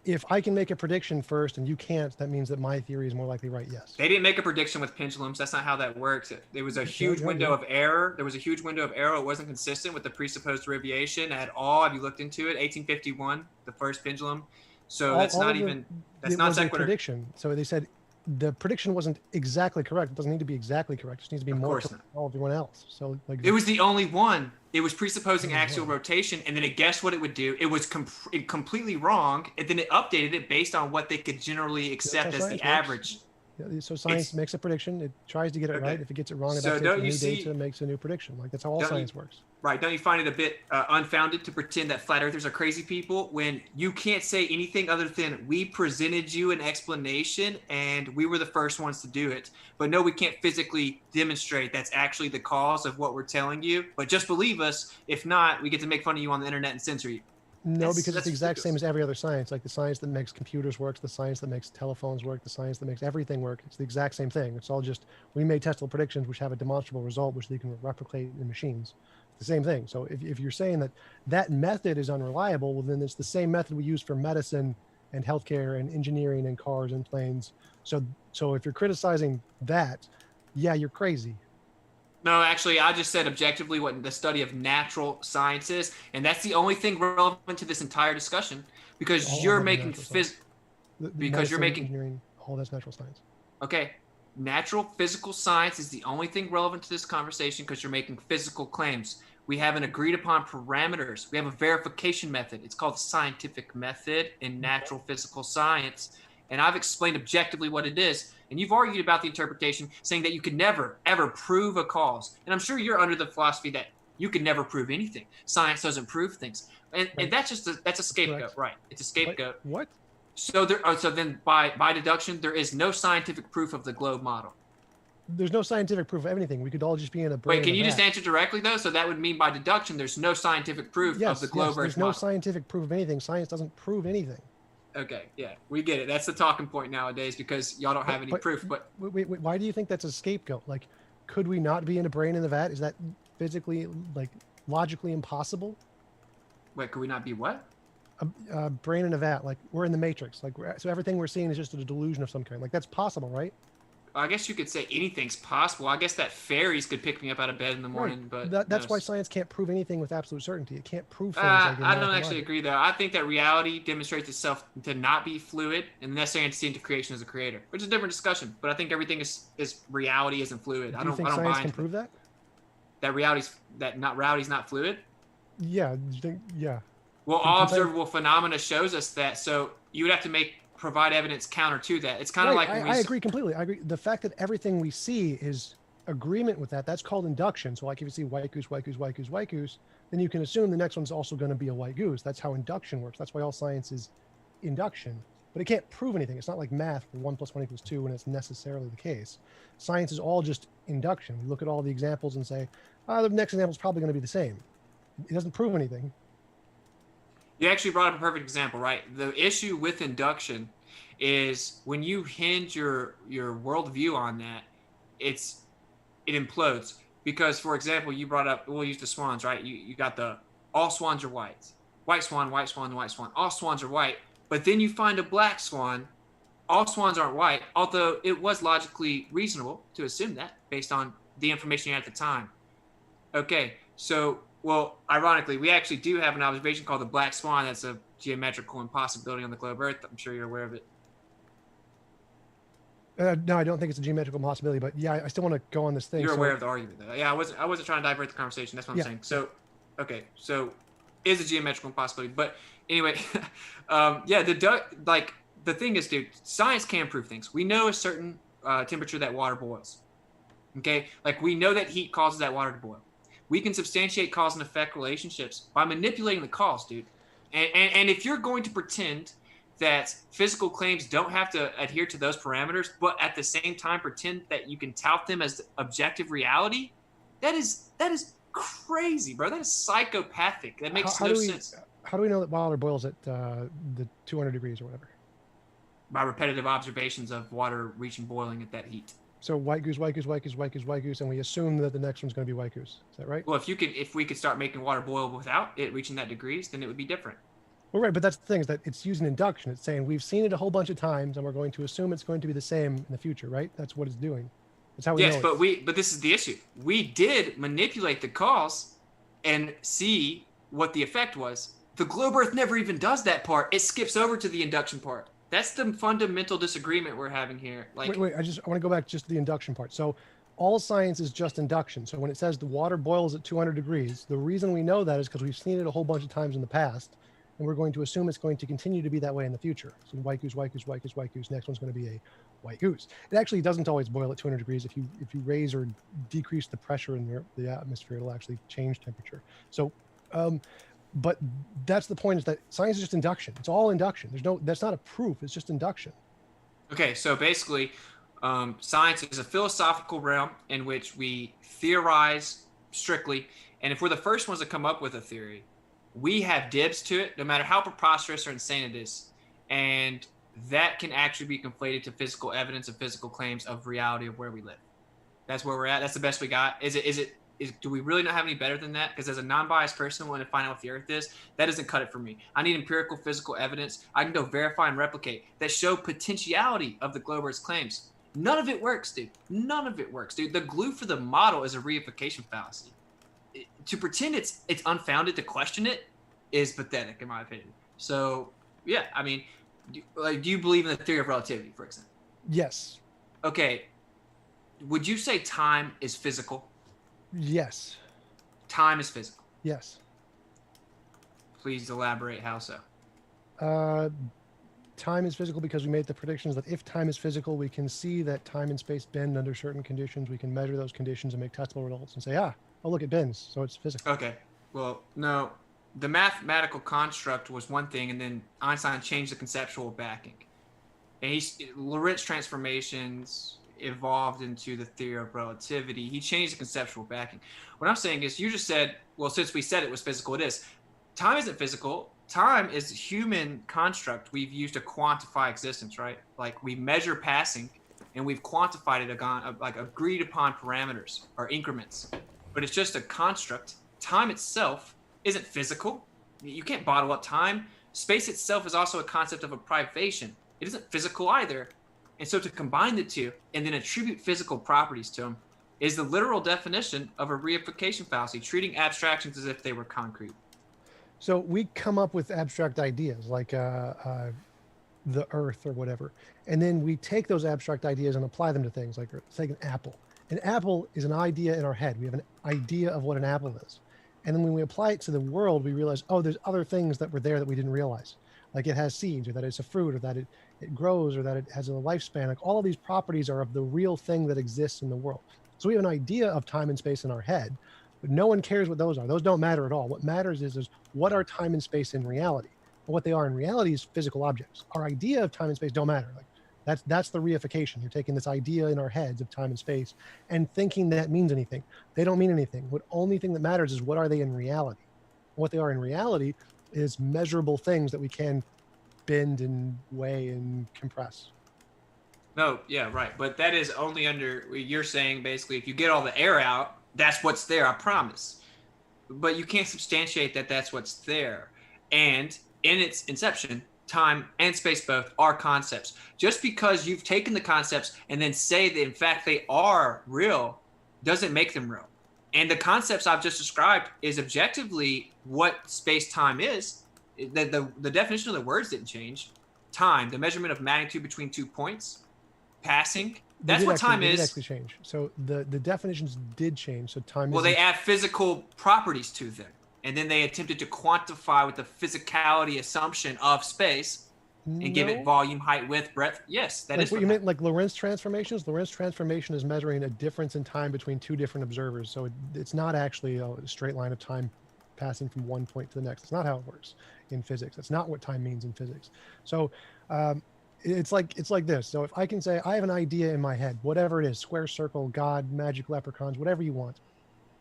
If I can make a prediction first and you can't, that means that my theory is more likely right, yes. They didn't make a prediction with pendulums. That's not how that works. There was a huge window of error. There was a huge window of error. It wasn't consistent with the presupposed derivation at all. Have you looked into it? 1851, the first pendulum. So that's not sequitur. Prediction. So they said the prediction wasn't exactly correct. It doesn't need to be exactly correct. It just needs to be more correct than everyone else. So like it was the only one. It was presupposing axial rotation, and then it guessed what it would do. It was completely wrong, and then it updated it based on what they could generally accept as the average. Yeah, so science makes a prediction. It tries to get it right. If it gets it wrong, it updates new data and makes a new prediction. Like that's how all science works. Right. Don't you find it a bit unfounded to pretend that flat earthers are crazy people when you can't say anything other than we presented you an explanation and we were the first ones to do it? But no, we can't physically demonstrate that's actually the cause of what we're telling you. But just believe us. If not, we get to make fun of you on the internet and censor you. No, because it's the exact same as every other science. Like the science that makes computers work, the science that makes telephones work, the science that makes everything work. It's the exact same thing. It's all just we made testable predictions which have a demonstrable result which they can replicate in machines. It's the same thing. So if you're saying that method is unreliable, well, then it's the same method we use for medicine and healthcare and engineering and cars and planes. So if you're criticizing that, yeah, you're crazy. No, actually, I just said objectively what the study of natural science is, and that's the only thing relevant to this entire discussion because you're making engineering, all that's natural science. Okay, natural physical science is the only thing relevant to this conversation because you're making physical claims. We have an agreed upon parameters. We have a verification method. It's called the scientific method in natural physical science. and I've explained objectively what it is, and you've argued about the interpretation, saying that you could never, ever prove a cause. And I'm sure you're under the philosophy that you can never prove anything. Science doesn't prove things. And that's just that's a scapegoat, Correct. right? It's a scapegoat. What? So so then by deduction, there is no scientific proof of the globe model. There's no scientific proof of anything. We could all just be in a brain. Wait, can in a you just vat. answer directly though? So that would mean by deduction, there's no scientific proof of the globe Earth There's no model. scientific proof of anything. Science doesn't prove anything. Okay, yeah, we get it. That's the talking point nowadays because y'all don't have any proof. But wait, why do you think that's a scapegoat? Like, could we not be in a brain in the vat? Is that physically, like, logically impossible? wait, could we not be what? A brain in a vat, like we're in the Matrix. Like, so everything we're seeing is just a delusion of some kind. Like, that's possible, right? I guess you could say anything's possible. I guess that fairies could pick me up out of bed in the morning, Right. but That's why science can't prove anything with absolute certainty. It can't prove things. I like don't in actually agree though. I think that reality demonstrates itself to not be fluid and the necessary antecedent to creation as a creator, which is a different discussion. But I think everything is reality isn't fluid. Do I you don't think buy science can into prove that? that reality's not fluid. Yeah. Yeah. Well, Can- all can science- observable phenomena shows us that. So you would have to provide evidence counter to that. It's kind of Right, like when I agree completely. I agree. The fact that everything we see is agreement with that's called induction. So like if you see white goose, white goose, white goose, white goose, then you can assume the next one's also going to be a white goose. That's how induction works. That's why all science is induction. But it can't prove anything. It's not like math where 1 + 1 = 2 when it's necessarily the case. Science is all just induction. We look at all the examples and say, the next example is probably going to be the same. It doesn't prove anything. You actually brought up a perfect example, right? The issue with induction is when you hinge your worldview on that, it implodes. Because, for example, you brought up, we'll use the swans, right? You got all swans are white. White swan, white swan, white swan. All swans are white. But then you find a black swan. All swans aren't white, although it was logically reasonable to assume that based on the information you had at the time. Okay, so, well, ironically, we actually do have an observation called the black swan. That's a geometrical impossibility on the globe Earth. I'm sure you're aware of it. No, I don't think it's a geometrical possibility, but yeah, I still want to go on this thing. You're aware of the argument, though. Yeah, I wasn't trying to divert the conversation. That's what I'm saying. So, okay, so is a geometrical impossibility, but anyway, the thing is, dude, science can prove things. We know a certain temperature that water boils. Okay, like we know that heat causes that water to boil. We can substantiate cause and effect relationships by manipulating the cause, dude. And if you're going to pretend that physical claims don't have to adhere to those parameters, but at the same time pretend that you can tout them as objective reality, that is crazy, bro. That is psychopathic. That makes no sense. How do we know that water boils at the 200 degrees or whatever? By repetitive observations of water reaching boiling at that heat. So white goose, white goose, white goose, white goose, white goose, and we assume that the next one's going to be white goose. Is that right? Well, if we could start making water boil without it reaching that degrees, then it would be different. Well, right, but that's the thing is that it's using induction. It's saying we've seen it a whole bunch of times, and we're going to assume it's going to be the same in the future, right? That's what it's doing. That's how we know. Yes, but this is the issue. We did manipulate the cause and see what the effect was. The globe Earth never even does that part. It skips over to the induction part. That's the fundamental disagreement we're having here. Like, wait, I want to go back just to the induction part. So all science is just induction. So when it says the water boils at 200 degrees, the reason we know that is because we've seen it a whole bunch of times in the past, and we're going to assume it's going to continue to be that way in the future. So white goose, white goose, white goose, white goose. Next one's going to be a white goose. It actually doesn't always boil at 200 degrees. If you raise or decrease the pressure in the atmosphere, it'll actually change temperature. So, but that's the point, is that science is just induction. It's all induction. That's not a proof. It's just induction. Okay, so basically, science is a philosophical realm in which we theorize strictly, and if we're the first ones to come up with a theory, we have dibs to it, no matter how preposterous or insane it is, and that can actually be conflated to physical evidence and physical claims of reality of where we live. That's where we're at. That's the best we got. Do we really not have any better than that? Because as a non-biased person, when I find out what the Earth is, that doesn't cut it for me. I need empirical physical evidence. I can go verify and replicate that show potentiality of the globe Earth's claims. None of it works, dude. None of it works, dude. The glue for the model is a reification fallacy. To pretend it's unfounded to question it is pathetic, in my opinion. So, yeah, I mean, do you believe in the theory of relativity, for example? Yes. Okay. Would you say time is physical? Yes. Time is physical. Yes. Please elaborate how so. time is physical because we made the predictions that if time is physical, we can see that time and space bend under certain conditions. We can measure those conditions and make testable results and say, oh, look, it bends. So it's physical. Okay. Well, no, the mathematical construct was one thing, and then Einstein changed the conceptual backing. And Lorentz transformations evolved into the theory of relativity. He changed the conceptual backing. What I'm saying is, you just said, well, since we said it was physical, it is. Time isn't physical. Time is a human construct we've used to quantify existence, right? Like, we measure passing, and we've quantified it, like agreed upon parameters or increments. But it's just a construct. Time itself isn't physical. You can't bottle up time. Space itself is also a concept of a privation. It isn't physical either. And so to combine the two and then attribute physical properties to them is the literal definition of a reification fallacy, treating abstractions as if they were concrete. So we come up with abstract ideas like the earth or whatever. And then we take those abstract ideas and apply them to things like, say, an apple. An apple is an idea in our head. We have an idea of what an apple is. And then when we apply it to the world, we realize, oh, there's other things that were there that we didn't realize. Like it has seeds, or that it's a fruit, or that it grows, or that it has a lifespan. Like all of these properties are of the real thing that exists in the world. So we have an idea of time and space in our head, but no one cares what those are. Those don't matter at all. What matters is what are time and space in reality? And what they are in reality is physical objects. Our idea of time and space don't matter. Like that's the reification. You're taking this idea in our heads of time and space and thinking that means anything. They don't mean anything. What only thing that matters is what are they in reality? What they are in reality is measurable things that we can bend and weigh and compress. No, yeah, right. But that is only under, you're saying basically if you get all the air out, that's what's there, I promise. But you can't substantiate that that's what's there. And in its inception, time and space both are concepts. Just because you've taken the concepts and then say that in fact they are real doesn't make them real. And the concepts I've just described is objectively what space-time is. The definition of the words didn't change. Time, the measurement of magnitude between 2 points, passing. That's what time is. They did actually change. So the definitions did change. So time. Well, they add physical properties to them, and then they attempted to quantify with the physicality assumption of space and give it volume, height, width, breadth. Yes, that is what you meant. Like Lorentz transformations. Lorentz transformation is measuring a difference in time between two different observers. So it's not actually a straight line of time passing from one point to the next. It's not how it works in physics. That's not what time means in physics. So it's like this. So if I can say I have an idea in my head, whatever it is, square, circle, God, magic leprechauns, whatever you want,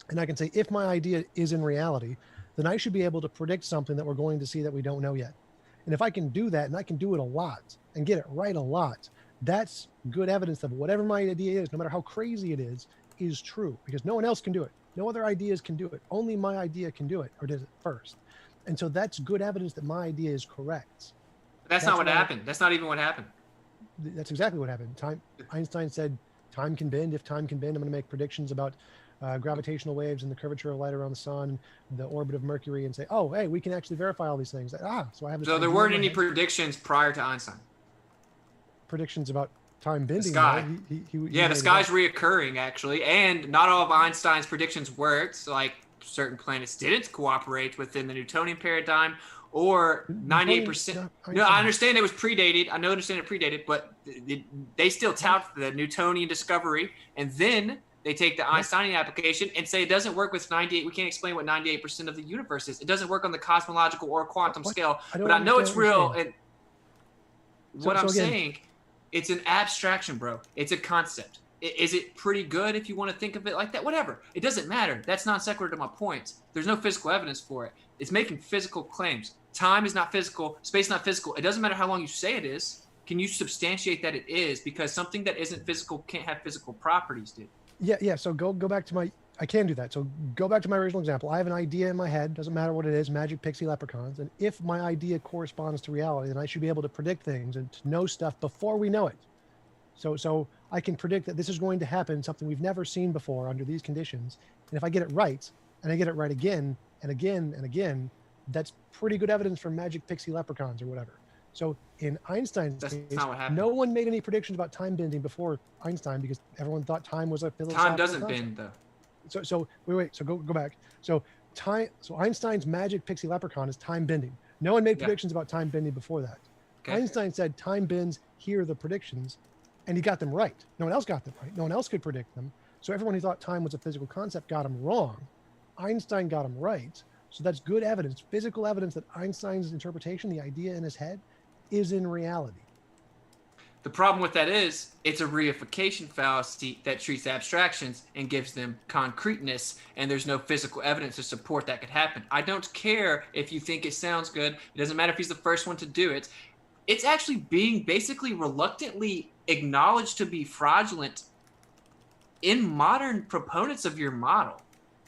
and I can say if my idea is in reality, then I should be able to predict something that we're going to see that we don't know yet. And if I can do that, and I can do it a lot and get it right a lot, that's good evidence that whatever my idea is, no matter how crazy it is true, because no one else can do it. No other ideas can do it. Only my idea can do it, or does it first. And so that's good evidence that my idea is correct. That's not what happened. That's not even what happened. That's exactly what happened. Einstein said, time can bend. If time can bend, I'm going to make predictions about gravitational waves and the curvature of light around the sun, the orbit of Mercury, and say, oh, hey, we can actually verify all these things. So I have this. So there weren't any predictions prior to Einstein. Predictions about time bending. The sky. Right? The sky's reoccurring actually, and not all of Einstein's predictions worked. Like certain planets didn't cooperate within the Newtonian paradigm, or 98%. No, I understand it was predated. I understand it predated, but they still tout the Newtonian discovery, and then they take the Einsteinian application and say it doesn't work with 98. We can't explain what 98% of the universe is. It doesn't work on the cosmological or quantum scale. But I know it's real. And what I'm saying, it's an abstraction, bro. It's a concept. Is it pretty good if you want to think of it like that? Whatever. It doesn't matter. That's non sequitur to my point. There's no physical evidence for it. It's making physical claims. Time is not physical. Space is not physical. It doesn't matter how long you say it is. Can you substantiate that it is? Because something that isn't physical can't have physical properties, dude. Yeah. So go back to I can do that. So go back to my original example. I have an idea in my head. Doesn't matter what it is, magic pixie leprechauns. And if my idea corresponds to reality, then I should be able to predict things and to know stuff before we know it. So I can predict that this is going to happen, something we've never seen before under these conditions. And if I get it right, and I get it right again and again and again, that's pretty good evidence for magic pixie leprechauns or whatever. So in Einstein's case, no one made any predictions about time bending before Einstein because everyone thought time was a philosophical Time doesn't concept. bend, though. So wait. So go back. So Einstein's magic pixie leprechaun is time bending. No one made predictions about time bending before that. Okay. Einstein said time bends, here are the predictions, and he got them right. No one else got them right. No one else could predict them. So everyone who thought time was a physical concept got them wrong. Einstein got them right. So that's good evidence, physical evidence that Einstein's interpretation, the idea in his head, is in reality. The problem with that is it's a reification fallacy that treats abstractions and gives them concreteness, and there's no physical evidence to support that could happen. I don't care if you think it sounds good. It doesn't matter if he's the first one to do it. It's actually being basically reluctantly acknowledged to be fraudulent in modern proponents of your model.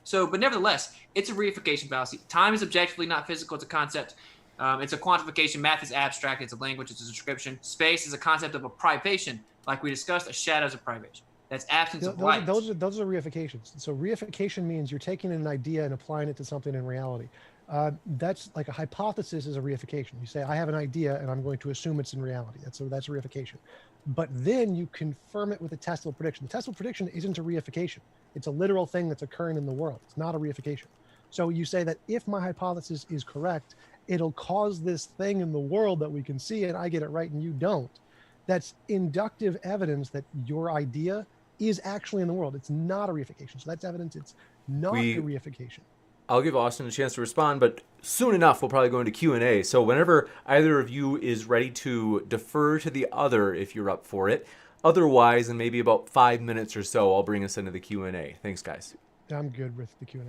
So, but nevertheless, it's a reification fallacy. Time is objectively not physical. It's a concept. It's a quantification. Math is abstract. It's a language. It's a description. Space is a concept of a privation. Like we discussed, a shadow is a privation. That's absence of light. Those are reifications. So reification means you're taking an idea and applying it to something in reality. That's like a hypothesis is a reification. You say, I have an idea and I'm going to assume it's in reality. That's a reification. But then you confirm it with a testable prediction. The testable prediction isn't a reification. It's a literal thing that's occurring in the world. It's not a reification. So you say that if my hypothesis is correct, it'll cause this thing in the world that we can see and I get it right and you don't. That's inductive evidence that your idea is actually in the world. It's not a reification. So that's evidence it's not a reification. I'll give Austin a chance to respond, but soon enough we'll probably go into Q&A. So whenever either of you is ready to defer to the other, if you're up for it. Otherwise, in maybe about 5 minutes or so, I'll bring us into the Q&A. Thanks, guys. I'm good with the Q&A.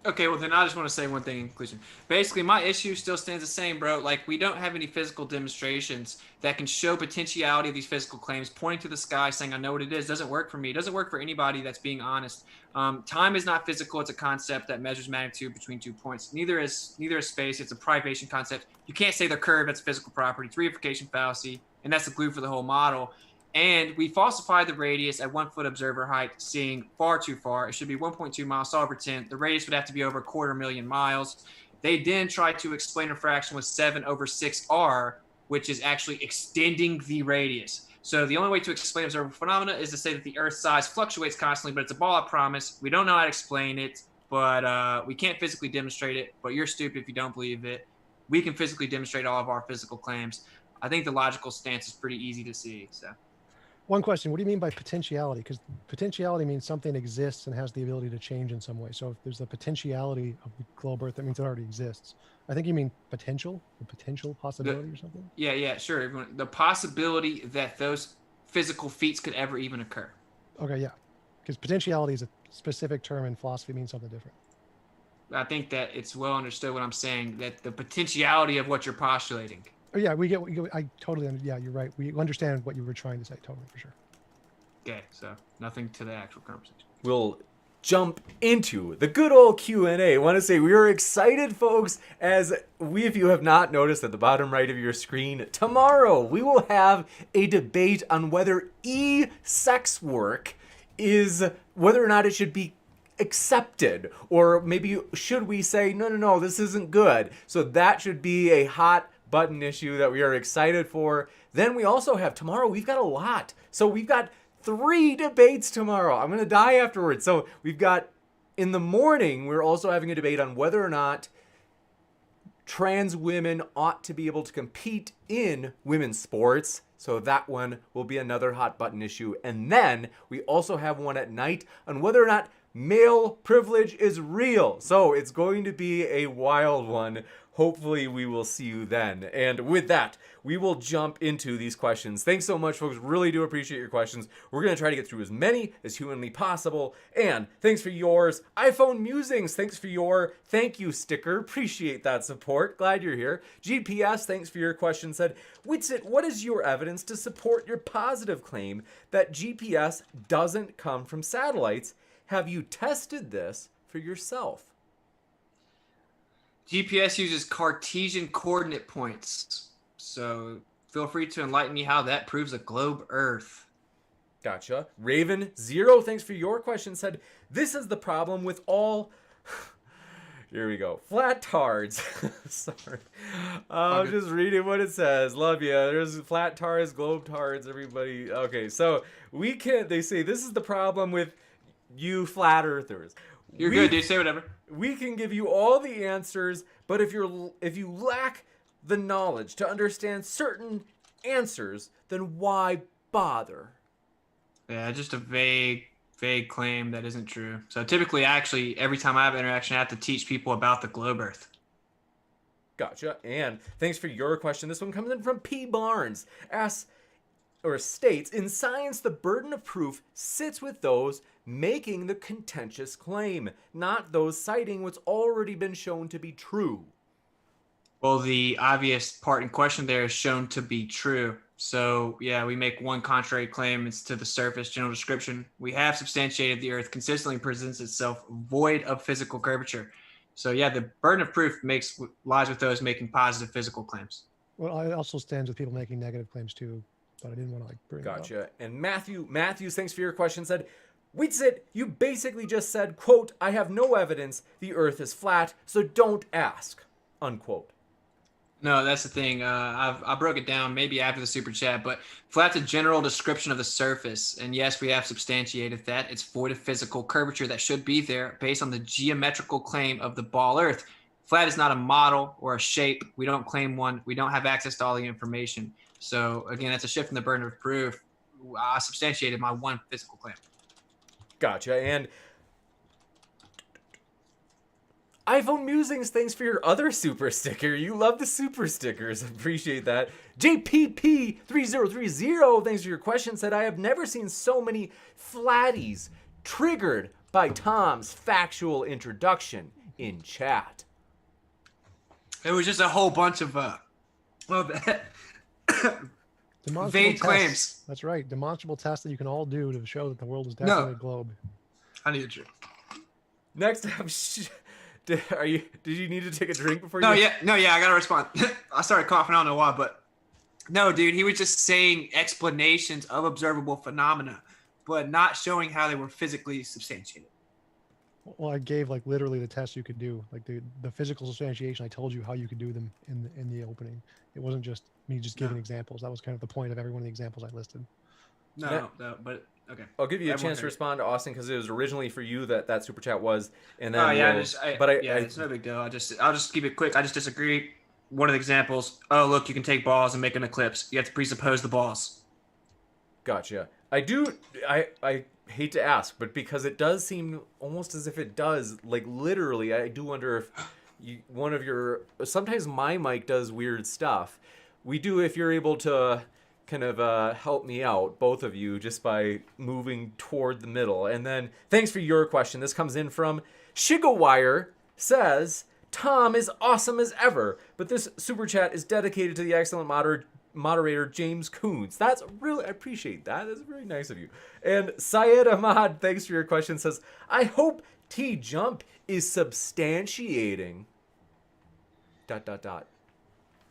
Okay, well then I just want to say one thing in conclusion. Basically, my issue still stands the same, bro. Like, we don't have any physical demonstrations that can show potentiality of these physical claims. Pointing to the sky, saying I know what it is, doesn't work for me. It doesn't work for anybody that's being honest. Time is not physical. It's a concept that measures magnitude between 2 points. Neither is space. It's a privation concept. You can't say they're curved. That's a physical property. It's reification fallacy, and that's the glue for the whole model. And we falsified the radius at 1 foot observer height, seeing far too far. It should be 1.2 miles, saw over 10. The radius would have to be over 250,000 miles. They then tried to explain refraction with 7/6R, which is actually extending the radius. So the only way to explain observable phenomena is to say that the Earth's size fluctuates constantly, but it's a ball, I promise. We don't know how to explain it, but we can't physically demonstrate it. But you're stupid if you don't believe it. We can physically demonstrate all of our physical claims. I think the logical stance is pretty easy to see. So. One question, what do you mean by potentiality? Because potentiality means something exists and has the ability to change in some way. So if there's a potentiality of the globe Earth, that means it already exists. I think you mean potential, the potential possibility or something? Yeah, sure. The possibility that those physical feats could ever even occur. Okay, yeah. Because potentiality is a specific term in philosophy, means something different. I think that it's well understood what I'm saying, that the potentiality of what you're postulating. Oh yeah, I totally, yeah, you're right. We understand what you were trying to say, totally, for sure. Okay, so nothing to the actual conversation. We'll jump into the good old Q&A. I want to say we are excited, folks, as if you have not noticed at the bottom right of your screen, tomorrow we will have a debate on whether sex work is, whether or not it should be accepted, or maybe should we say, no, this isn't good. So that should be a hot button issue that we are excited for. Then we also have tomorrow, we've got a lot. So we've got 3 debates tomorrow. I'm going to die afterwards. So we've got, in the morning, we're also having a debate on whether or not trans women ought to be able to compete in women's sports. So that one will be another hot button issue. And then we also have one at night on whether or not male privilege is real. So it's going to be a wild one. Hopefully we will see you then. And with that, we will jump into these questions. Thanks so much, folks. Really do appreciate your questions. We're going to try to get through as many as humanly possible. And thanks for yours. iPhone Musings, thanks for your thank you sticker. Appreciate that support. Glad you're here. GPS, thanks for your question. Said, WitsIt, what is your evidence to support your positive claim that GPS doesn't come from satellites? Have you tested this for yourself? GPS uses Cartesian coordinate points. So feel free to enlighten me how that proves a globe Earth. Gotcha. Raven0, thanks for your question. Said, this is the problem with all... Here we go. Flat tards. Sorry. I'm just reading what it says. Love you. There's flat tards, globe tards, everybody. Okay, so they say this is the problem with you flat earthers. You're good, dude. Say whatever. We can give you all the answers, but if you lack the knowledge to understand certain answers, then why bother? Yeah, just a vague claim that isn't true. So typically, actually, every time I have an interaction, I have to teach people about the globe Earth. Gotcha. And thanks for your question. This one comes in from P. Barnes. Asks, or states, in science, the burden of proof sits with those making the contentious claim, not those citing what's already been shown to be true. Well, the obvious part in question there is shown to be true. So, yeah, we make one contrary claim. It's to the surface general description. We have substantiated the Earth consistently presents itself void of physical curvature. So, yeah, the burden of proof lies with those making positive physical claims. Well, I also stands with people making negative claims too, but I didn't want to bring it up. Gotcha. And Matthews, thanks for your question, said, WitsIt, you basically just said, quote, I have no evidence the Earth is flat, so don't ask, unquote. No, that's the thing. I broke it down maybe after the super chat, but flat's a general description of the surface. And yes, we have substantiated that. It's void of physical curvature that should be there based on the geometrical claim of the ball Earth. Flat is not a model or a shape. We don't claim one. We don't have access to all the information. So again, that's a shift in the burden of proof. I substantiated my one physical claim. Gotcha. And iPhone Musings, thanks for your other super sticker. You love the super stickers. Appreciate that. JPP3030, thanks for your question, said, I have never seen so many flatties triggered by Tom's factual introduction in chat. It was just a whole bunch of vague claims. That's right. Demonstrable tests that you can all do to show that the world is definitely a globe. I need a drink. Next up, did you need to take a drink before you? No, I gotta respond. I started coughing. I don't know why, but no, dude, he was just saying explanations of observable phenomena, but not showing how they were physically substantiated. Well, I gave like literally the tests you could do, like the physical substantiation. I told you how you could do them in the opening. It wasn't just me just giving examples. That was kind of the point of every one of the examples I listed. No, but okay. I'll give you a chance to respond to Austin because it was originally for you that super chat was, and then it's no big deal. I'll just keep it quick. I just disagree. One of the examples. Oh, look, you can take balls and make an eclipse. You have to presuppose the balls. Gotcha. I hate to ask, but because it does seem almost as if it does, like literally, I do wonder if sometimes my mic does weird stuff. If you're able to kind of help me out, both of you, just by moving toward the middle. And then thanks for your question. This comes in from Shigawire, says, Tom is awesome as ever, but this super chat is dedicated to the excellent moderator James Coons. That's really, I appreciate that. That's very nice of you. And Syed Ahmad, thanks for your question, says, I hope TJump is substantiating ...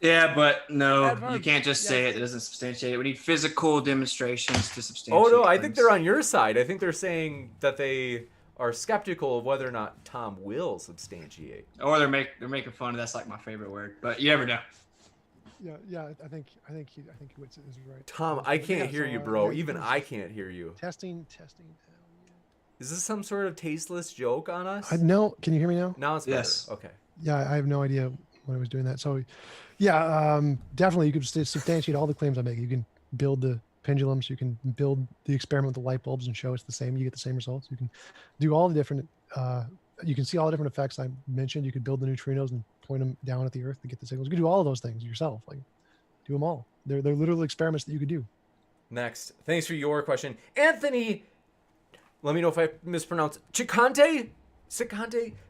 Yeah, but no, you can't just say it. It doesn't substantiate it. We need physical demonstrations to substantiate. Oh no, I think they're on your side. I think they're saying that they are skeptical of whether or not Tom will substantiate. Or they're making fun of. That's like my favorite word, but you never know. Yeah, I think Wits is right. Tom, I can't hear you, bro. Even I can't hear you. Testing. Is this some sort of tasteless joke on us? No, can you hear me now? Now it's better. Yes. Okay. Yeah, I have no idea when I was doing that. So, yeah, definitely you could substantiate all the claims I make. You can build the pendulums. You can build the experiment with the light bulbs and show it's the same. You get the same results. You can do all the different. You can see all the different effects I mentioned. You could build the neutrinos and point them down at the Earth to get the signals. You can do all of those things yourself. Like, do them all. They're literal experiments that you could do. Next, thanks for your question, Anthony. Let me know if I mispronounce Chikante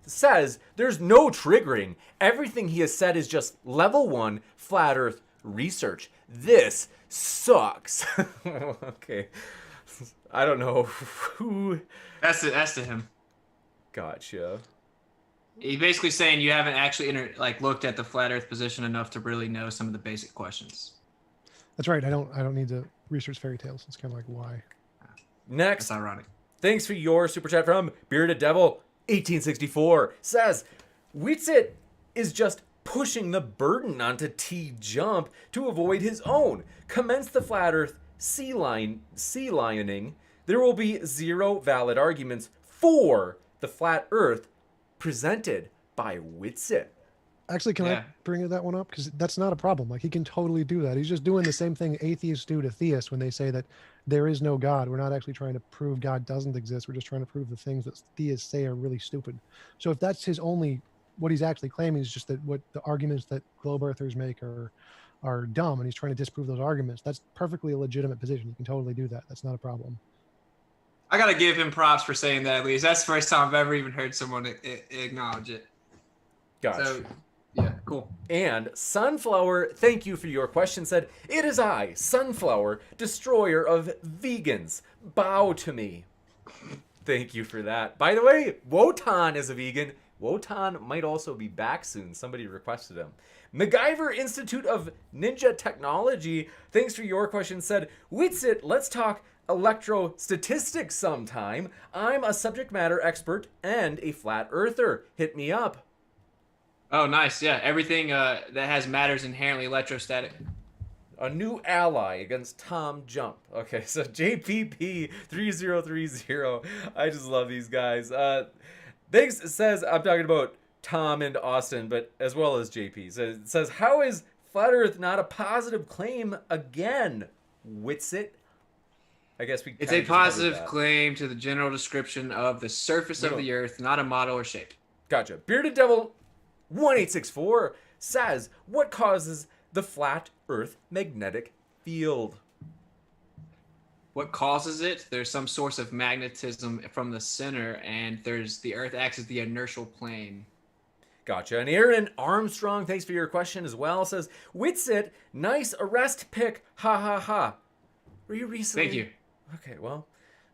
says there's no triggering. Everything he has said is just level 1 flat Earth research. This sucks. Okay. I don't know who. That's to him. Gotcha. He's basically saying you haven't actually looked at the flat Earth position enough to really know some of the basic questions. That's right. I don't need to research fairy tales. It's kind of like why. Next. That's ironic. Thanks for your super chat from Bearded Devil 1864 says, WitsIt is just pushing the burden onto TJump to avoid his own. Commence the flat Earth sea lioning. There will be zero valid arguments for the flat Earth presented by WitsIt. Actually, can I bring that one up? Because that's not a problem. Like, he can totally do that. He's just doing the same thing atheists do to theists when they say that there is no God. We're not actually trying to prove God doesn't exist. We're just trying to prove the things that theists say are really stupid. So if that's his only, what he's actually claiming is just that what the arguments that globe earthers make are dumb, and he's trying to disprove those arguments. That's perfectly a legitimate position. You can totally do that. That's not a problem. I gotta give him props for saying that. At least that's the first time I've ever even heard someone acknowledge it. Gotcha. So, yeah, cool. And Sunflower, thank you for your question, said, "It is I, Sunflower, destroyer of vegans. Bow to me." Thank you for that. By the way, Wotan is a vegan. Wotan might also be back soon. Somebody requested him. MacGyver Institute of Ninja Technology, thanks for your question, said, "WitsIt, let's talk electrostatistics sometime. I'm a subject matter expert and a flat earther. Hit me up." Oh, nice. Yeah, everything that has matter is inherently electrostatic. A new ally against TJump. Okay, so JPP3030. I just love these guys. Thanks says, I'm talking about Tom and Austin, but as well as JP. So it says, how is Flat Earth not a positive claim again? WitsIt? I guess we. It's a positive claim to the general description of the surface of the Earth, not a model or shape. Gotcha. Bearded Devil 1864 says, what causes the flat Earth magnetic field? What causes it? There's some source of magnetism from the center, and the Earth acts as the inertial plane. Gotcha. And Aaron Armstrong, thanks for your question as well, says, WitsIt, nice arrest pick, ha ha ha. Were you recently? Thank you. Okay, well.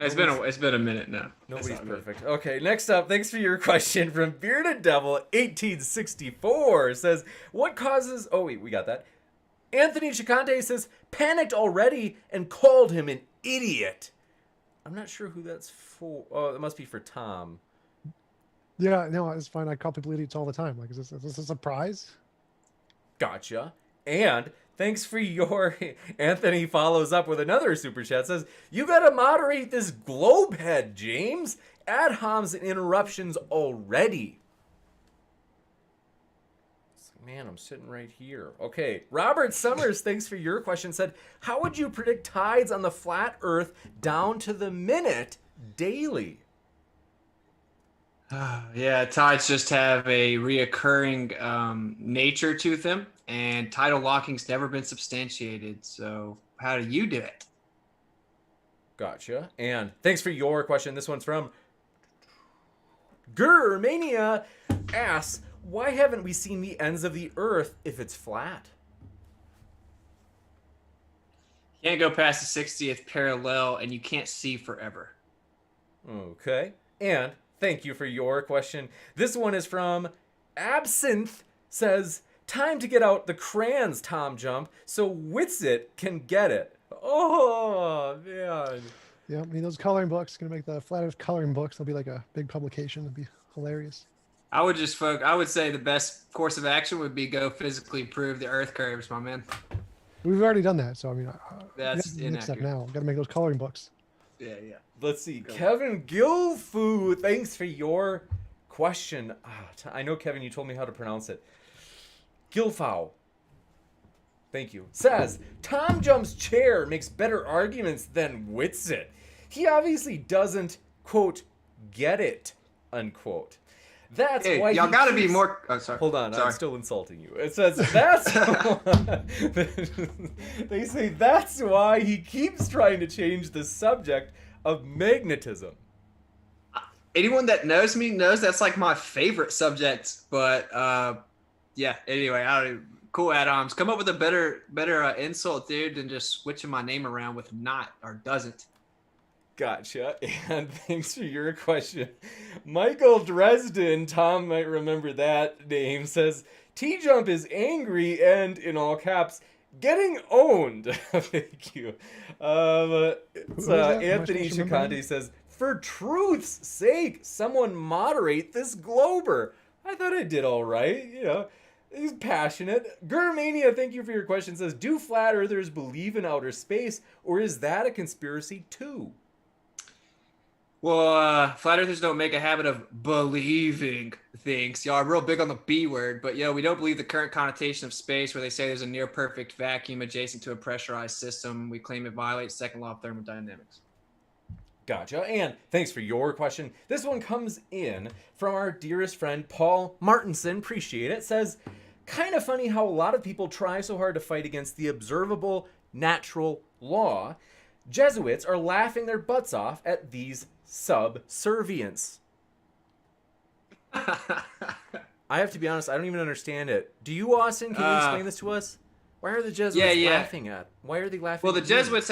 It's been a minute now. Nobody's perfect. Okay, next up, thanks for your question from Bearded Devil 1864 says, what causes, oh wait, we got that. Anthony Chicante says, panicked already and called him an idiot. I'm not sure who that's for. Oh, it must be for Tom. Yeah, no, it's fine. I call people idiots all the time. Like, is this a surprise? Gotcha. And thanks for your... Anthony follows up with another super chat. Says, you gotta moderate this globe head, James. Ad homs and interruptions already. Man, I'm sitting right here. Okay, Robert Summers, thanks for your question, said, how would you predict tides on the flat Earth down to the minute daily? Yeah, tides just have a reoccurring nature to them, and tidal locking's never been substantiated. So how do you do it? Gotcha. And thanks for your question. This one's from Gurmania asks, why haven't we seen the ends of the Earth if it's flat? You can't go past the 60th parallel, and you can't see forever. Okay. And thank you for your question. This one is from Absinthe, says, time to get out the crayons, TJump, so WitsIt can get it. Oh, man. Yeah, I mean, those coloring books, going to make the Flat Earth coloring books. They'll be like a big publication. It'll be hilarious. I would say the best course of action would be go physically prove the Earth curves, my man. We've already done that, so I mean, That's next step inaccurate. now. Got to make those coloring books. Yeah. Let's see. Kevin Gilfu, thanks for your question. I know, Kevin, you told me how to pronounce it. Gilfau. Thank you. Says, TJump's chair makes better arguments than WitsIt. He obviously doesn't, quote, get it, unquote. That's why y'all gotta be more. Oh, sorry. Hold on, sorry. I'm still insulting you. It says that's. They say that's why he keeps trying to change the subject of magnetism. Anyone that knows me knows that's like my favorite subject. But yeah. Anyway, cool add-ons. Come up with a better insult, dude, than just switching my name around with not or doesn't. Gotcha. And thanks for your question. Michael Dresden, Tom might remember that name, says, TJump is angry and, in all caps, getting owned. Thank you. Anthony Chicante says, for truth's sake, someone moderate this glober. I thought I did all right. You know, he's passionate. Gurmania, thank you for your question, says, do flat earthers believe in outer space, or is that a conspiracy too? Well, flat earthers don't make a habit of believing things. Y'all are real big on the B word, but we don't believe the current connotation of space where they say there's a near perfect vacuum adjacent to a pressurized system. We claim it violates second law of thermodynamics. Gotcha. And thanks for your question. This one comes in from our dearest friend, Paul Martinson. Appreciate it. Says, kind of funny how a lot of people try so hard to fight against the observable natural law. Jesuits are laughing their butts off at these subservience. I have to be honest, I don't even understand it. Do you, Austin? Can you explain this to us? Why are the Jesuits laughing at? Why are they laughing? Well, the Jesuits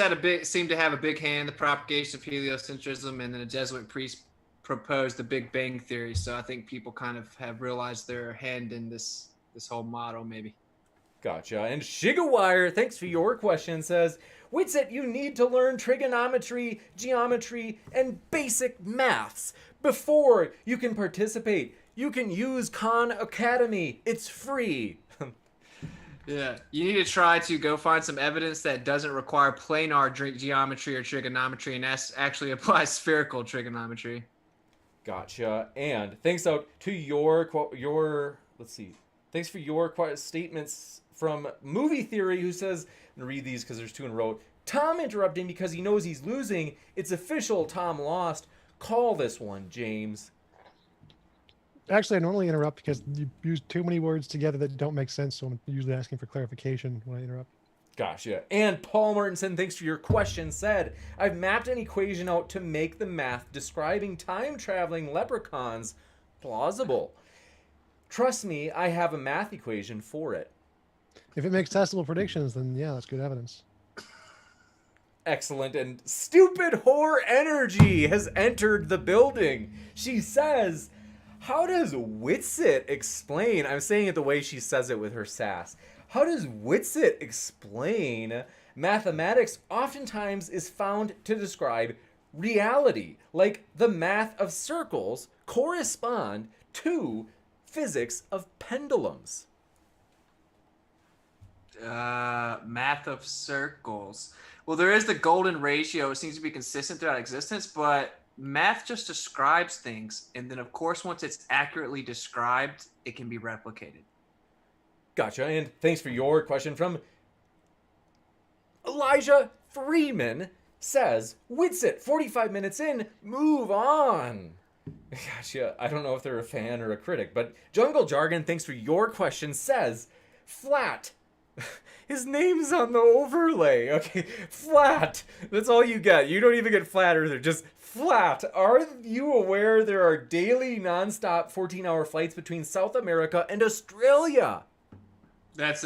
seem to have a big hand in the propagation of heliocentrism, and then a Jesuit priest proposed the Big Bang Theory. So I think people kind of have realized their hand in this whole model, maybe. Gotcha. And Shigawire, thanks for your question, says, WitsIt, you need to learn trigonometry, geometry, and basic maths before you can participate. You can use Khan Academy. It's free. Yeah, you need to try to go find some evidence that doesn't require planar geometry or trigonometry and actually applies spherical trigonometry. Gotcha. And thanks out to your let's see. Thanks for your statements from Movie Theory, who says, I'm going to read these because there's two in a row. Tom interrupting because he knows he's losing. It's official. Tom lost. Call this one, James. Actually, I normally interrupt because you use too many words together that don't make sense, so I'm usually asking for clarification when I interrupt. Gotcha. And Paul Martinson, thanks for your question, said, I've mapped an equation out to make the math describing time-traveling leprechauns plausible. Trust me, I have a math equation for it. If it makes testable predictions, then yeah, that's good evidence. Excellent. And Stupid Whore Energy has entered the building. She says, how does WitsIt explain, I'm saying it the way she says it with her sass, how does WitsIt explain mathematics oftentimes is found to describe reality, like the math of circles correspond to physics of pendulums? Math of circles. Well, there is the golden ratio. It seems to be consistent throughout existence, but math just describes things. And then, of course, once it's accurately described, it can be replicated. Gotcha. And thanks for your question from Elijah Freeman says, WitsIt, 45 minutes in, move on. Gotcha. I don't know if they're a fan or a critic, but Jungle Jargon, thanks for your question, says, flat. His name's on the overlay. Okay, flat. That's all you get. You don't even get flat earther, just flat. Are you aware there are daily nonstop 14-hour flights between South America and Australia? That's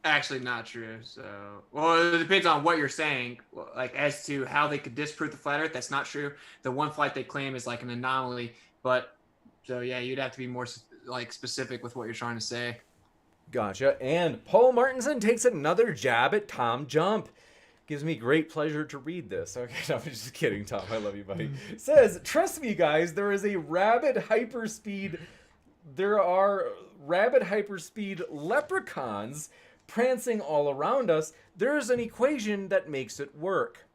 actually not true. So, well, it depends on what you're saying. Like as to how they could disprove the flat Earth, that's not true. The one flight they claim is like an anomaly. But so yeah, you'd have to be more like specific with what you're trying to say. Gotcha. And Paul Martinson takes another jab at TJump. Gives me great pleasure to read this. Okay, no, I'm just kidding, Tom. I love you, buddy. Says, trust me, guys, there are rabid hyperspeed leprechauns prancing all around us. There's an equation that makes it work.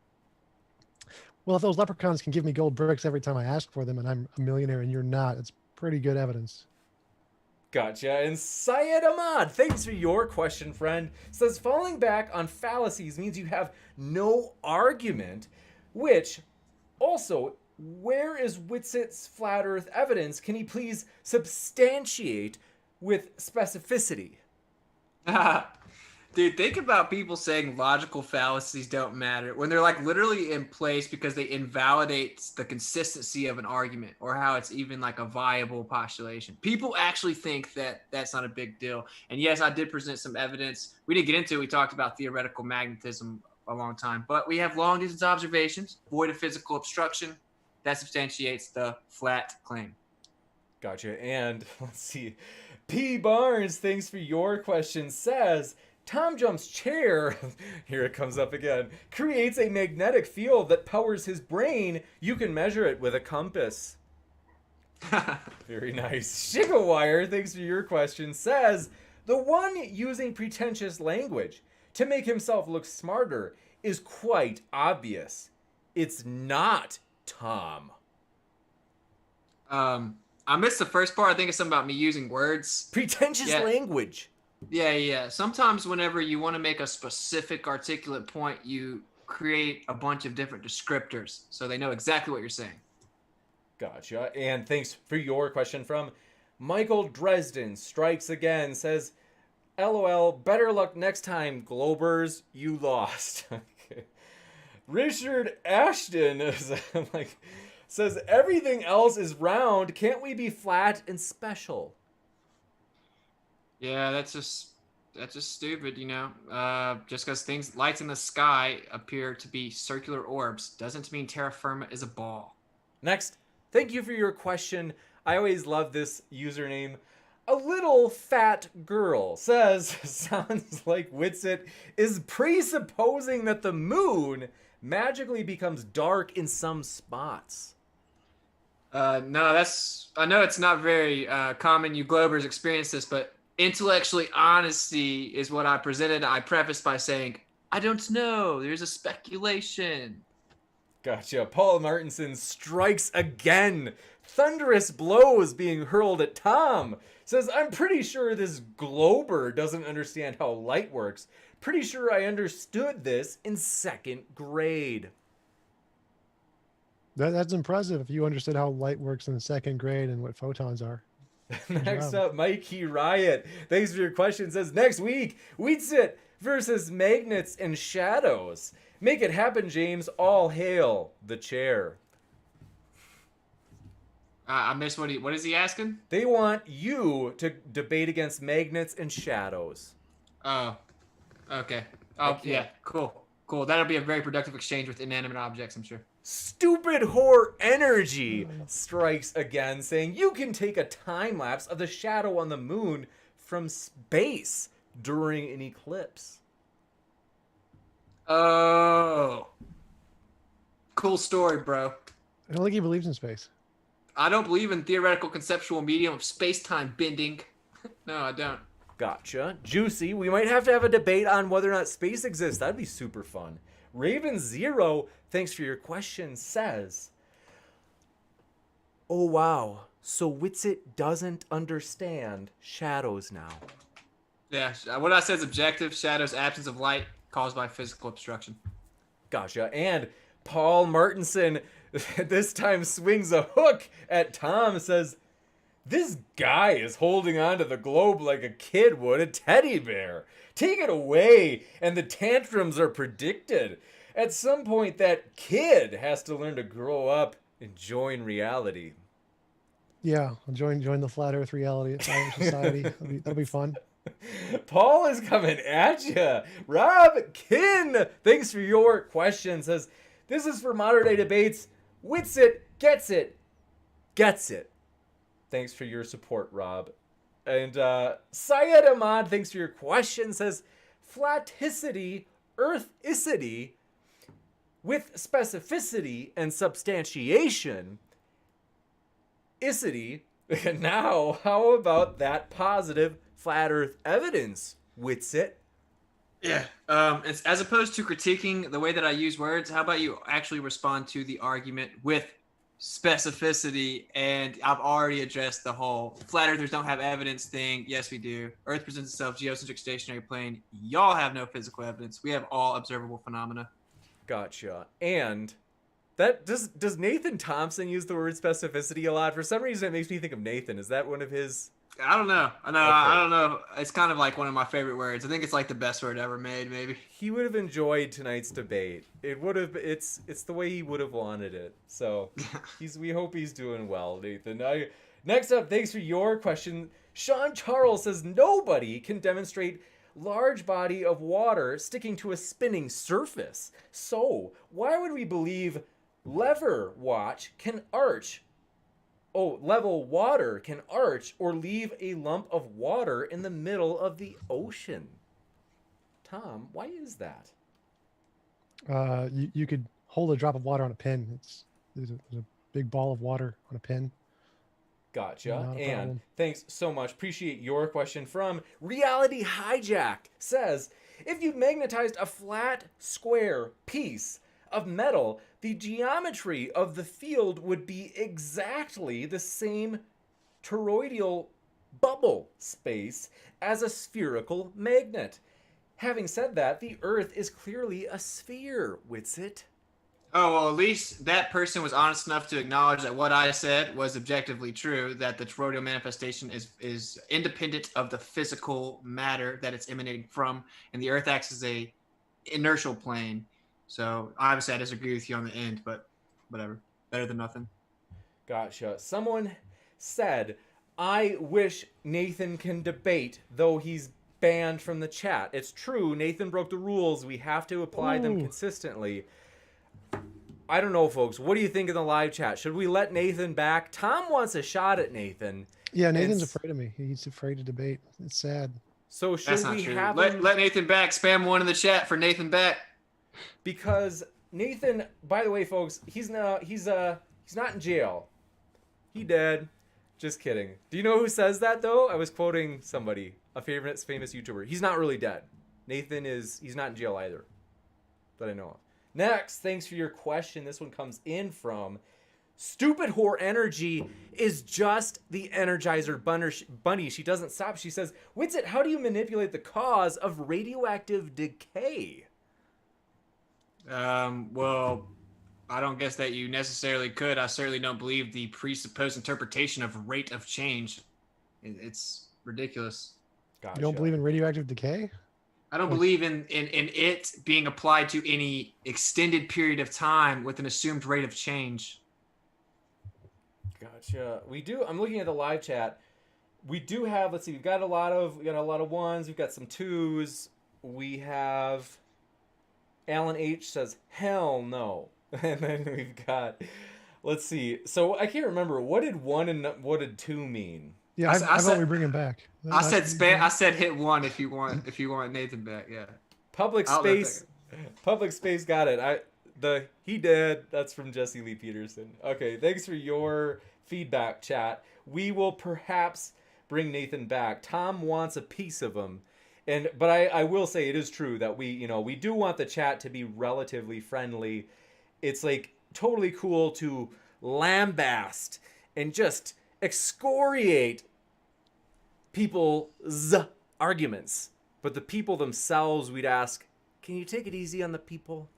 Well, if those leprechauns can give me gold bricks every time I ask for them and I'm a millionaire and you're not, it's pretty good evidence. Gotcha. And Syed Ahmad, thanks for your question, friend, says falling back on fallacies means you have no argument, which also, where is WitsIt's flat earth evidence? Can he please substantiate with specificity? Dude, think about people saying logical fallacies don't matter when they're like literally in place because they invalidate the consistency of an argument or how it's even like a viable postulation. People actually think that that's not a big deal. And yes, I did present some evidence. We didn't get into it. We talked about theoretical magnetism a long time, but we have long distance observations, void of physical obstruction that substantiates the flat claim. Gotcha. And let's see. P. Barnes, thanks for your question, says, TJump's chair, here it comes up again, creates a magnetic field that powers his brain. You can measure it with a compass. Very nice. Shigawire, thanks for your question, says, the one using pretentious language to make himself look smarter is quite obvious. It's not Tom. I missed the first part. I think it's something about me using words. Pretentious language. Yeah. Sometimes whenever you want to make a specific articulate point, you create a bunch of different descriptors so they know exactly what you're saying. Gotcha. And thanks for your question from Michael Dresden. Strikes again. Says, LOL, better luck next time, Globers. You lost. Okay. Richard Ashton is says, everything else is round. Can't we be flat and special? Yeah, that's just stupid, you know. Just because lights in the sky appear to be circular orbs doesn't mean terra firma is a ball. Next, thank you for your question. I always love this username. A little fat girl says, sounds like WitsIt is presupposing that the moon magically becomes dark in some spots. No, I know it's not very common you Globers experience this, but intellectually honesty is what I presented. I prefaced by saying, I don't know. There's a speculation. Gotcha. Paul Martinson strikes again. Thunderous blows being hurled at Tom. Says, I'm pretty sure this Glober doesn't understand how light works. Pretty sure I understood this in 2nd grade. That's impressive if you understood how light works in 2nd grade and what photons are. Next up, Mikey Riot. Thanks for your question. Says, next week, WitsIt versus magnets and shadows. Make it happen, James. All hail the chair. I missed what is he asking? They want you to debate against magnets and shadows. Oh, okay. Oh, yeah, cool. That'll be a very productive exchange with inanimate objects, I'm sure. Stupid whore energy strikes again, saying you can take a time lapse of the shadow on the moon from space during an eclipse. Oh, cool story, bro. I don't think he believes in space. I don't believe in theoretical conceptual medium of space-time bending. No, I don't. Gotcha. Juicy. We might have to have a debate on whether or not space exists. That'd be super fun. Raven Zero, thanks for your question, says, oh wow, so WitsIt doesn't understand shadows now. Yeah, what I said is objective. Shadows, absence of light caused by physical obstruction. Gotcha. And Paul Martinson this time swings a hook at Tom, says, this guy is holding on to the globe like a kid would a teddy bear. Take it away, and the tantrums are predicted. At some point, that kid has to learn to grow up and join reality. Yeah, I'll join the flat Earth reality society. That'll be fun. Paul is coming at you. Rob Kin, thanks for your question. Says, this is for modern day debates. WitsIt gets it. Gets it. Thanks for your support, Rob. And Syed Ahmad, thanks for your question, says, flaticity, earthicity, with specificity and substantiation, isity. Now, how about that positive flat earth evidence, WitsIt? Yeah. It's, as opposed to critiquing the way that I use words, how about you actually respond to the argument with specificity? And I've already addressed the whole flat earthers don't have evidence thing. Yes, we do. Earth presents itself geocentric stationary plane. Y'all have no physical evidence. We have all observable phenomena. Gotcha. And that does Nathan Thompson use the word specificity a lot? For some reason, it makes me think of Nathan. Is that one of his? I don't know. Okay. I don't know. It's kind of like one of my favorite words. I think it's like the best word ever made, maybe. He would have enjoyed tonight's debate. It would have. It's the way he would have wanted it. So we hope he's doing well, Nathan. Next up, thanks for your question. Sean Charles says nobody can demonstrate large body of water sticking to a spinning surface. So why would we believe level water can arch or leave a lump of water in the middle of the ocean? Tom, why is that? You could hold a drop of water on a pin. There's a big ball of water on a pin. Gotcha. And thanks so much. Appreciate your question from Reality Hijacked. Says, if you magnetized a flat, square piece of metal the geometry of the field would be exactly the same toroidal bubble space as a spherical magnet. Having said that, the Earth is clearly a sphere, WitsIt. Oh, well, at least that person was honest enough to acknowledge that what I said was objectively true, that the toroidal manifestation is independent of the physical matter that it's emanating from, and the Earth acts as a inertial plane. So obviously I disagree with you on the end, but whatever. Better than nothing. Gotcha. Someone said, I wish Nathan can debate, though he's banned from the chat. It's true, Nathan broke the rules. We have to apply them consistently. I don't know, folks. What do you think in the live chat? Should we let Nathan back? Tom wants a shot at Nathan. Yeah, Nathan's afraid of me. He's afraid to debate. It's sad. So should we have him... Let Nathan back. Spam one in the chat for Nathan back. Because Nathan, by the way, folks, he's not in jail. He dead. Just kidding. Do you know who says that though? I was quoting somebody, a famous YouTuber. He's not really dead. He's not in jail either, that I know of. Next, thanks for your question. This one comes in from Stupid Whore Energy is just the Energizer Bunny. She doesn't stop. She says, WitsIt, how do you manipulate the cause of radioactive decay? Well, I don't guess that you necessarily could. I certainly don't believe the presupposed interpretation of rate of change. It's ridiculous. Gotcha. You don't believe in radioactive decay? I don't believe in it being applied to any extended period of time with an assumed rate of change. Gotcha. I'm looking at the live chat. We do have, let's see, we got a lot of ones, we've got some twos. We have Alan H says, hell no. And then we've got, let's see. So I can't remember, what did 1 and what did 2 mean? Yeah, I vote we bring him back. I said hit 1 if you want Nathan back. Yeah. Public space got it. He did. That's from Jesse Lee Peterson. Okay, thanks for your feedback, chat. We will perhaps bring Nathan back. Tom wants a piece of him. But I will say it is true that we do want the chat to be relatively friendly. It's like totally cool to lambast and just excoriate people's arguments. But the people themselves, we'd ask, can you take it easy on the people,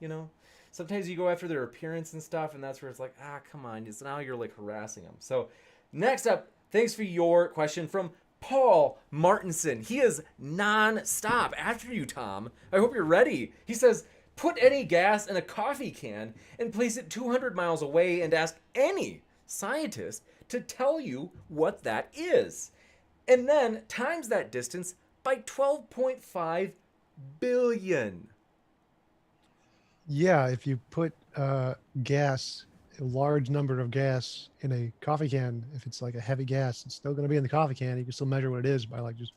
Sometimes you go after their appearance and stuff, and that's where it's like, come on. Now you're like harassing them. So next up, thanks for your question from Paul Martinson. He is non-stop after you, Tom. I hope you're ready. He says, put any gas in a coffee can and place it 200 miles away and ask any scientist to tell you what that is. And then times that distance by 12.5 billion. Yeah, if you put gas, a large number of gas in a coffee can, if it's like a heavy gas, it's still going to be in the coffee can. You can still measure what it is by like just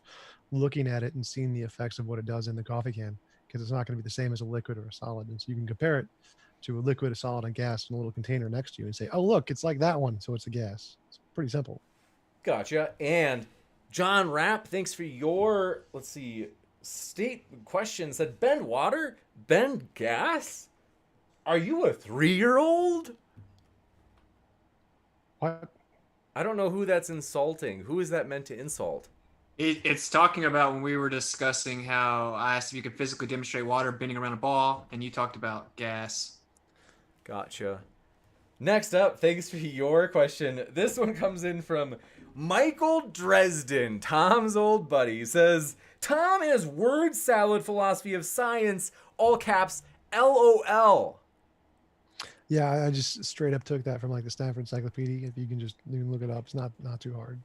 looking at it and seeing the effects of what it does in the coffee can, because it's not going to be the same as a liquid or a solid. And so you can compare it to a liquid, a solid, and gas in a little container next to you and say, oh, look, it's like that one. So it's a gas. It's pretty simple. Gotcha. And John Rapp, thanks for your, state question. Said, bend water? Bend gas? Are you a 3-year-old? What? I don't know who that's insulting. Who is that meant to insult? It's talking about when we were discussing how I asked if you could physically demonstrate water bending around a ball, and you talked about gas. Gotcha. Next up, thanks for your question. This one comes in from Michael Dresden, Tom's old buddy. He says, Tom and his word salad philosophy of science, all caps, LOL. Yeah, I just straight up took that from like the Stanford Encyclopedia. If you can look it up, it's not too hard.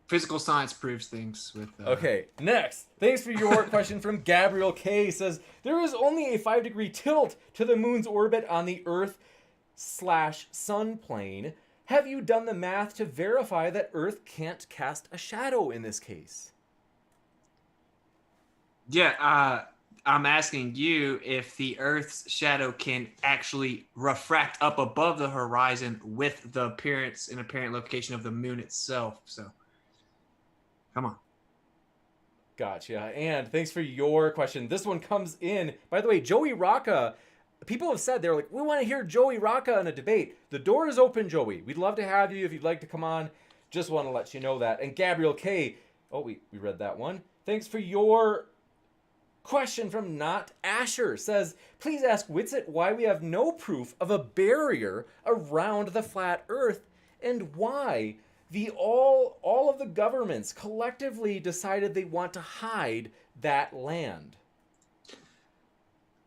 Physical science proves things with... Okay, next. Thanks for your question from Gabriel K. He says, there is only a 5-degree tilt to the moon's orbit on the Earth/Sun plane. Have you done the math to verify that Earth can't cast a shadow in this case? Yeah, I'm asking you if the Earth's shadow can actually refract up above the horizon with the apparent location of the moon itself. So, come on. Gotcha. And thanks for your question. This one comes in. By the way, Joey Rocca, people have said, they're like, we want to hear Joey Rocca in a debate. The door is open, Joey. We'd love to have you if you'd like to come on. Just want to let you know that. And Gabriel K. Oh, we read that one. Thanks for your question from Not Asher. Says, please ask WitsIt why we have no proof of a barrier around the flat earth and why all of the governments collectively decided they want to hide that land.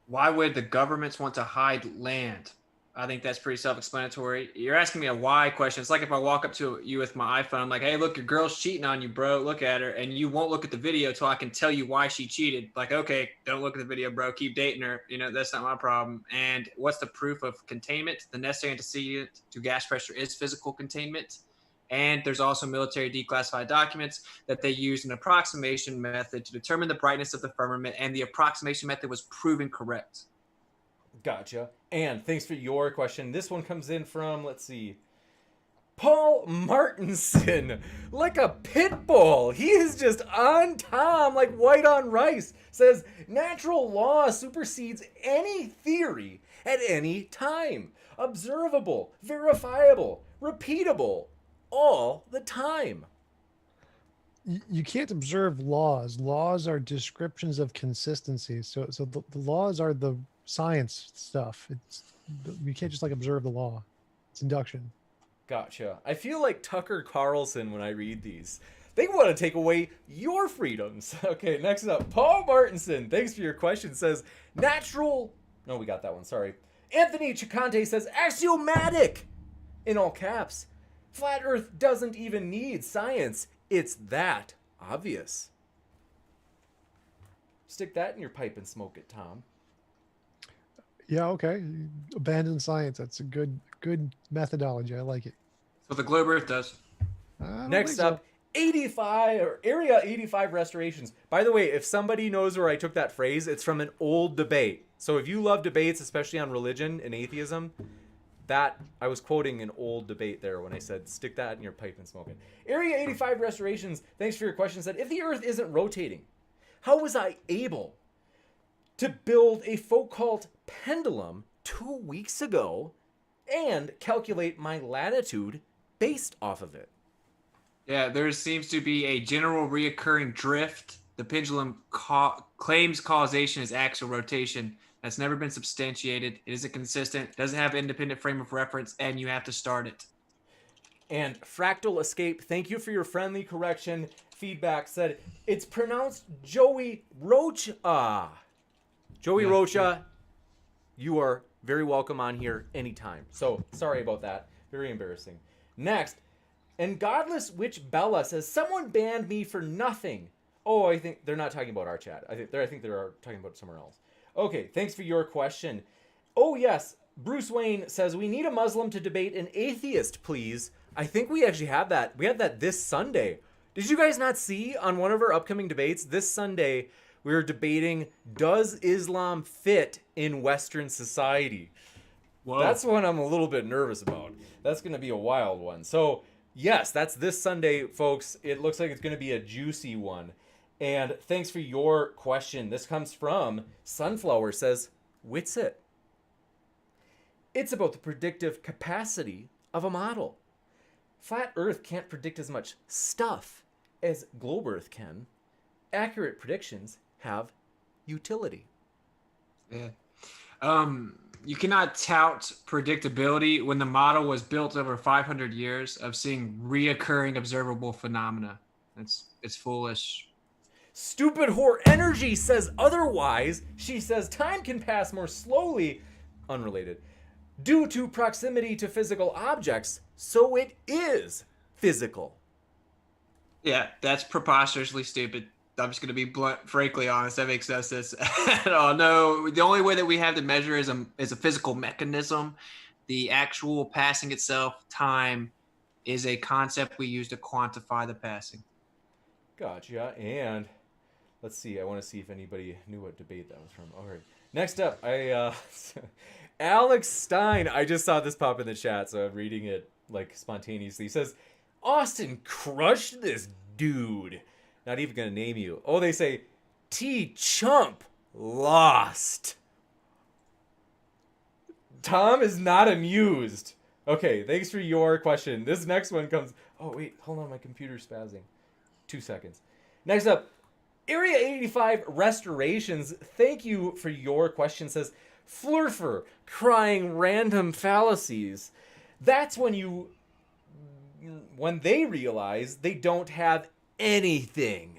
Why would the governments want to hide land? I think that's pretty self-explanatory. You're asking me a why question. It's like if I walk up to you with my iPhone, I'm like, hey, look, your girl's cheating on you, bro. Look at her. And you won't look at the video till I can tell you why she cheated. Like, okay, don't look at the video, bro. Keep dating her. You know, that's not my problem. And what's the proof of containment? The necessary antecedent to gas pressure is physical containment. And there's also military declassified documents that they use an approximation method to determine the brightness of the firmament, and the approximation method was proven correct. Gotcha. And thanks for your question. This one comes in from, let's see, Paul Martinson. Like a pit bull. He is just on Tom like white on rice. Says, natural law supersedes any theory at any time. Observable, verifiable, repeatable. All the time. You can't observe laws. Laws are descriptions of consistency. So the laws are the science stuff. You can't just like observe the law. It's induction. Gotcha. I feel like Tucker Carlson when I read these. They want to take away your freedoms. Okay, next up, Paul Martinson. Thanks for your question. Says natural. No, we got that one. Sorry. Anthony Chicante says axiomatic in all caps. Flat Earth doesn't even need science. It's that obvious. Stick that in your pipe and smoke it, Tom. Yeah, okay. Abandon science. That's a good methodology. I like it. So the globe Earth does. Next up, 85 or Area 85 restorations. By the way, if somebody knows where I took that phrase, it's from an old debate. So if you love debates, especially on religion and atheism, that I was quoting an old debate there when I said stick that in your pipe and smoke it. Area 85 restorations, thanks for your question, said if the Earth isn't rotating, how was I able to build a Foucault pendulum 2 weeks ago and calculate my latitude based off of it? Yeah, there seems to be a general reoccurring drift. The pendulum claims causation is axial rotation. That's never been substantiated. It isn't consistent, doesn't have an independent frame of reference, and you have to start it. And Fractal Escape, thank you for your friendly correction. Feedback said it's pronounced Joey Rocha. Joey Rocha, you are very welcome on here anytime. So sorry about that. Very embarrassing. Next, and Godless Witch Bella says someone banned me for nothing. Oh, I think they're not talking about our chat. I think they're talking about somewhere else. Okay, thanks for your question. Oh, yes, Bruce Wayne says, we need a Muslim to debate an atheist, please. I think we actually have that. We had that this Sunday. Did you guys not see on one of our upcoming debates? This Sunday, we were debating, does Islam fit in Western society? Whoa. That's one I'm a little bit nervous about. That's going to be a wild one. So, yes, that's this Sunday, folks. It looks like it's going to be a juicy one. And thanks for your question. This comes from Sunflower says, WitsIt. It's about the predictive capacity of a model. Flat Earth can't predict as much stuff as Globe Earth can. Accurate predictions have utility. Yeah. You cannot tout predictability when the model was built over 500 years of seeing reoccurring observable phenomena. It's foolish. Stupid Whore Energy says otherwise. She says time can pass more slowly, unrelated, due to proximity to physical objects, so it is physical. Yeah, that's preposterously stupid. I'm just going to be blunt, frankly honest. That makes no sense at all. No, the only way that we have to measure is a physical mechanism. The actual passing itself, time, is a concept we use to quantify the passing. Gotcha. And let's see. I want to see if anybody knew what debate that was from. All right. Next up, Alex Stein. I just saw this pop in the chat, so I'm reading it like spontaneously. He says, Austin crushed this dude. Not even going to name you. Oh, they say, TJump lost. Tom is not amused. Okay, thanks for your question. This next one comes... Oh, wait, hold on, my computer's spazzing. 2 seconds. Next up, Area 85 Restorations. Thank you for your question. Says, Flurfer crying random fallacies. That's when they realize they don't have anything.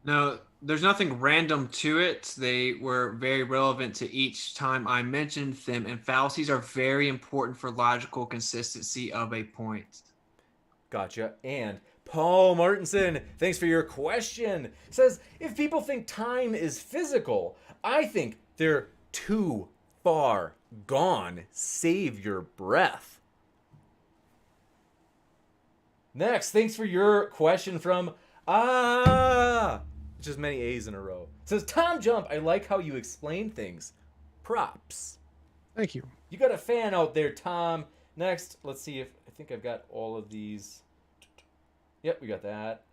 No, there's nothing random to it. They were very relevant to each time I mentioned them, and fallacies are very important for logical consistency of a point. Gotcha. And Paul Martinson, thanks for your question. Says, if people think time is physical, I think they're too far gone. Save your breath. Next, thanks for your question from just many A's in a row. It says, TJump, I like how you explain things. Props. Thank you. You got a fan out there, Tom. Next, let's see if I think I've got all of these. Yep, we got that.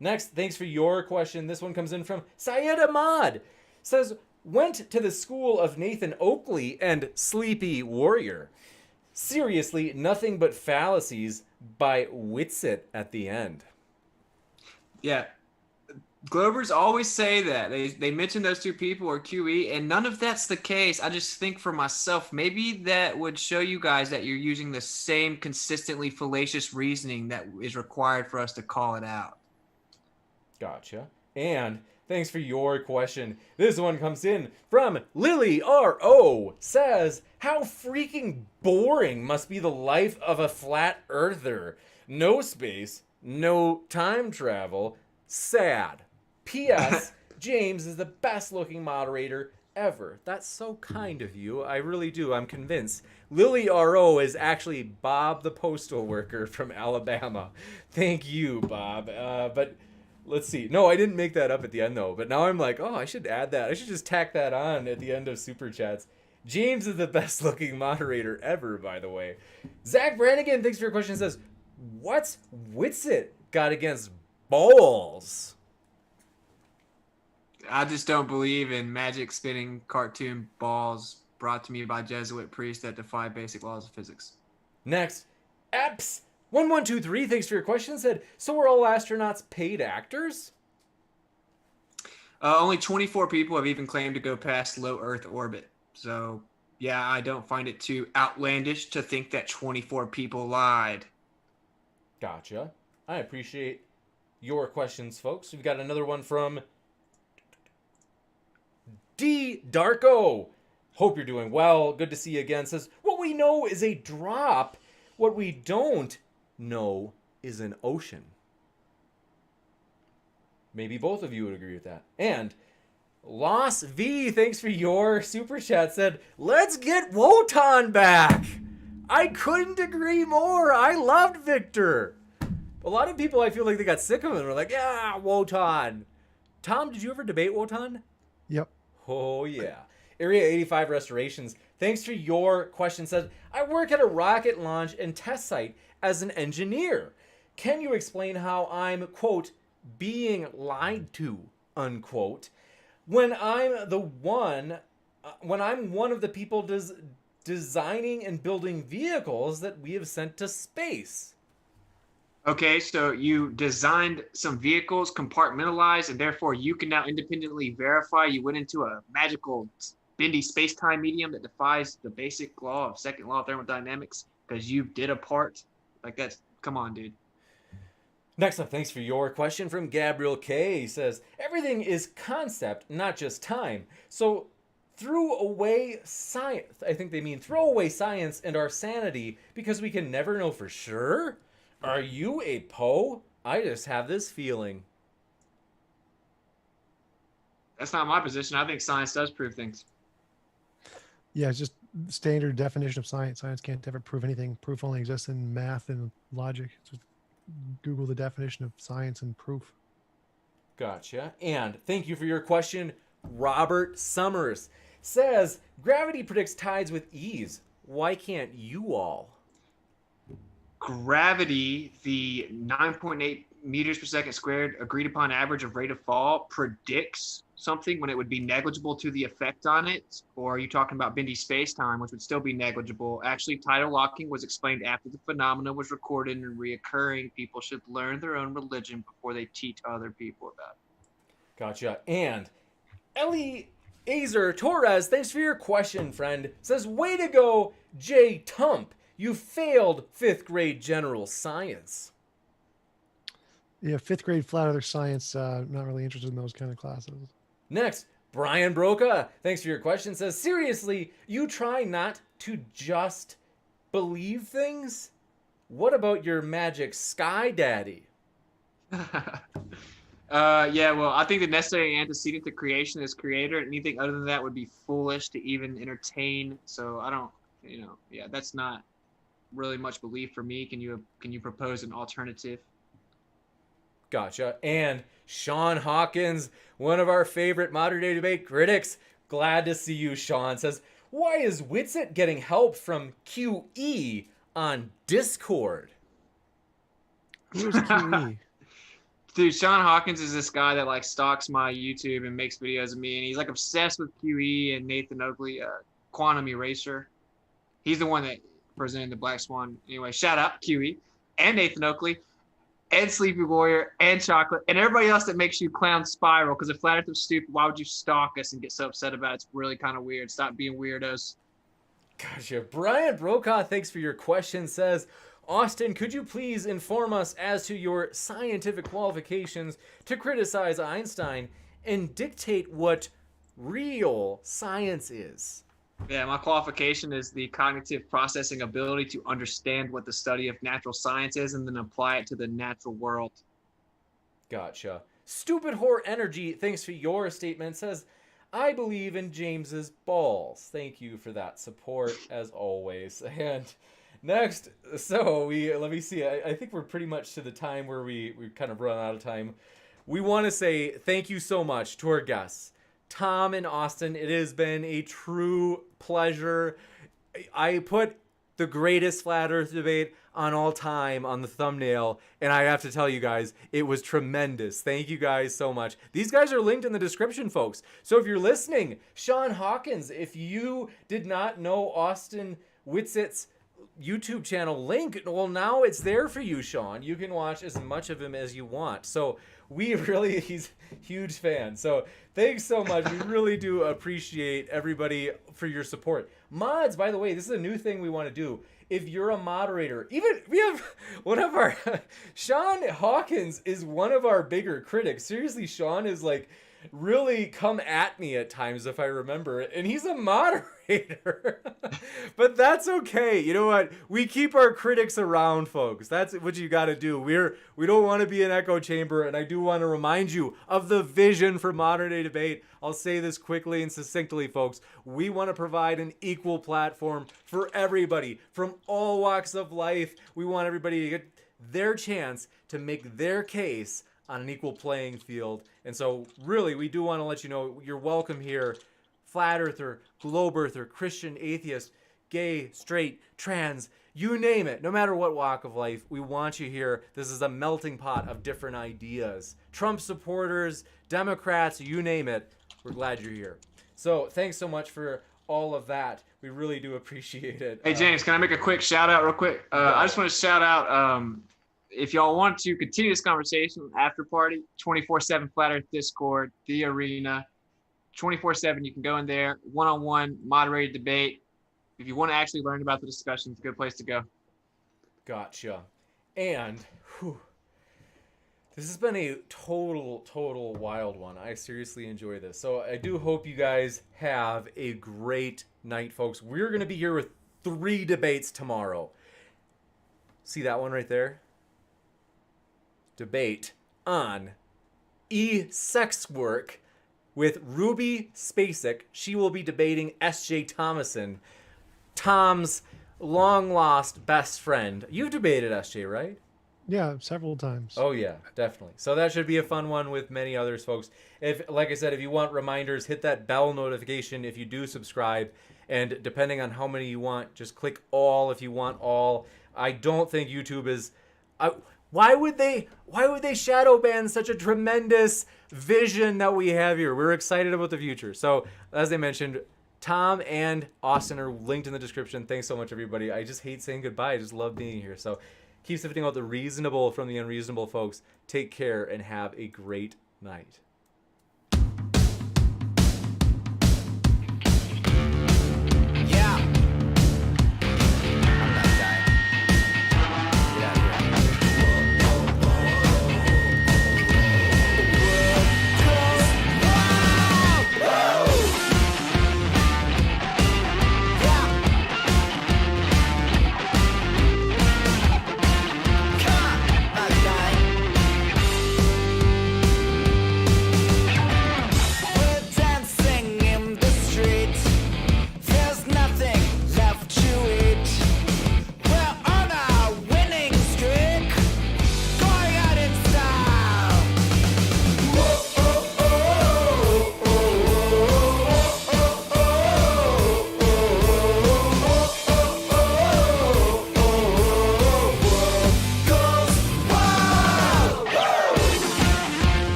Next, thanks for your question. This one comes in from Syed Ahmad. Says, went to the school of Nathan Oakley and Sleepy Warrior. Seriously, nothing but fallacies by WitsIt at the end. Yeah. Globers always say that. They mention those two people or QE, and none of that's the case. I just think for myself, maybe that would show you guys that you're using the same consistently fallacious reasoning that is required for us to call it out. Gotcha. And thanks for your question. This one comes in from Lily R.O. Says, how freaking boring must be the life of a flat earther. No space, no time travel. Sad. P.S. James is the best looking moderator ever. That's so kind of you. I really do. I'm convinced. Lily R.O. is actually Bob the postal worker from Alabama. Thank you, Bob. But let's see. No, I didn't make that up at the end, though. But now I'm like, oh, I should add that. I should just tack that on at the end of Super Chats. James is the best looking moderator ever, by the way. Zach Brannigan, thanks for your question, says, what's WitsIt got against balls? I just don't believe in magic spinning cartoon balls brought to me by Jesuit priests that defy basic laws of physics. Next, Eps1123, thanks for your question, said, so are all astronauts paid actors? Only 24 people have even claimed to go past low Earth orbit. So, yeah, I don't find it too outlandish to think that 24 people lied. Gotcha. I appreciate your questions, folks. We've got another one from D. Darko. Hope you're doing well. Good to see you again. Says, what we know is a drop. What we don't know is an ocean. Maybe both of you would agree with that. And Loss V, thanks for your super chat, said, let's get Wotan back. I couldn't agree more. I loved Victor. A lot of people, I feel like they got sick of him and were like, yeah, Wotan. Tom, did you ever debate Wotan? Yep. Oh, yeah. Area 85 Restorations, thanks for your question, said, I work at a rocket launch and test site as an engineer. Can you explain how I'm, quote, being lied to, unquote, when I'm one of the people designing and building vehicles that we have sent to space? Okay, so you designed some vehicles, compartmentalized, and therefore you can now independently verify you went into a magical bendy space-time medium that defies the basic law of second law of thermodynamics because you did a part. Like that's, come on, dude. Next up, thanks for your question from Gabriel K. He says, everything is concept, not just time. So throw away science. I think they mean throw away science and our sanity because we can never know for sure? Are you a Poe? I just have this feeling. That's not my position. I think science does prove things. Yeah, it's just standard definition of science. Science can't ever prove anything. Proof only exists in math and logic. Just Google the definition of science and proof. Gotcha. And thank you for your question. Robert Summers says, gravity predicts tides with ease. Why can't you all? Gravity, the 9.8 meters per second squared agreed upon average of rate of fall predicts something when it would be negligible to the effect on it? Or are you talking about bendy space-time, which would still be negligible? Actually, tidal locking was explained after the phenomena was recorded and reoccurring. People should learn their own religion before they teach other people about it. Gotcha. And Eliezer Torres, thanks for your question, friend. Says, way to go, TJump. You failed 5th grade general science. Yeah, 5th grade flat earth science. Not really interested in those kind of classes. Next, Brian Broca, thanks for your question. Says, seriously, you try not to just believe things? What about your magic sky daddy? Yeah, well, I think the necessary antecedent to creation is creator. Anything other than that would be foolish to even entertain. So I don't, yeah, that's not really much belief for me. Can you propose an alternative? Gotcha. And Sean Hawkins, one of our favorite modern day debate critics. Glad to see you, Sean. Says, why is WitsIt getting help from QE on Discord? Who is QE? Dude, Sean Hawkins is this guy that like stalks my YouTube and makes videos of me, and he's like obsessed with QE and Nathan Oakley, Quantum Eraser. He's the one that presented the Black Swan. Anyway, shout out QE and Nathan Oakley and Sleepy Warrior and Chocolate and everybody else that makes you clown spiral. Because if Flat Earth was stupid, why would you stalk us and get so upset about it? It's really kind of weird. Stop being weirdos. Gotcha. Brian Brokaw, thanks for your question. Says, Austin, could you please inform us as to your scientific qualifications to criticize Einstein and dictate what real science is? Yeah, my qualification is the cognitive processing ability to understand what the study of natural science is and then apply it to the natural world. Gotcha. Stupid Whore Energy, thanks for your statement. Says, I believe in James's balls. Thank you for that support, as always. And next, so let me see. I think we're pretty much to the time where we kind of run out of time. We want to say thank you so much to our guests, Tom and Austin. It has been a true pleasure. I put the greatest flat earth debate on all time on the thumbnail, and I have to tell you guys, it was tremendous. Thank you guys so much. These guys are linked in the description, folks. So if you're listening, Sean Hawkins, if you did not know Austin WitsIt's YouTube channel link, well, now it's there for you, Sean. You can watch as much of him as you want. So he's a huge fan. So thanks so much. We really do appreciate everybody for your support. Mods, by the way, this is a new thing we want to do. If you're a moderator, even we have one of our Sean Hawkins is one of our bigger critics. Seriously, Sean is like really come at me at times if I remember it, and he's a moderator. But that's okay. You know what? We keep our critics around, folks. That's what you got to do. We don't want to be an echo chamber, and I do want to remind you of the vision for modern day debate. I'll say this quickly and succinctly, folks. We want to provide an equal platform for everybody from all walks of life. We want everybody to get their chance to make their case on an equal playing field. And so really, we do want to let you know you're welcome here. Flat earther, globe earther, Christian, atheist, gay, straight, trans, you name it. No matter what walk of life, we want you here. This is a melting pot of different ideas. Trump supporters, Democrats, you name it. We're glad you're here. So thanks so much for all of that. We really do appreciate it. Hey, James, can I make a quick shout out real quick? I just want to shout out, if y'all want to continue this conversation, after party, 24/7 Flat Earth Discord, the arena, 24/7. You can go in there, one-on-one, moderated debate. If you want to actually learn about the discussion, it's a good place to go. Gotcha. And this has been a total wild one. I seriously enjoy this. So I do hope you guys have a great night, folks. We're going to be here with 3 debates tomorrow. See that one right there? Debate on sex work with Ruby Spacek. She will be debating S.J. Thomason, Tom's long-lost best friend. You've debated S.J., right? Yeah, several times. Oh, yeah, definitely. So that should be a fun one with many others, folks. Like I said, if you want reminders, hit that bell notification if you do subscribe. And depending on how many you want, just click all if you want all. I don't think YouTube is... Why would they shadow ban such a tremendous vision that we have here? We're excited about the future. So, as I mentioned, Tom and Austin are linked in the description. Thanks so much, everybody. I just hate saying goodbye. I just love being here. So, keep sifting out the reasonable from the unreasonable, folks. Take care and have a great night.